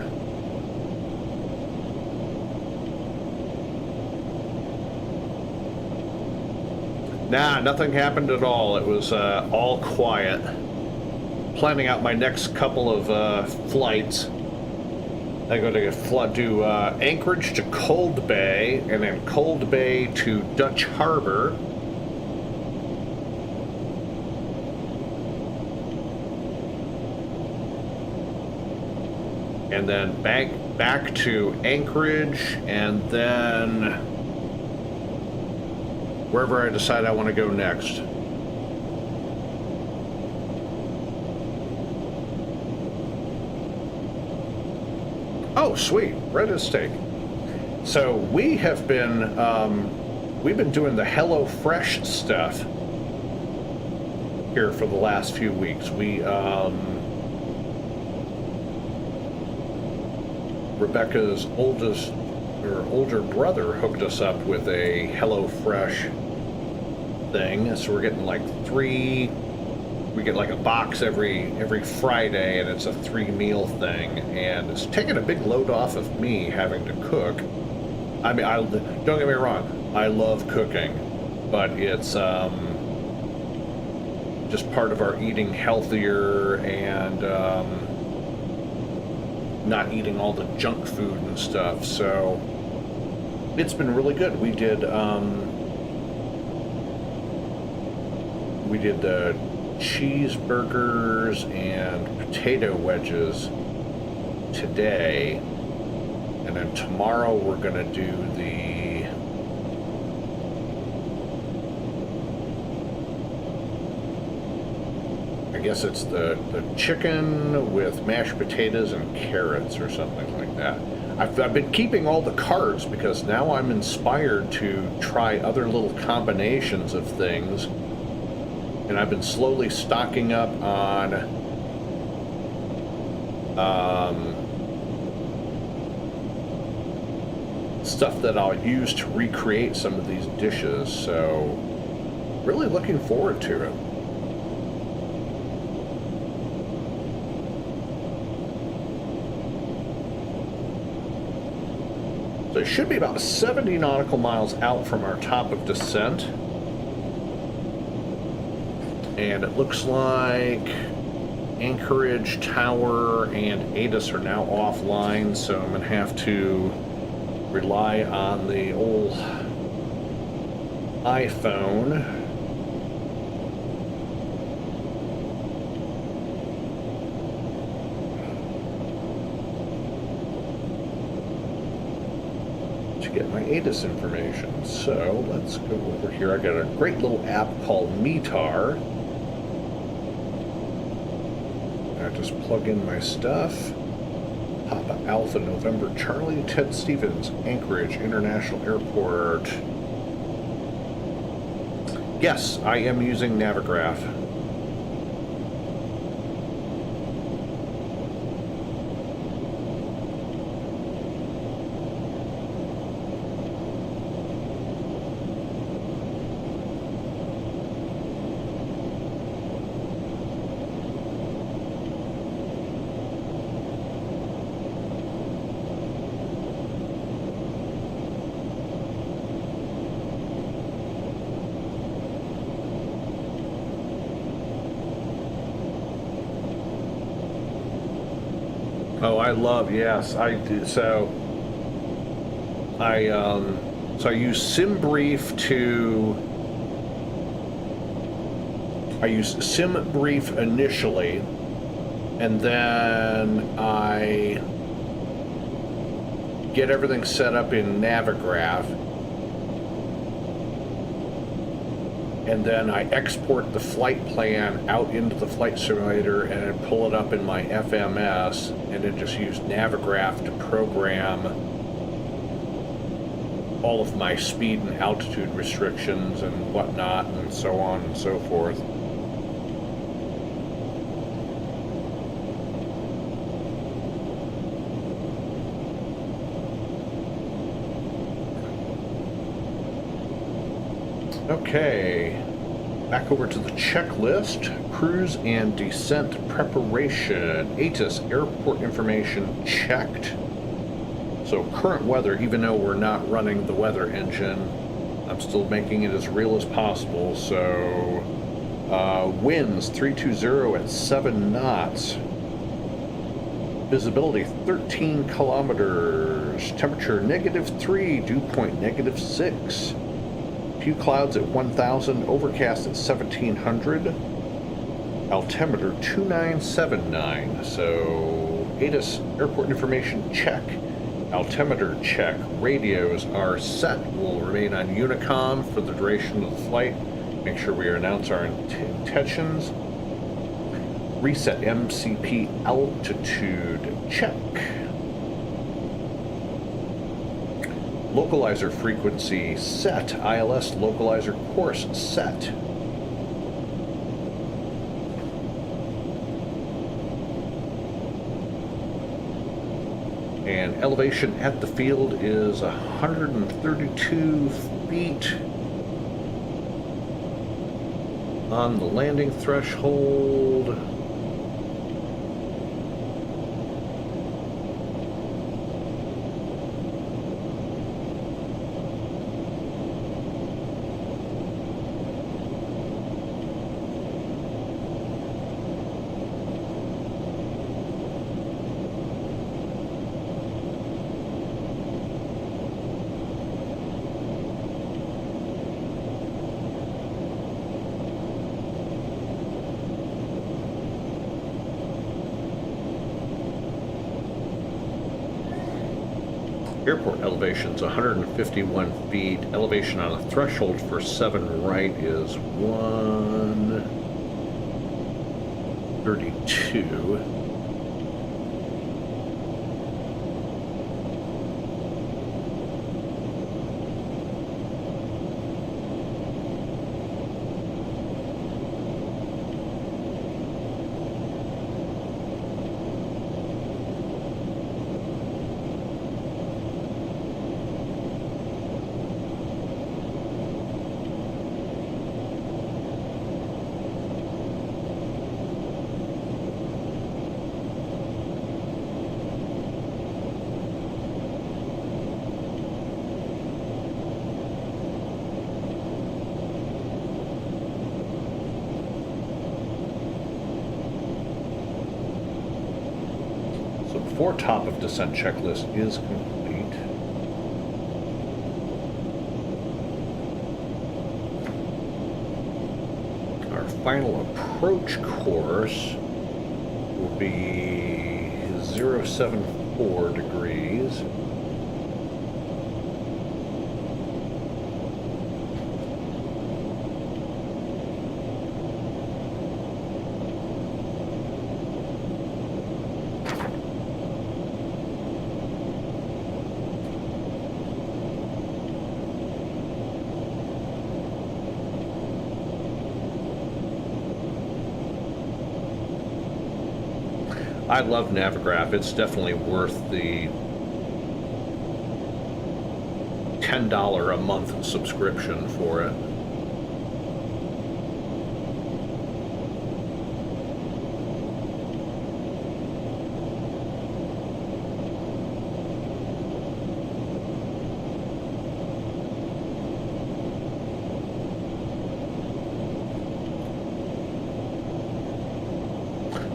Nah, nothing happened at all. It was all quiet. Planning out my next couple of flights. I'm going to do Anchorage to Cold Bay, and then Cold Bay to Dutch Harbor. And then back to Anchorage, and then wherever I decide I want to go next. Oh, sweet, bread and steak. So we have been we've been doing the HelloFresh stuff here for the last few weeks. We Rebecca's older brother hooked us up with a HelloFresh thing, so we're getting like we get like a box every Friday, and it's a 3-meal thing, and it's taking a big load off of me having to cook. I mean, don't get me wrong, I love cooking, but it's just part of our eating healthier and not eating all the junk food and stuff. So it's been really good. We did the cheeseburgers and potato wedges today, and then tomorrow we're gonna do I guess it's the chicken with mashed potatoes and carrots or something like that. I've been keeping all the cards because now I'm inspired to try other little combinations of things. And I've been slowly stocking up on stuff that I'll use to recreate some of these dishes. So really looking forward to it. So it should be about 70 nautical miles out from our top of descent. And it looks like Anchorage, Tower, and ATIS are now offline, so I'm going to have to rely on the old iPhone. To get my ATIS information. So let's go over here. I got a great little app called METAR. I just plug in my stuff. Papa Alpha November Charlie Ted Stevens, Anchorage International Airport. Yes, I am using Navigraph. Oh, I love, yes, I do. So I use SimBrief I use SimBrief initially, and then I get everything set up in Navigraph, and then I export the flight plan out into the flight simulator and then pull it up in my FMS, and then just use Navigraph to program all of my speed and altitude restrictions and whatnot, and so on and so forth. Okay, back over to the checklist. Cruise and descent preparation. ATIS airport information checked. So current weather, even though we're not running the weather engine, I'm still making it as real as possible. So winds 320 at 7 knots. Visibility 13 kilometers. Temperature -3, dew point -6. Few clouds at 1,000, overcast at 1,700. Altimeter 2979. So ATIS airport information check. Altimeter check. Radios are set. Will remain on Unicom for the duration of the flight. Make sure we announce our intentions. Reset MCP altitude check. Localizer frequency set. ILS localizer course set. And elevation at the field is 132 feet on the landing threshold. Airport elevation's 151 feet. Elevation on a threshold for 7 right is 132. 4 top of descent checklist is complete. Our final approach course will be 074 degrees. I love Navigraph. It's definitely worth the $10 a month subscription for it.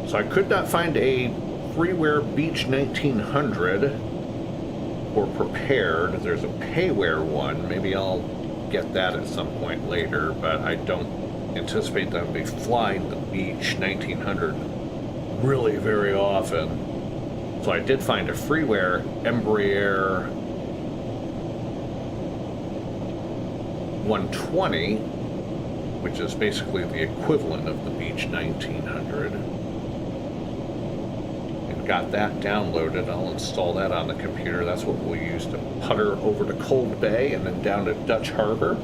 So I could not find a freeware Beach 1900 or prepared. There's a payware one. Maybe I'll get that at some point later, but I don't anticipate that I'll be flying the Beach 1900 really very often. So I did find a freeware Embraer 120, which is basically the equivalent of the Beach 1900. Got that downloaded. I'll install that on the computer. That's what we'll use to putter over to Cold Bay and then down to Dutch Harbor.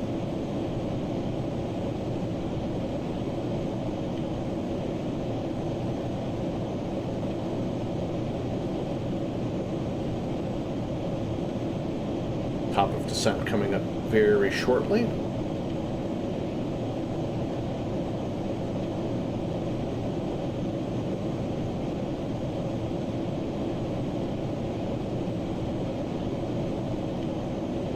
Top of descent coming up very shortly.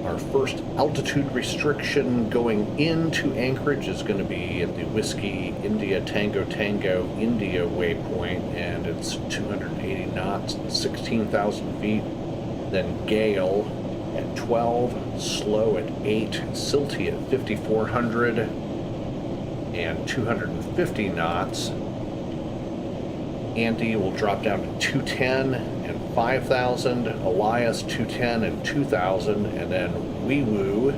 Our first altitude restriction going into Anchorage is going to be at the Whiskey India Tango Tango India waypoint, and it's 280 knots, 16,000 feet. Then gale at 12, slow at 8, silty at 5,400 and 250 knots. Andy will drop down to 210 and 5,000, Elias 210 and 2,000, and then Wee Woo,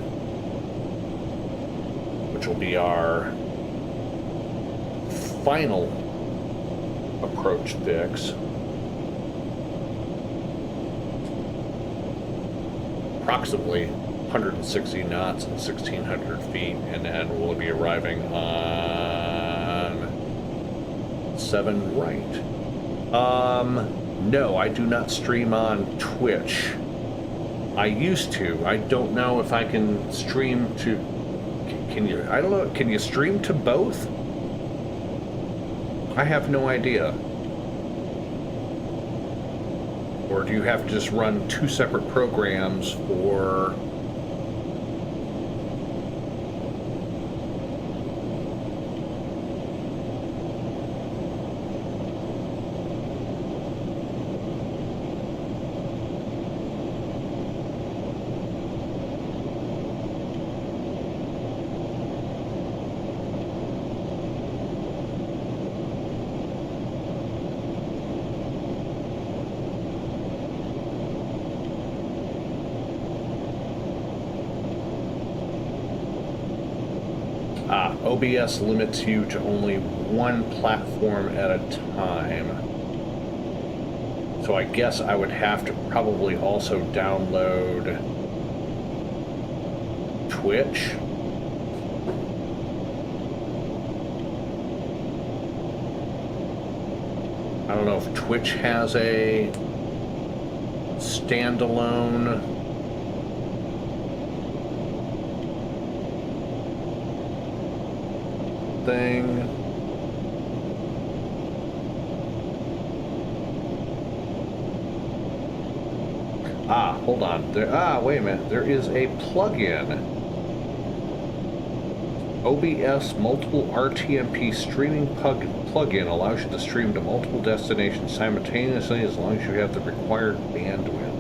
which will be our final approach fix. Approximately 160 knots and 1,600 feet, and then we'll be arriving on 7 right. No, I do not stream on Twitch. I used to. I don't know if I can stream to... Can you... I don't know. Can you stream to both? I have no idea. Or do you have to just run 2 separate programs for... OBS limits you to only 1 platform at a time. So I guess I would have to probably also download Twitch. I don't know if Twitch has a standalone thing. Hold on. Wait a minute. There is a plugin. OBS multiple RTMP streaming plugin allows you to stream to multiple destinations simultaneously as long as you have the required bandwidth.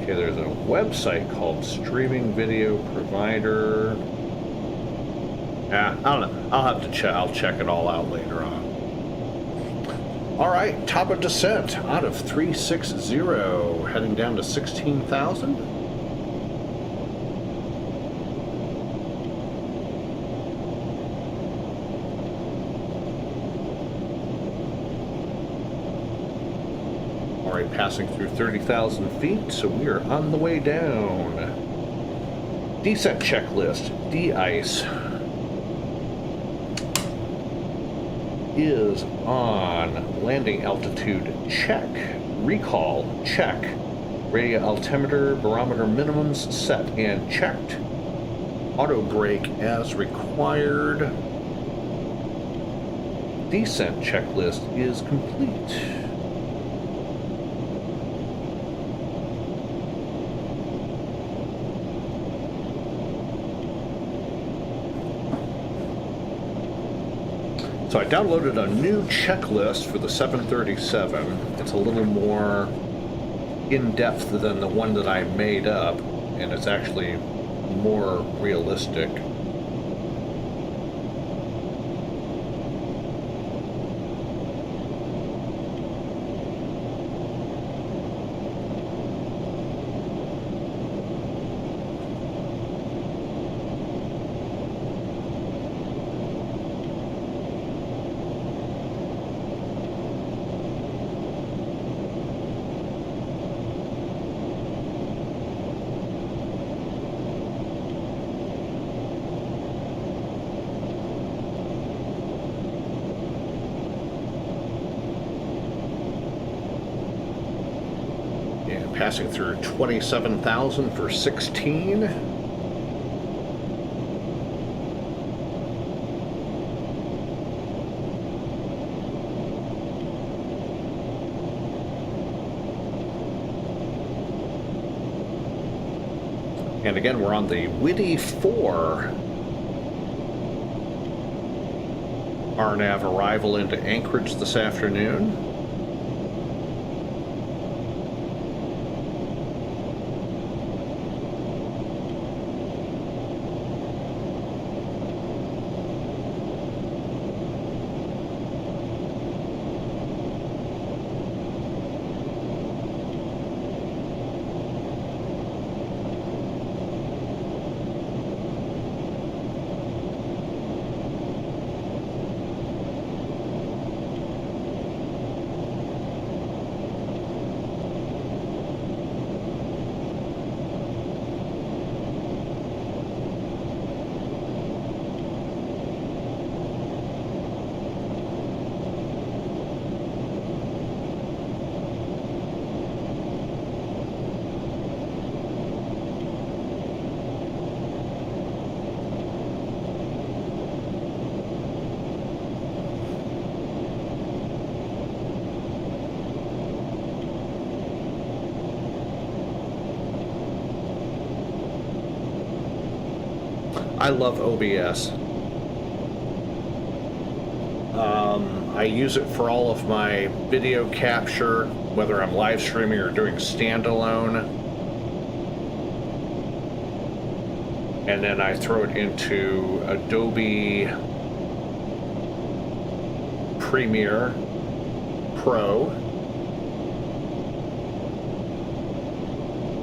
Okay, there's a website called Streaming Video Provider. Yeah, I don't know. I'll have to check. I'll check it all out later on. All right, top of descent out of 360, heading down to 16,000. Passing through 30,000 feet, so we are on the way down. Descent checklist. De-ice is on. Landing altitude, check. Recall, check. Radio altimeter, barometer minimums set and checked. Auto brake as required. Descent checklist is complete. So I downloaded a new checklist for the 737. It's a little more in-depth than the one that I made up, and it's actually more realistic. Passing through 27,000 for 16. And again, we're on the Whitty 4 RNAV arrival into Anchorage this afternoon. I love OBS. I use it for all of my video capture, whether I'm live streaming or doing standalone. And then I throw it into Adobe Premiere Pro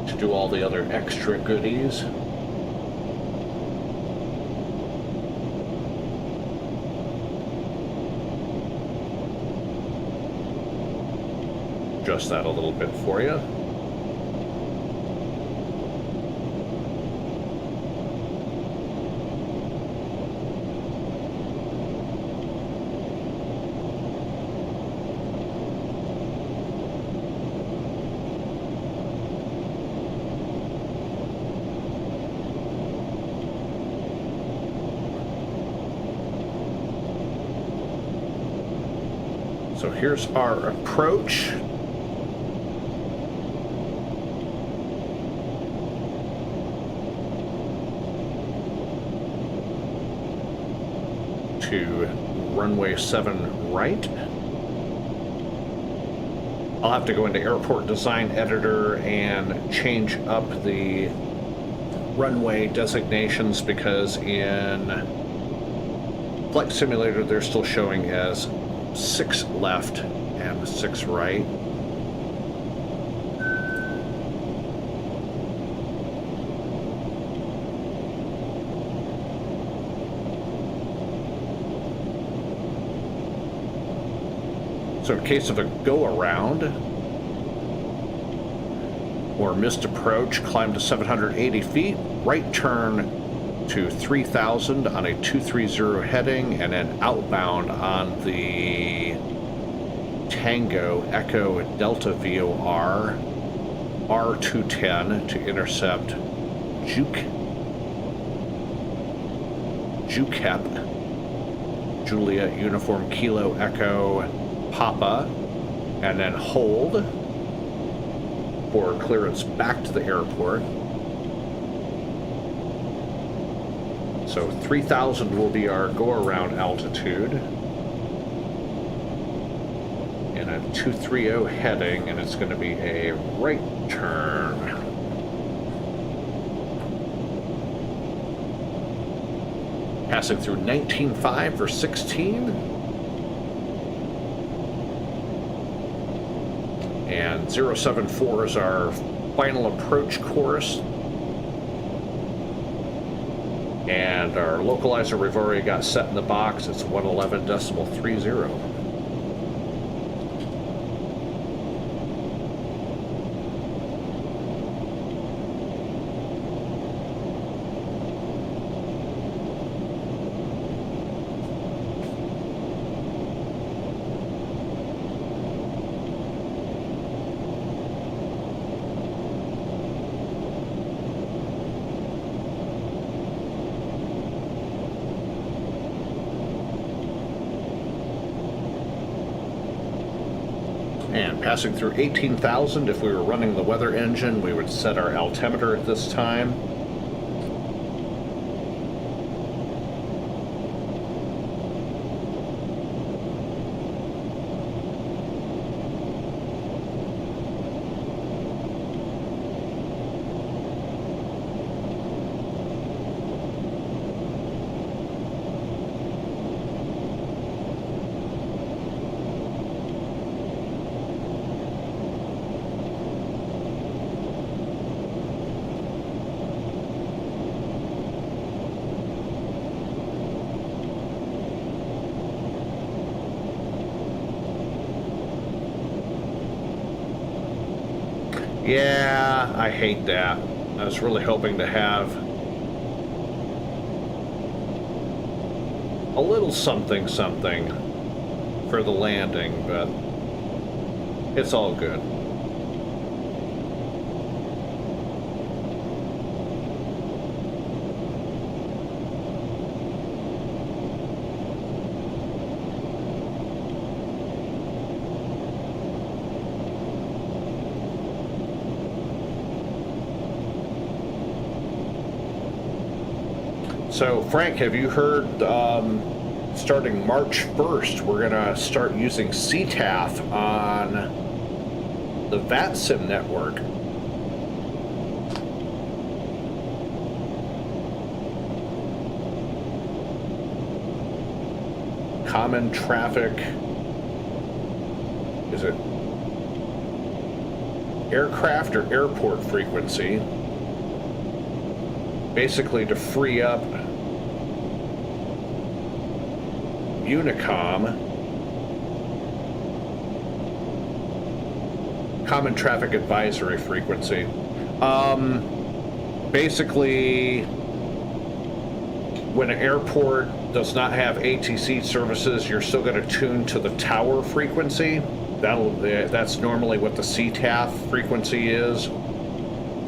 to do all the other extra goodies. adjust that a little bit for you. So here's our approach. To runway 7 right. I'll have to go into Airport Design Editor and change up the runway designations because in Flight Simulator they're still showing as 6 left and 6 right. So in case of a go-around or missed approach, climb to 780 feet, right turn to 3,000 on a 230 heading, and then outbound on the Tango Echo Delta VOR R210 to intercept Jukep, Juliet Uniform Kilo Echo Papa, and then hold for clearance back to the airport. So 3,000 will be our go-around altitude. In a 230 heading, and it's going to be a right turn. Passing through 19.5 for 16. And 074 is our final approach course. And our localizer we've already got set in the box. It's 111.30. And passing through 18,000, if we were running the weather engine, we would set our altimeter at this time. Yeah, I hate that. I was really hoping to have a little something for the landing, but it's all good. So, Frank, have you heard, starting March 1st, we're going to start using CTAF on the VATSIM network? Common traffic, is it aircraft or airport frequency? Basically to free up Unicom Common traffic advisory frequency. Basically, when an airport does not have ATC services, you're still going to tune to the tower frequency. That's normally what the CTAF frequency is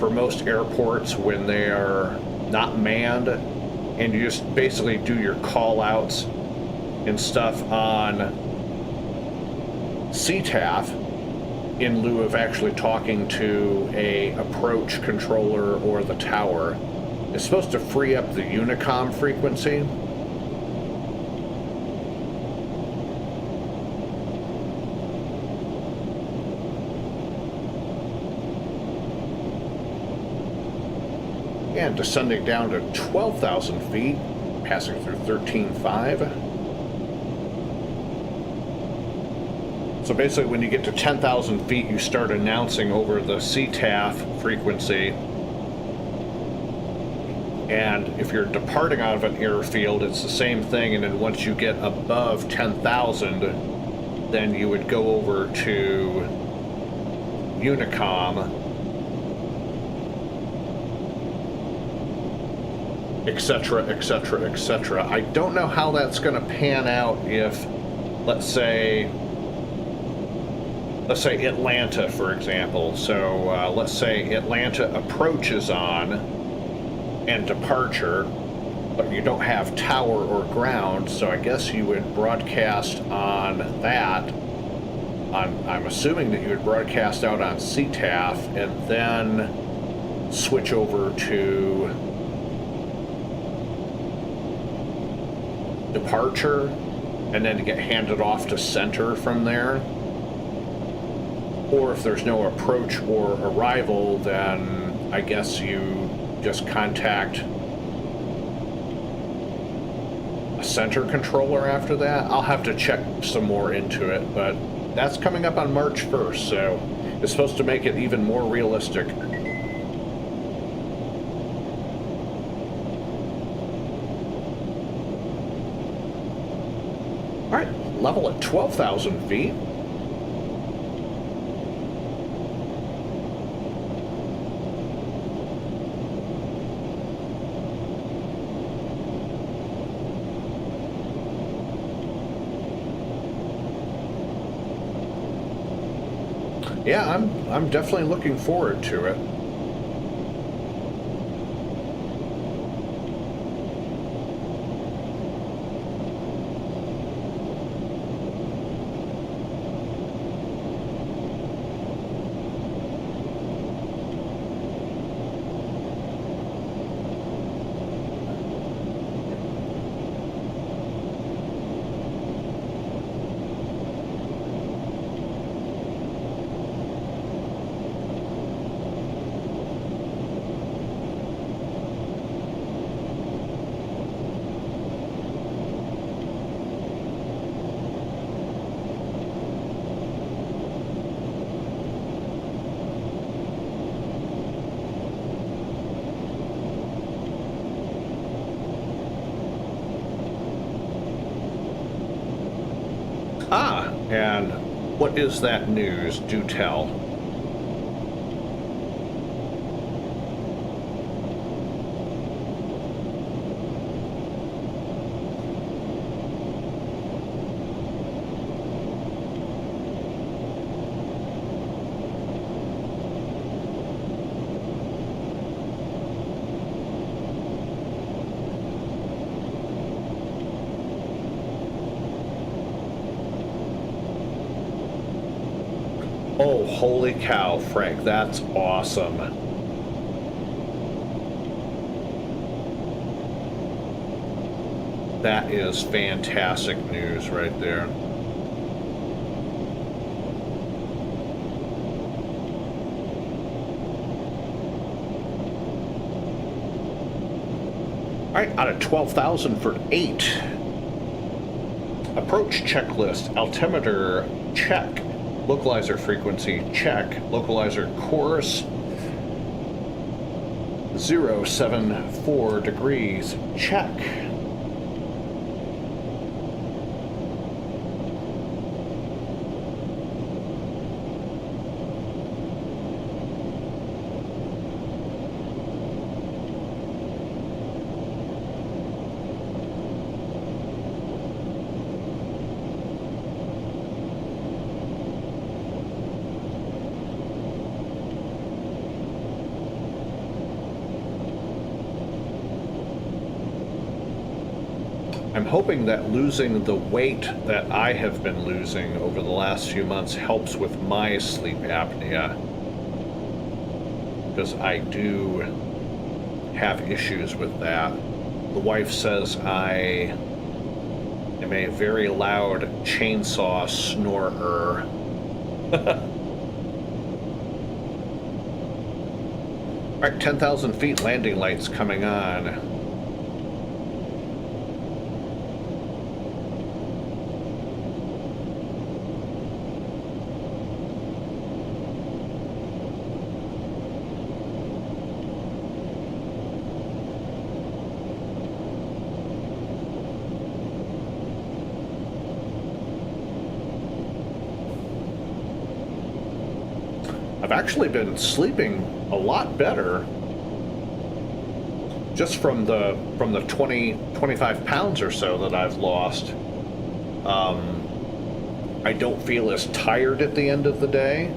for most airports when they are not manned, and you just basically do your call outs and stuff on CTAF in lieu of actually talking to a approach controller or the tower. It's supposed to free up the Unicom frequency. And descending down to 12,000 feet, passing through 13.5. So basically when you get to 10,000 feet, you start announcing over the CTAF frequency. And if you're departing out of an airfield, it's the same thing. And then once you get above 10,000, then you would go over to Unicom, etc., etc., etc. I don't know how that's going to pan out if, let's say Atlanta, for example. So let's say Atlanta approach is on and departure, but you don't have tower or ground, so I guess you would broadcast on that. I'm assuming that you would broadcast out on CTAF and then switch over to departure, and then get handed off to center from there. Or if there's no approach or arrival, then I guess you just contact a center controller after that. I'll have to check some more into it, but that's coming up on March 1st, so it's supposed to make it even more realistic. All right, level at 12,000 feet. Yeah, I'm definitely looking forward to it. Ah, and what is that news? Do tell. Oh, holy cow, Frank, that's awesome. That is fantastic news right there. All right, out of 12,000 for 8. Approach checklist, altimeter check. Localizer frequency, check. Localizer course, 074 degrees, check. I'm hoping that losing the weight that I have been losing over the last few months helps with my sleep apnea, because I do have issues with that. The wife says I am a very loud chainsaw snorer. All right, 10,000 feet landing lights coming on. I've actually been sleeping a lot better just from the 25 pounds or so that I've lost. I don't feel as tired at the end of the day.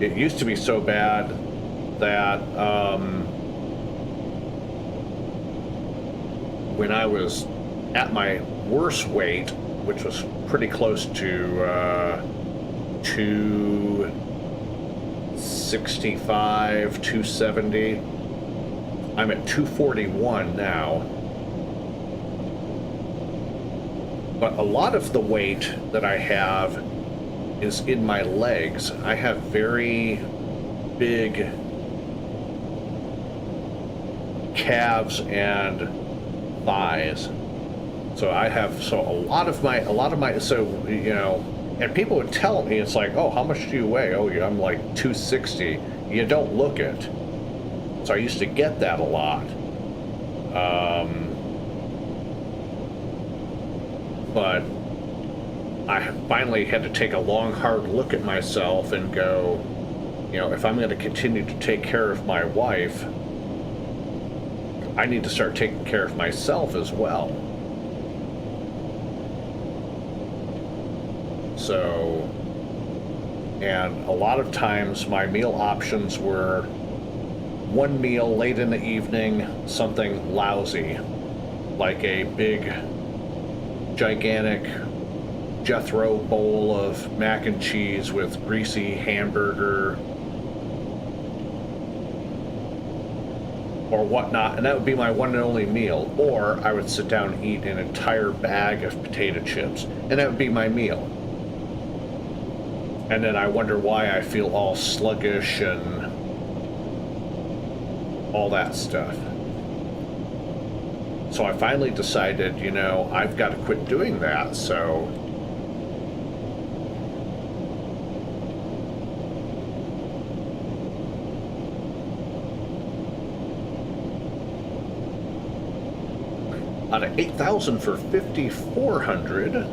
It used to be so bad that when I was at my worst weight, which was pretty close to 265, 270. I'm at 241 now. But a lot of the weight that I have is in my legs. I have very big calves and thighs. So a lot of my, you know, and people would tell me, it's like, oh, how much do you weigh? Oh, yeah, I'm like 260. You don't look it. So I used to get that a lot. But I finally had to take a long, hard look at myself and go, you know, if I'm going to continue to take care of my wife, I need to start taking care of myself as well. So, and a lot of times my meal options were one meal late in the evening, something lousy, like a big, gigantic Jethro bowl of mac and cheese with greasy hamburger or whatnot, and that would be my one and only meal. Or I would sit down and eat an entire bag of potato chips, and that would be my meal. And then I wonder why I feel all sluggish and all that stuff. So I finally decided, you know, I've got to quit doing that. So out of 8,000 for 5,400.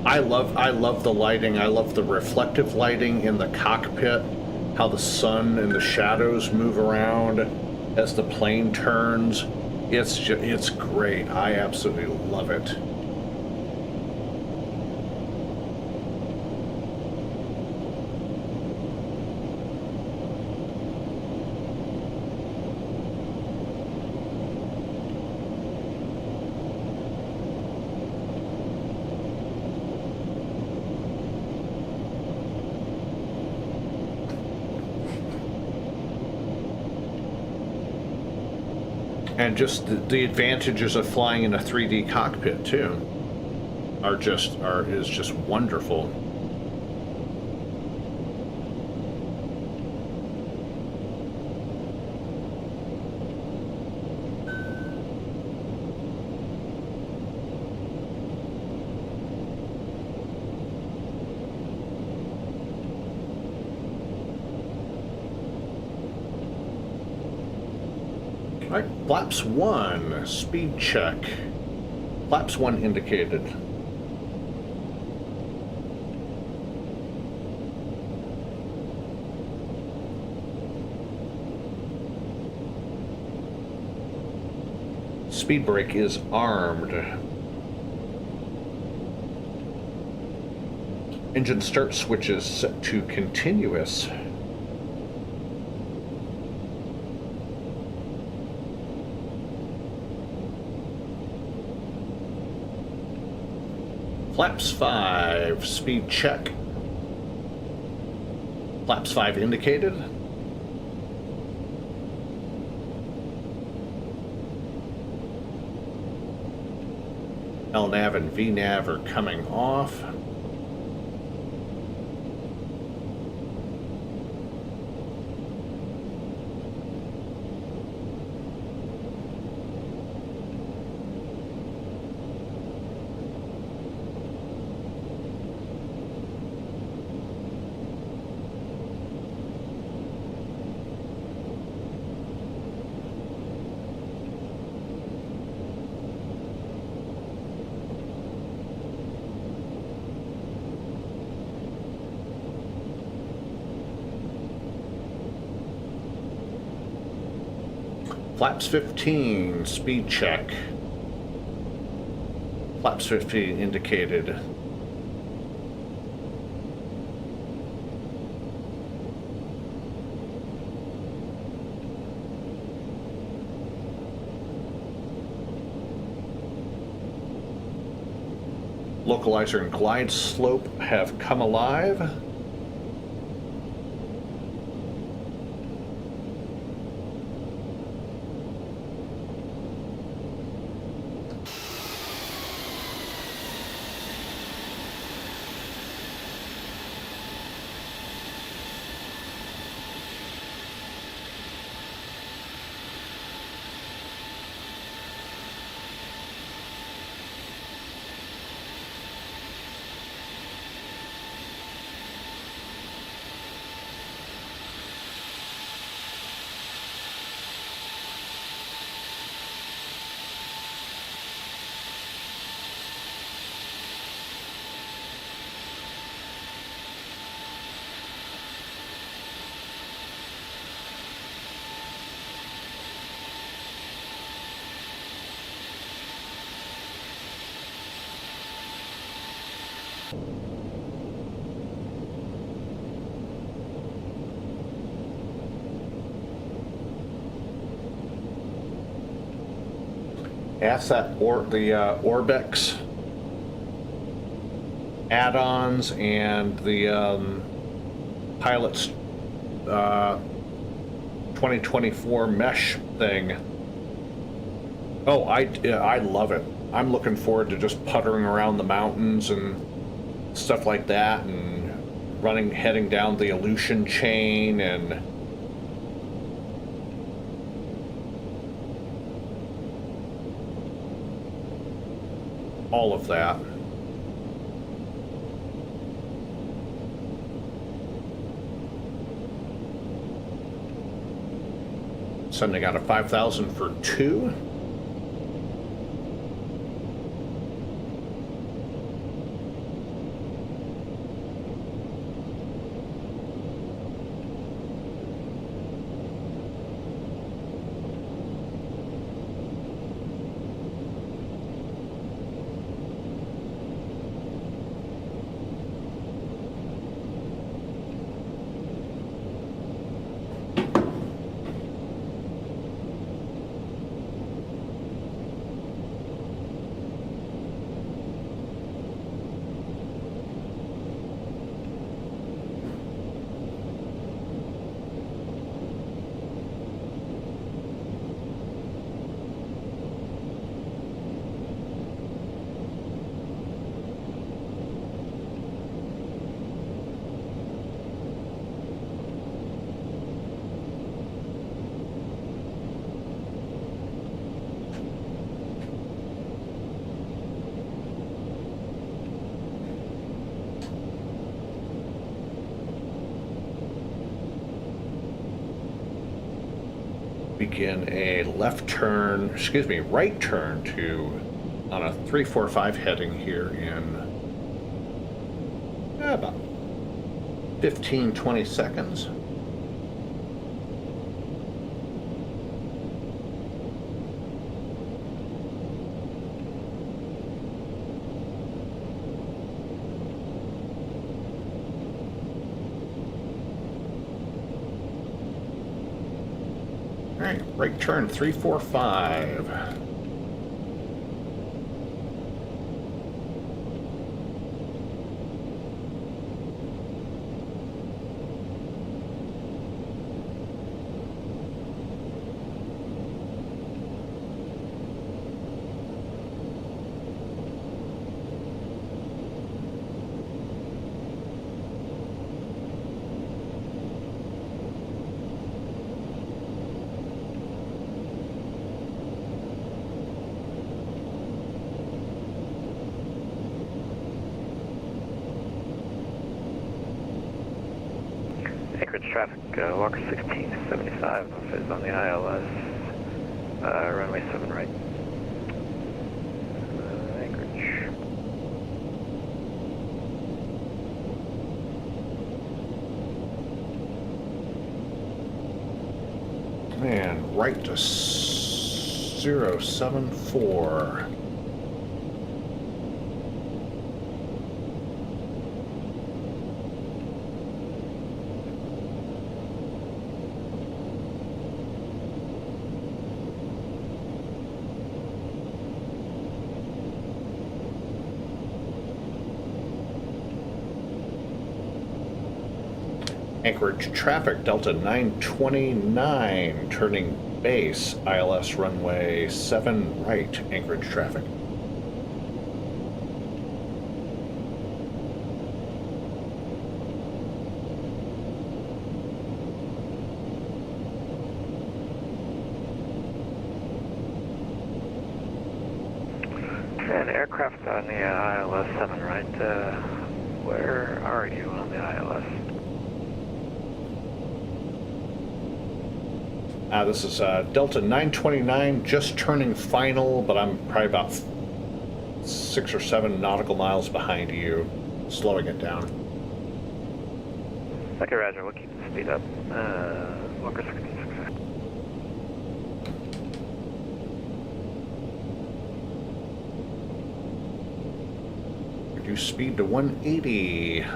I love the lighting. I love the reflective lighting in the cockpit, how the sun and the shadows move around as the plane turns. It's great. I absolutely love it. And just the advantages of flying in a 3D cockpit too is just wonderful. All right, flaps 1, speed check. Flaps 1 indicated. Speed brake is armed. Engine start switch is set to continuous. Flaps 5, speed check. Flaps 5 indicated. LNAV and VNAV are coming off. Flaps 15, speed check. Flaps 15 indicated. Localizer and glide slope have come alive. Asset or the Orbex add-ons and the Pilot's 2024 mesh thing. Oh, I love it. I'm looking forward to just puttering around the mountains and stuff like that, and heading down the Aleutian chain and all of that. Sending out a 5,000 for 2. begin a right turn on a 345 heading here in about 15-20 seconds. All right, right turn 345. Anchorage traffic, Walker 1675 is on the ILS, runway 7 right. Anchorage. And right to 074. Anchorage traffic, Delta 929, turning base, ILS runway 7 right, Anchorage traffic. And aircraft on the ILS 7 right, where are you on the ILS? This is Delta 929, just turning final, but I'm probably about 6 or 7 nautical miles behind you, slowing it down. Okay, Roger, we'll keep the speed up. Walker 1665. Reduce speed to 180.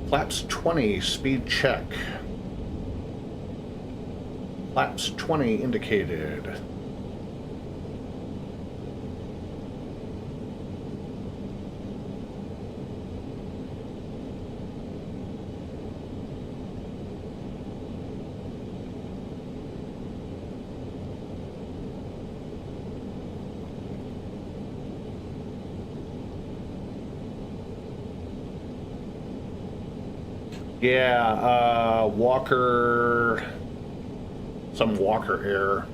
Flaps 20, speed check. Flaps 20 indicated. Yeah, Walker, some Walker Air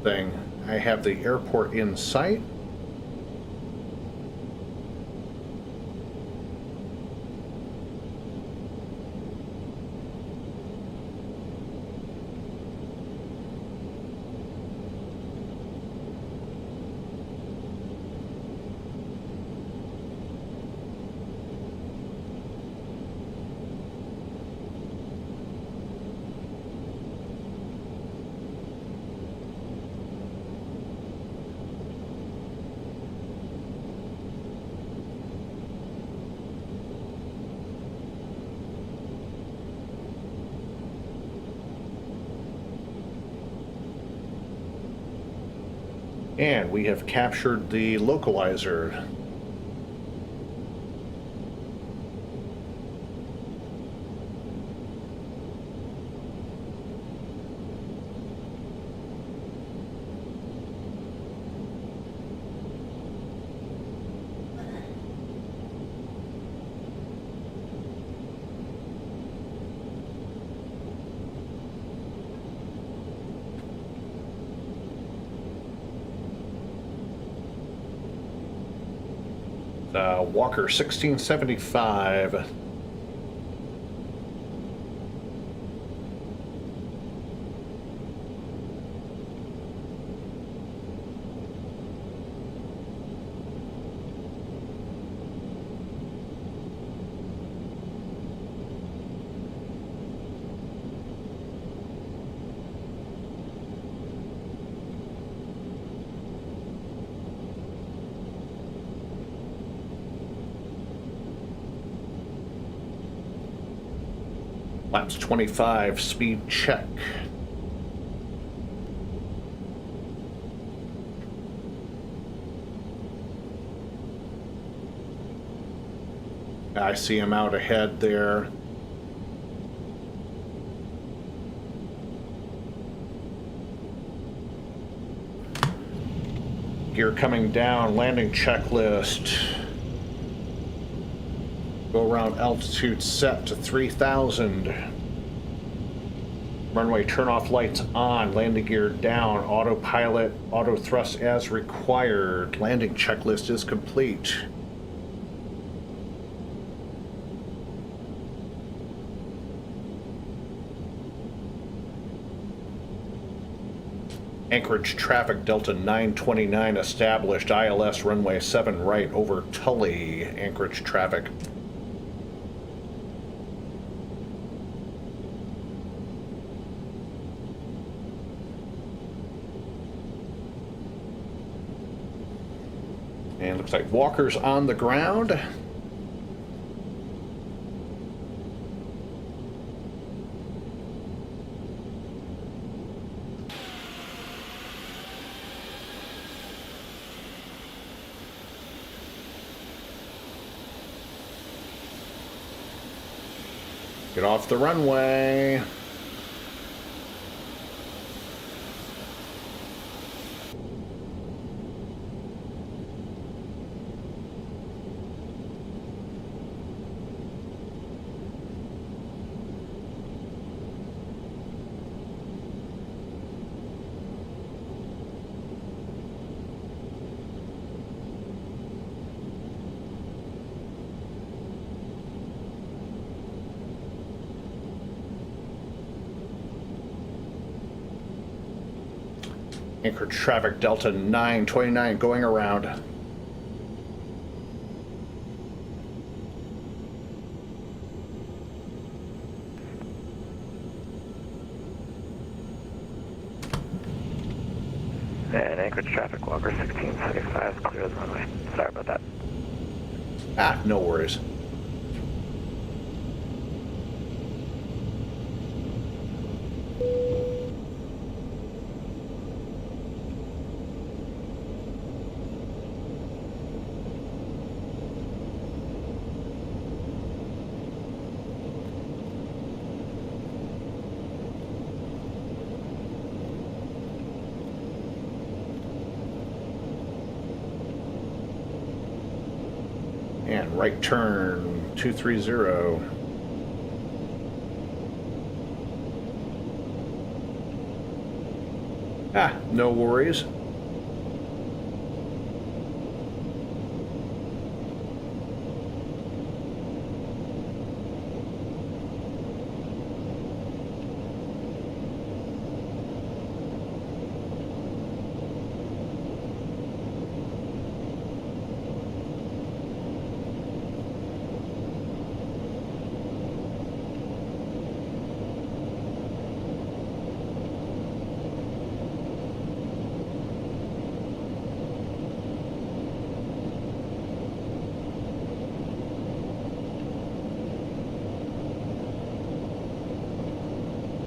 thing. I have the airport in sight. And we have captured the localizer. Walker 1675. Laps 25, speed check. I see him out ahead there. Gear coming down, landing checklist. Go around altitude set to 3,000. Runway turnoff lights on, landing gear down, autopilot, auto thrust as required. Landing checklist is complete. Anchorage traffic, Delta 929 established, ILS runway 7 right over Tully. Anchorage traffic. And looks like Walker's on the ground. Get off the runway. Anchorage traffic, Delta 929 going around. And Anchorage traffic, Walker 1675, clear as runway. Sorry about that. Ah, no worries. And right turn 230. Ah, no worries.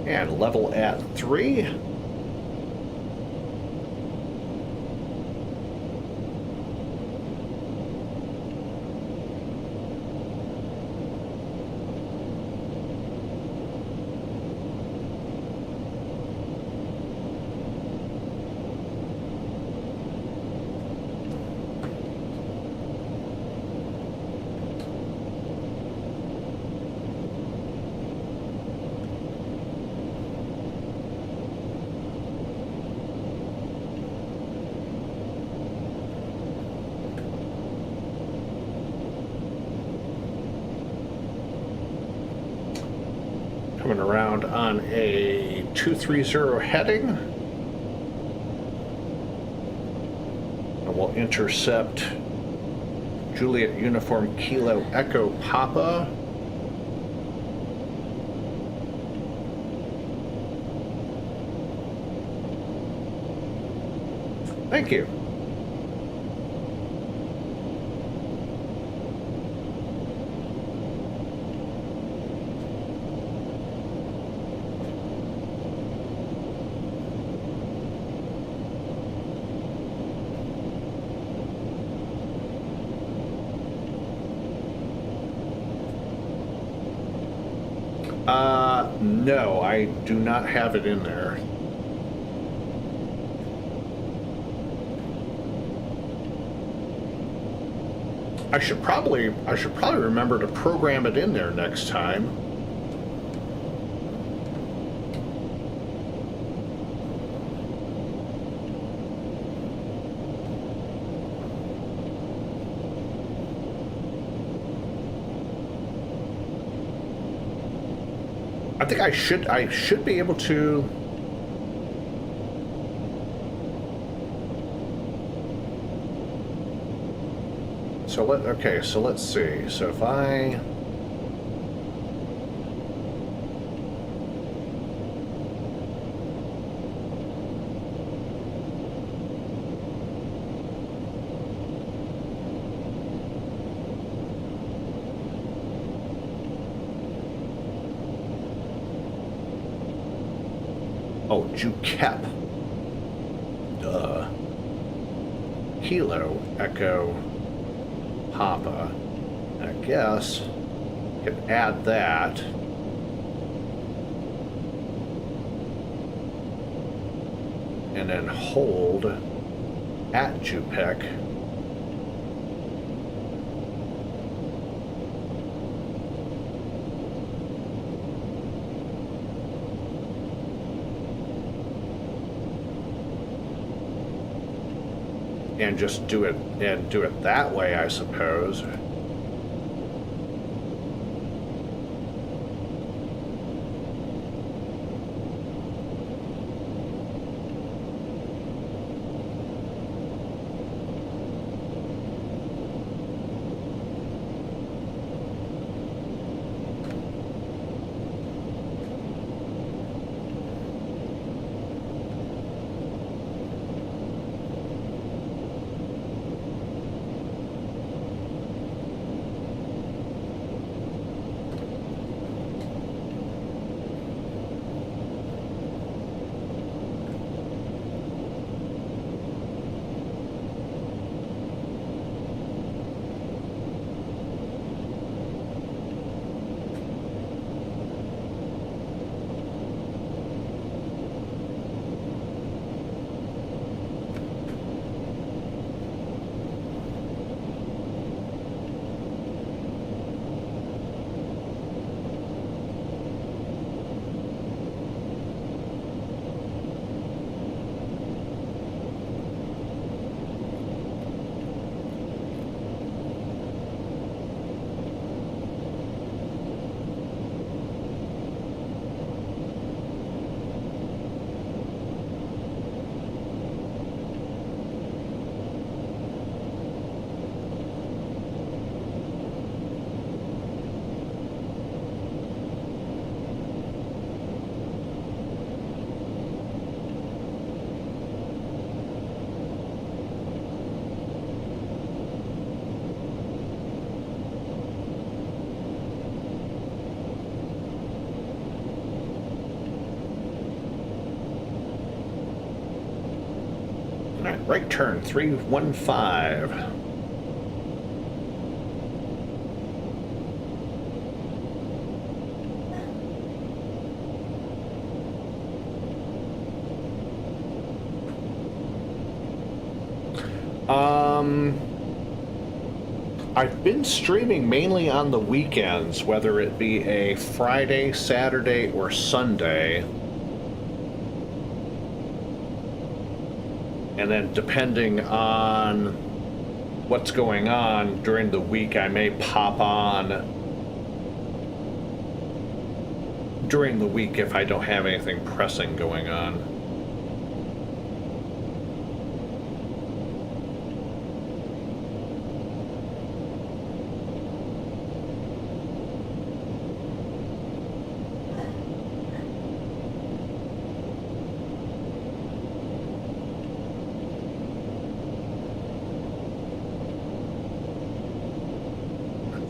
And level at 3. coming around on a 230 heading. And we'll intercept Juliet Uniform Kilo Echo Papa. Thank you. No, I do not have it in there. I should probably remember to program it in there next time. I think I should be able to. So let's see. So if I Jukep. Duh. Kilo Echo Papa. I guess I can add that. And then hold at Jupec. And just do it that way, I suppose. Right turn, 315. I've been streaming mainly on the weekends, whether it be a Friday, Saturday, or Sunday. And then depending on what's going on during the week, I may pop on during the week if I don't have anything pressing going on.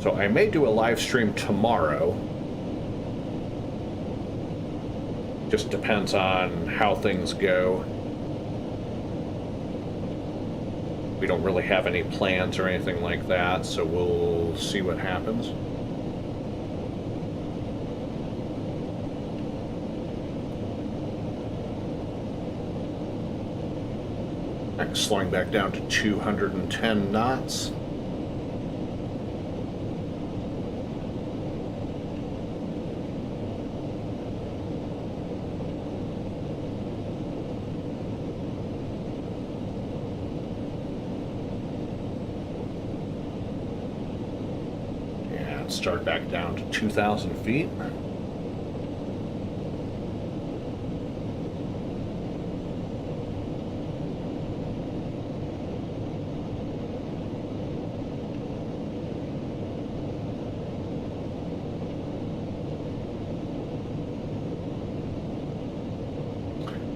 So I may do a live stream tomorrow. Just depends on how things go. We don't really have any plans or anything like that, so we'll see what happens. Next, slowing back down to 210 knots. Start back down to 2,000 feet.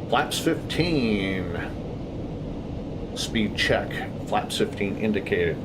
Flaps 15. Speed check. Flaps 15 indicated.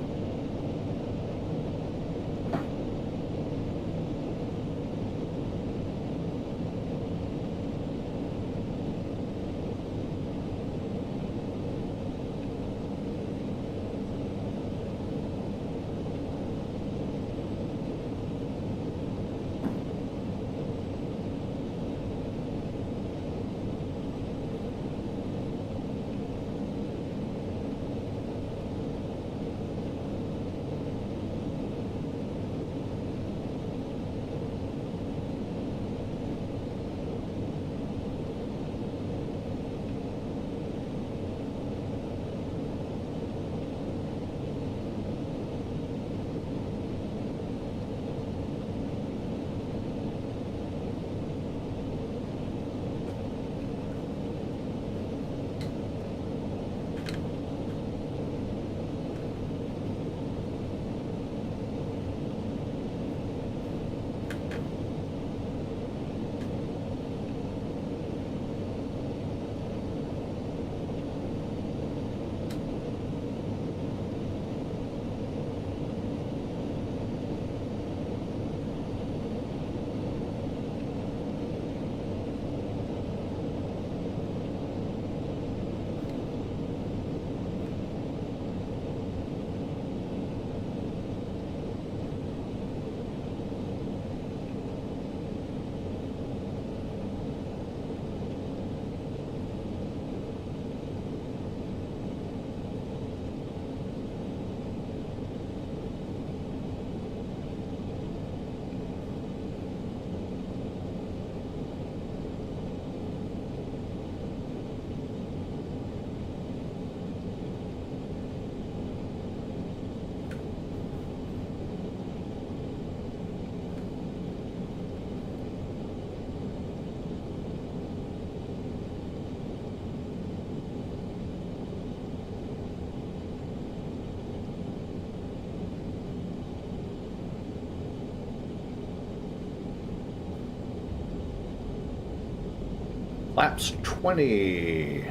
Flaps 20.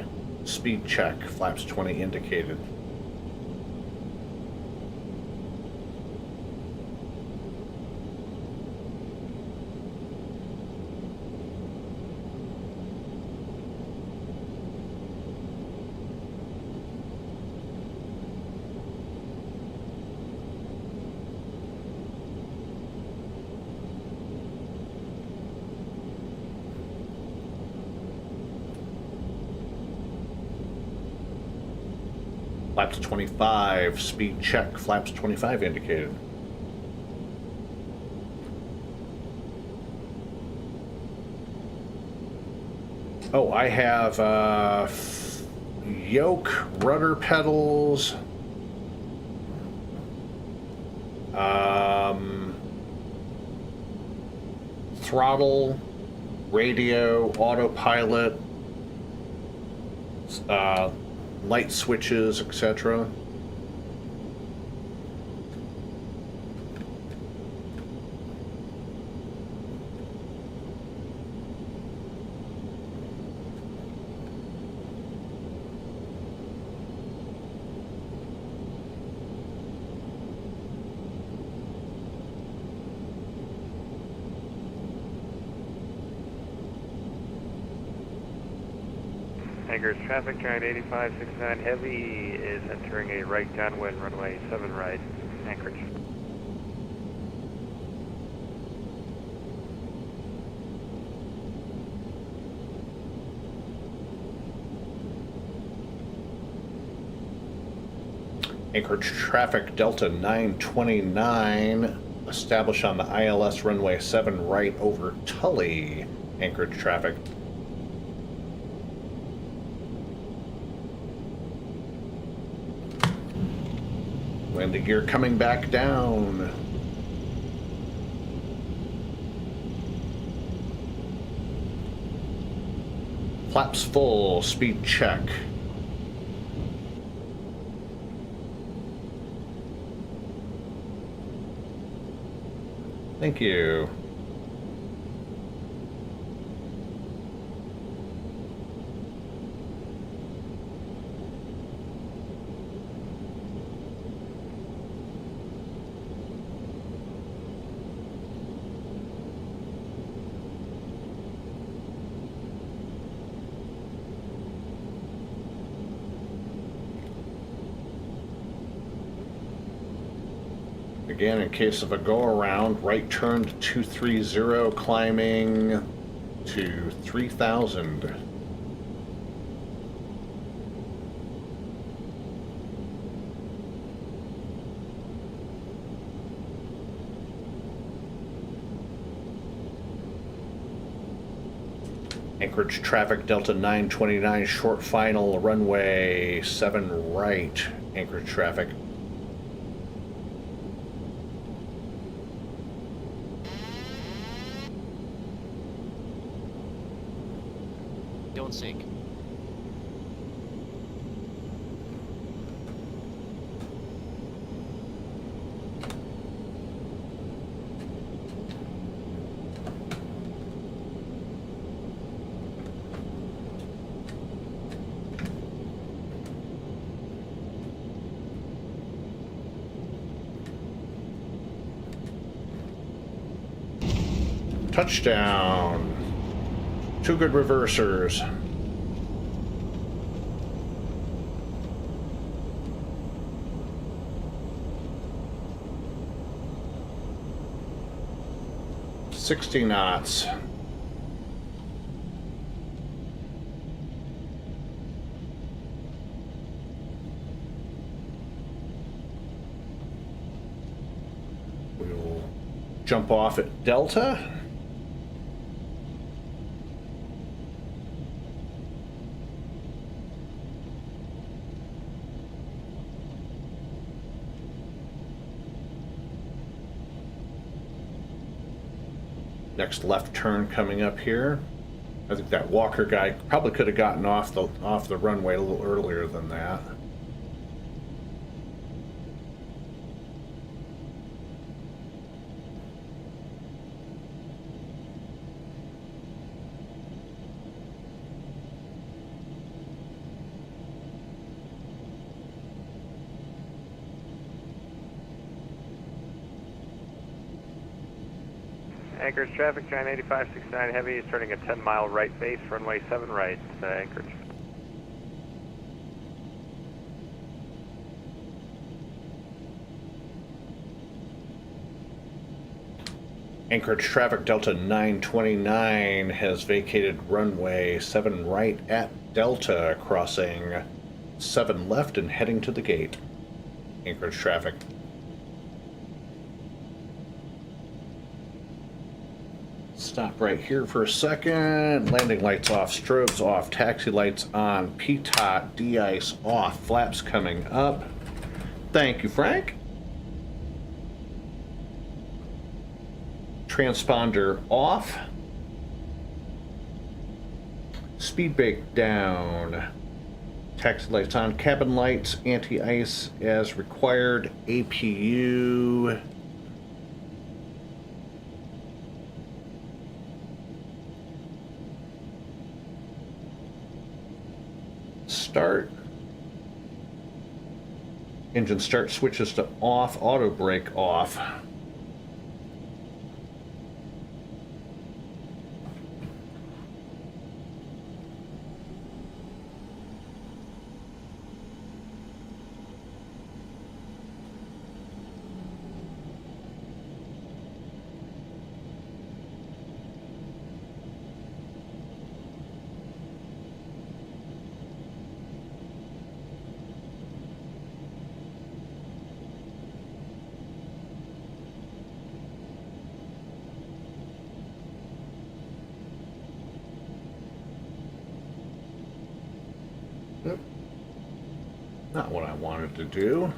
Speed check. Flaps 20 indicated. Flaps 25, speed check, flaps 25 indicated. Oh, I have yoke, rudder pedals, throttle, radio, autopilot, light switches, etc. Anchorage traffic, giant 8569 heavy is entering a right downwind, runway 7 right, Anchorage. Anchorage traffic, Delta 929, established on the ILS runway 7 right over Tully. Anchorage traffic. Landing gear coming back down. Flaps full, speed check. Thank you. Again, in case of a go-around, right turn to 230, climbing to 3,000. Anchorage traffic, Delta 929, short final, runway 7 right, Anchorage traffic. Don't sink. Touchdown. Two good reversers. $60 knots. We'll jump off at Delta. Next left turn coming up here. I think that Walker guy probably could have gotten off the runway a little earlier than that. Anchorage traffic, giant 8569 heavy is turning a 10-mile right base, runway 7 right, Anchorage. Anchorage traffic, Delta 929 has vacated runway 7 right at Delta, crossing 7 left and heading to the gate. Anchorage traffic. Stop right here for a second. Landing lights off, strobes off, taxi lights on, PTOT, de-ice off, flaps coming up. Thank you, Frank. Transponder off. Speed brake down. Taxi lights on. Cabin lights, anti-ice as required. APU. Start. Engine start switches to off. Auto brake off. Not what I wanted to do.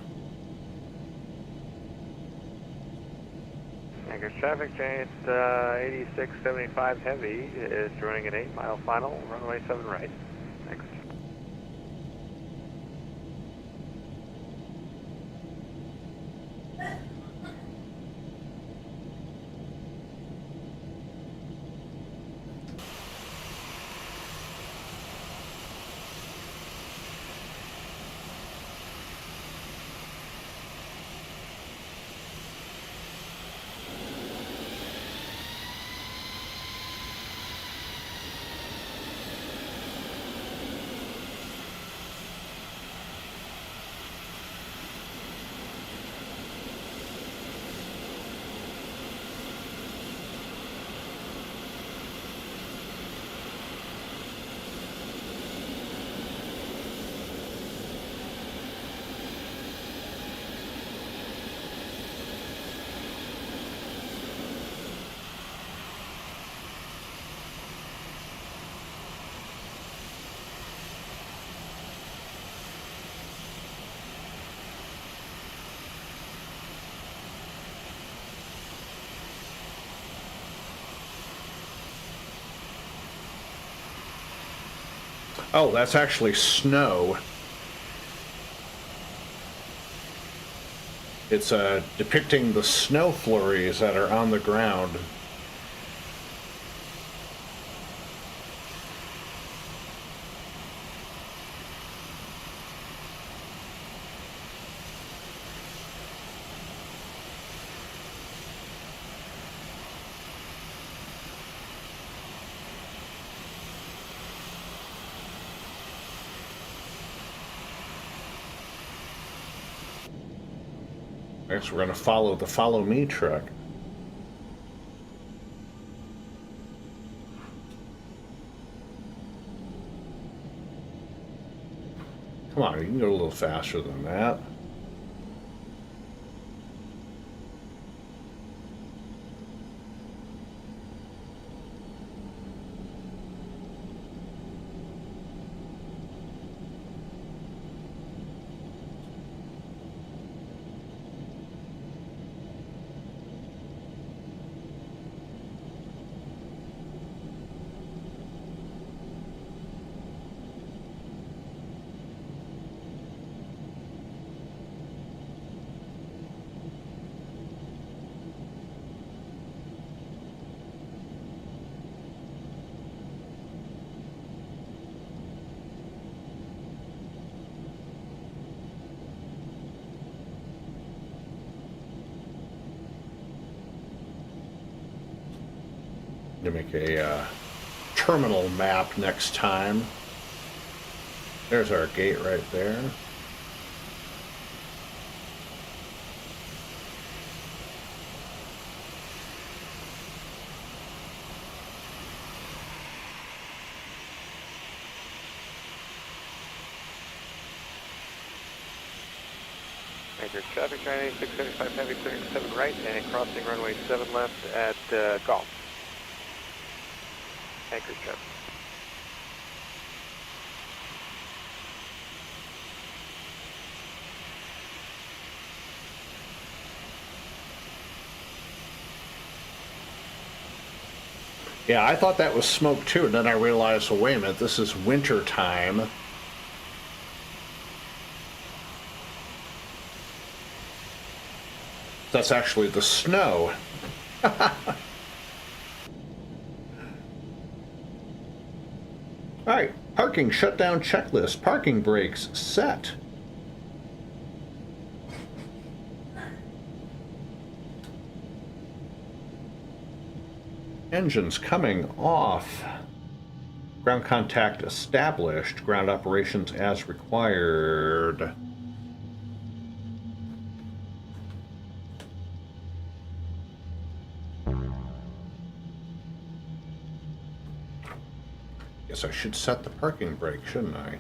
Anchorage traffic change 8675 heavy is running an 8-mile final, runway 7 right. Thanks. Oh, that's actually snow. It's depicting the snow flurries that are on the ground. Next, we're going to follow the Follow Me truck. Come on, you can go a little faster than that. To make a terminal map next time. There's our gate right there. Anchorage traffic train 8675 heavy clearing 7 right and crossing runway 7 left at Golf. Anchorage traffic. Yeah, I thought that was smoke too, and then I realized, well, wait a minute, this is winter time. That's actually the snow. All right, parking shutdown checklist. Parking brakes set. Engines coming off. Ground contact established. Ground operations as required. Guess I should set the parking brake, shouldn't I?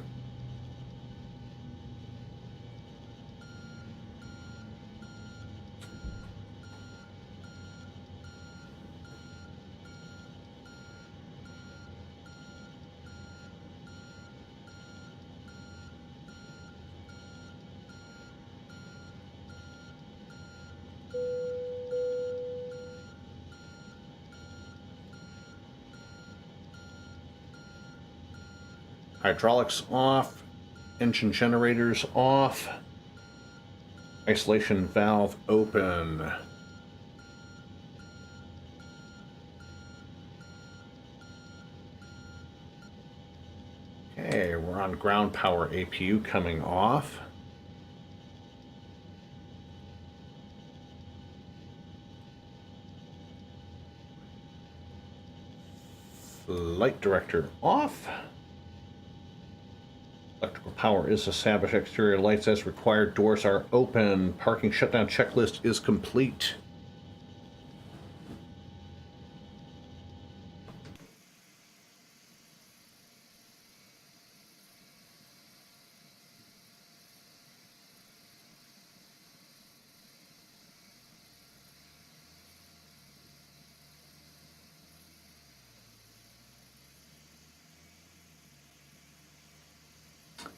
Hydraulics off, engine generators off, isolation valve open. Okay, we're on ground power APU coming off. Flight director off. Electrical power is established. Exterior lights as required. Doors are open. Parking shutdown checklist is complete.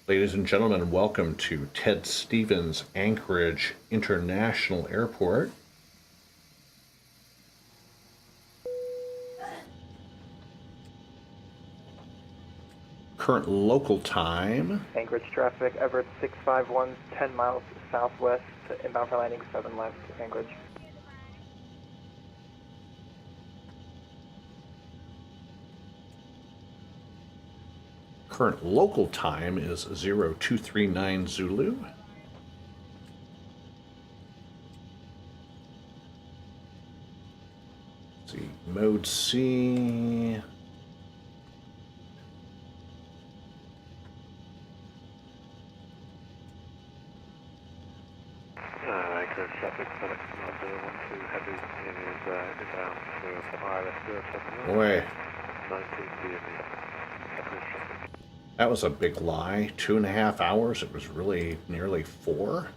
Ladies and gentlemen, welcome to Ted Stevens Anchorage International Airport. Current local time. Anchorage traffic, Everett 651, 10 miles southwest, inbound for landing, 7 left, Anchorage. Current local time is 0239 Zulu. Let's see, mode C. Anchorage traffic, FedEx Commander 12 Heavy is out to ILS 070. Boy. 19 DME. Anchorage traffic. That was a big lie. 2.5 hours. It was really nearly 4.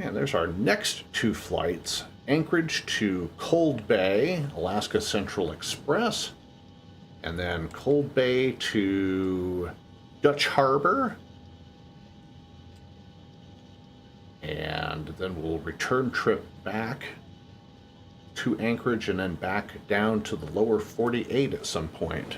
And there's our next 2 flights. Anchorage to Cold Bay, Alaska Central Express. And then Cold Bay to Dutch Harbor. And then we'll return trip back to Anchorage and then back down to the lower 48 at some point.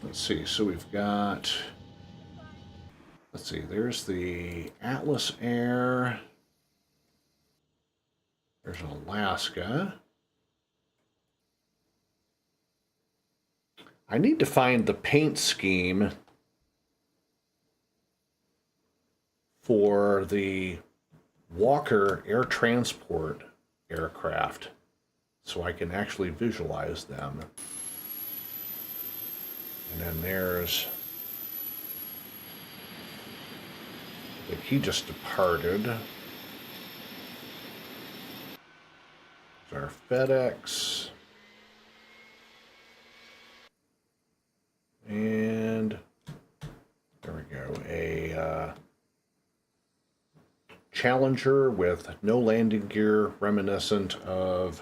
Let's see, so we've got, let's see, there's the Atlas Air, there's Alaska. I need to find the paint scheme for the Walker Air Transport aircraft. so I can actually visualize them. And then there's, I think he just departed. There's our FedEx. And there we go, a Challenger with no landing gear, reminiscent of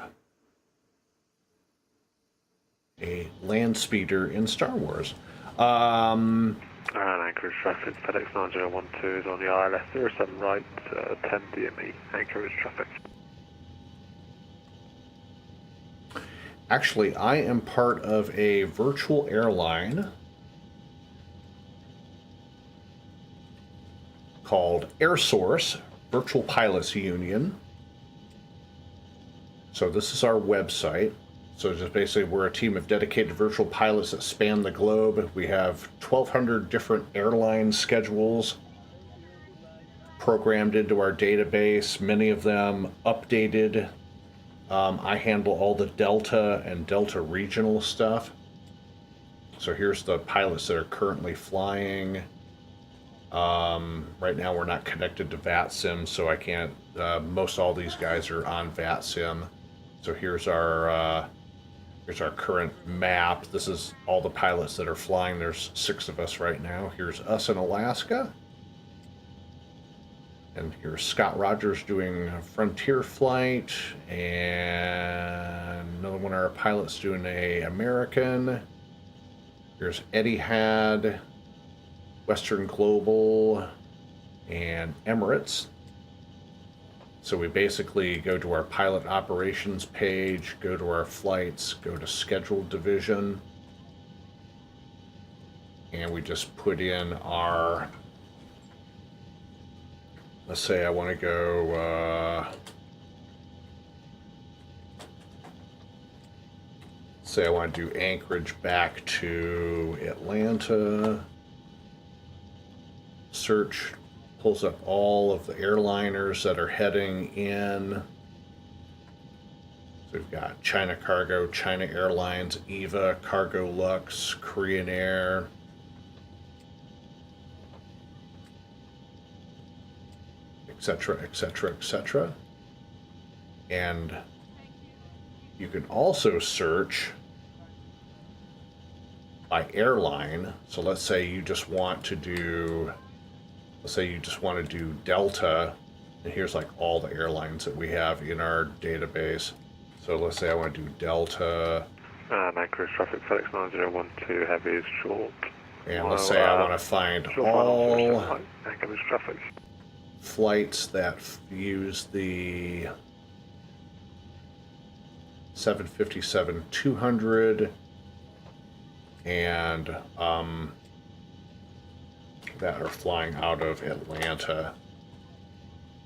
a land speeder in Star Wars. Anchorage traffic, FedEx 9012 is on the ILS 07 right, 10 DME, Anchorage traffic. Actually, I am part of a virtual airline called AirSource, Virtual Pilots Union. So this is our website. So just basically, we're a team of dedicated virtual pilots that span the globe. We have 1,200 different airline schedules programmed into our database, many of them updated. I handle all the Delta and Delta regional stuff. So here's the pilots that are currently flying. Right now we're not connected to VATSIM, so I can't, most all these guys are on VATSIM. So here's our current map. This is all the pilots that are flying. There's 6 of us right now. Here's us in Alaska. And here's Scott Rogers doing a Frontier flight. And another one of our pilots doing a American. Here's Etihad, Western Global, and Emirates. So we basically go to our pilot operations page, go to our flights, go to scheduled division, and we just put in our, let's say I want to go, say I want to do Anchorage back to Atlanta. Search pulls up all of the airliners that are heading in. So we've got China Cargo, China Airlines, EVA, Cargo Lux, Korean Air, etc., etc., etc. And you can also search by airline. So let's say you just want to do, Delta, and here's like all the airlines that we have in our database. So let's say I want to do Delta. Anchorage traffic, FedEx 9012 heavy is short. And let's say I want to find all Anchorage traffic flights that use the 757-200 and that are flying out of Atlanta,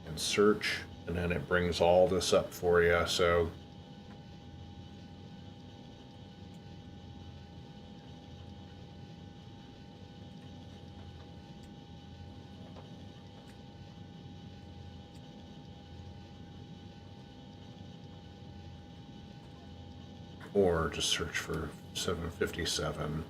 and search, and then it brings all this up for you. So or just search for 757.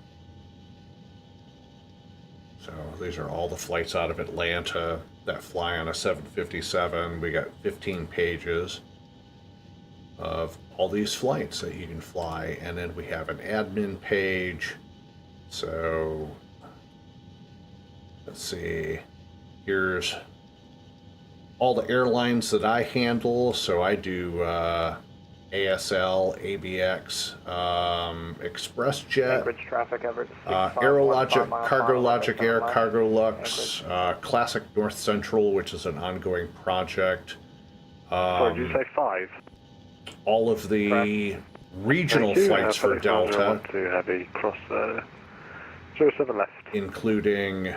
So these are all the flights out of Atlanta that fly on a 757. We got 15 pages of all these flights that you can fly, and then we have an admin page. So let's see, here's all the airlines that I handle. So I do ASL, ABX, ExpressJet, Anchorage traffic, Everett. Aerologic, Cargo Logic Air, Cargo Lux, Classic North Central, which is an ongoing project. Sorry, did you say 5? All of the regional flights for Delta, to heavy cross 07 left, including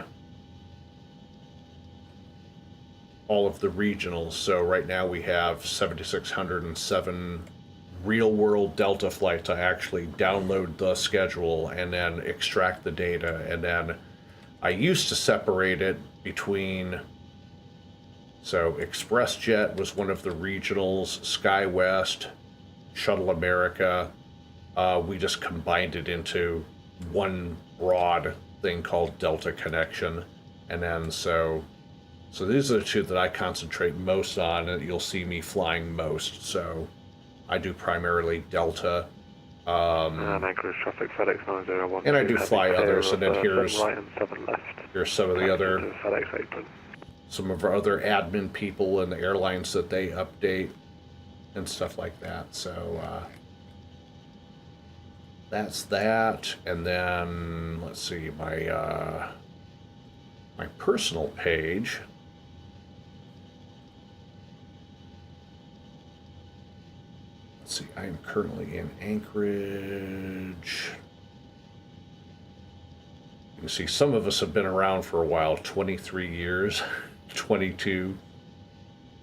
all of the regionals. So right now we have 7,607 real-world Delta flights. I actually download the schedule and then extract the data, and then I used to separate it between, so ExpressJet was one of the regionals, SkyWest, Shuttle America. We just combined it into one broad thing called Delta Connection. And then so these are the two that I concentrate most on, and you'll see me flying most. So I do primarily Delta. And Anchorage traffic FedEx 901. And I do fly others, and then here's 7 right and 7 left. Here's some of the other FedEx apron. Some of our other admin people and the airlines that they update and stuff like that. So that's that. And then let's see, my my personal page. Let's see, I am currently in Anchorage. You can see some of us have been around for a while, 23 years, 22,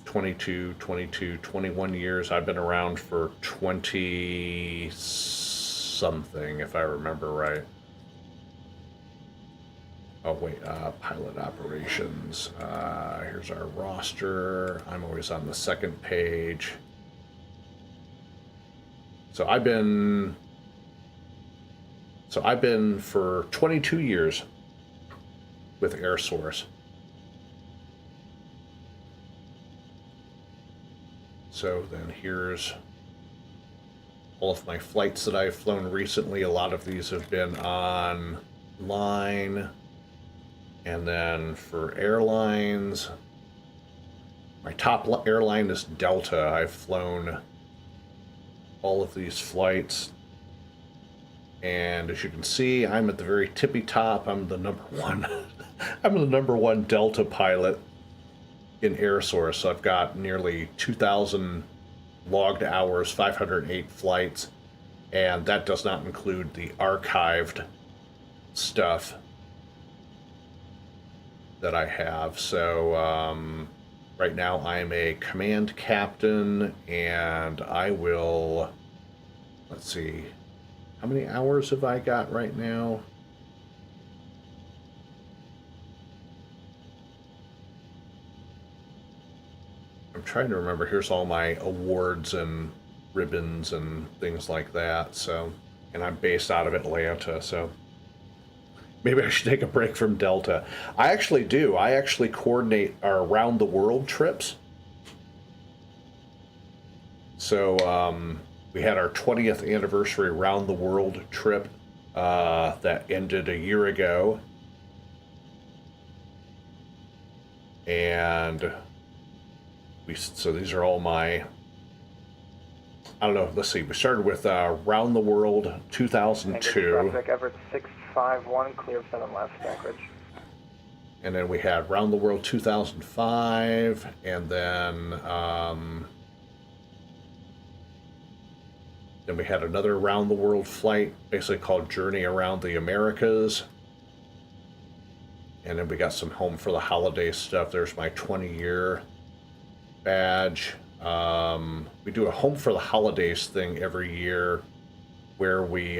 21 years. I've been around for 20 something, if I remember right. Oh wait, pilot operations. Here's our roster. I'm always on the second page. So I've been for 22 years with Air Source. So then here's all of my flights that I've flown recently. A lot of these have been online. And then for airlines, my top airline is Delta. I've flown all of these flights. And as you can see, I'm at the very tippy top. I'm the number one. I'm the number one Delta pilot in Air Source. So I've got nearly 2,000 logged hours, 508 flights, and that does not include the archived stuff that I have. So right now I'm a command captain, and I will, let's see, how many hours have I got right now? I'm trying to remember. Here's all my awards and ribbons and things like that. So, and I'm based out of Atlanta, so maybe I should take a break from Delta. I actually do. I actually coordinate our around the world trips. So we had our 20th anniversary round the world trip that ended a year ago. And so these are all my, I don't know, let's see, we started with Round the World 2002. Traffic, Everett 651, clear 7 left, Anchorage. And then we had Round the World 2005, and then we had another Round the World flight, basically called Journey Around the Americas. And then we got some Home for the Holiday stuff. There's my 20-year badge. We do a Home for the Holidays thing every year where we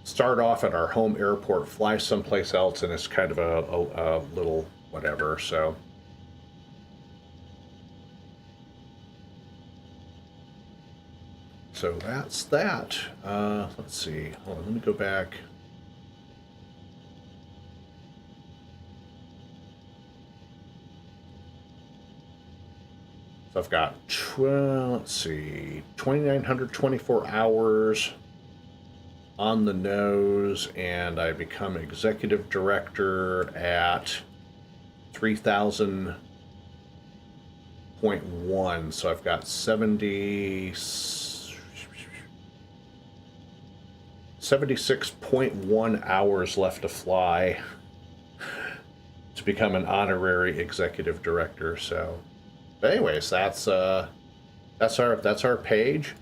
start off at our home airport, fly someplace else, and it's kind of a little whatever. So that's that. Let's see. Hold on, let me go back. So I've got, let's see, 2,924 hours on the nose, and I become executive director at 3,000.1. So I've got 76.1 hours left to fly to become an honorary executive director. So, but anyways, that's our page.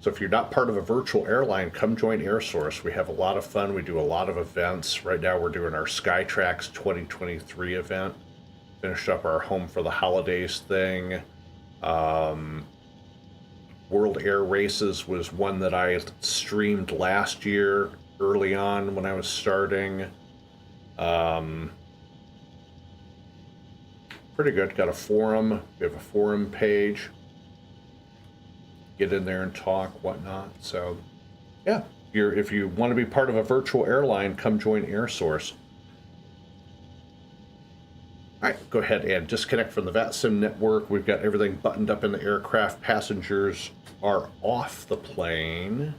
So if you're not part of a virtual airline, come join Air Source. We have a lot of fun. We do a lot of events. Right now we're doing our Skytrax 2023 event. Finished up our Home for the Holidays thing. World Air Races was one that I streamed last year, early on when I was starting. Pretty good. Got a forum. We have a forum page. get in there and talk, whatnot. So, yeah, if you want to be part of a virtual airline, come join AirSource. All right, go ahead and disconnect from the VATSIM network. We've got everything buttoned up in the aircraft. Passengers are off the plane.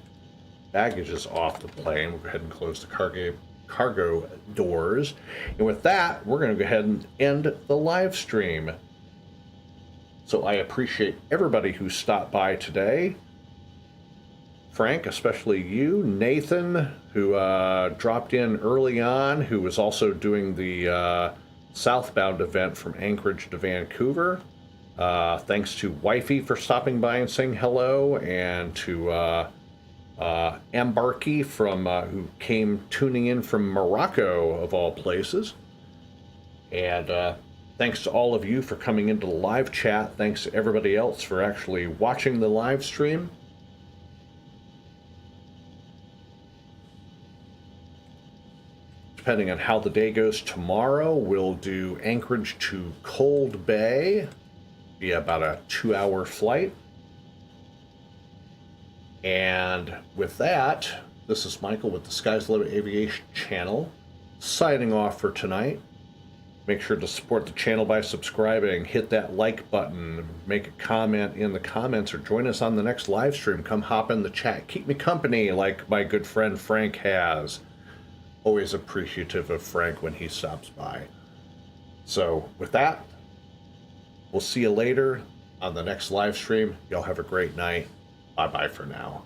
Baggage is off the plane. We'll go ahead and close the cargo doors. And with that, we're going to go ahead and end the live stream. So I appreciate everybody who stopped by today. Frank, especially you. Nathan, who dropped in early on, who was also doing the southbound event from Anchorage to Vancouver. Thanks to Wifey for stopping by and saying hello, and to Ambarki from who came tuning in from Morocco, of all places. And thanks to all of you for coming into the live chat. Thanks to everybody else for actually watching the live stream. Depending on how the day goes tomorrow, we'll do Anchorage to Cold Bay. Be about a 2-hour flight. And with that, this is Michael with the Sky's the Limit Aviation channel, signing off for tonight. Make sure to support the channel by subscribing, hit that like button, make a comment in the comments, or join us on the next live stream. Come hop in the chat, keep me company like my good friend Frank has. Always appreciative of Frank when he stops by. So with that, we'll see you later on the next live stream. Y'all have a great night. Bye-bye for now.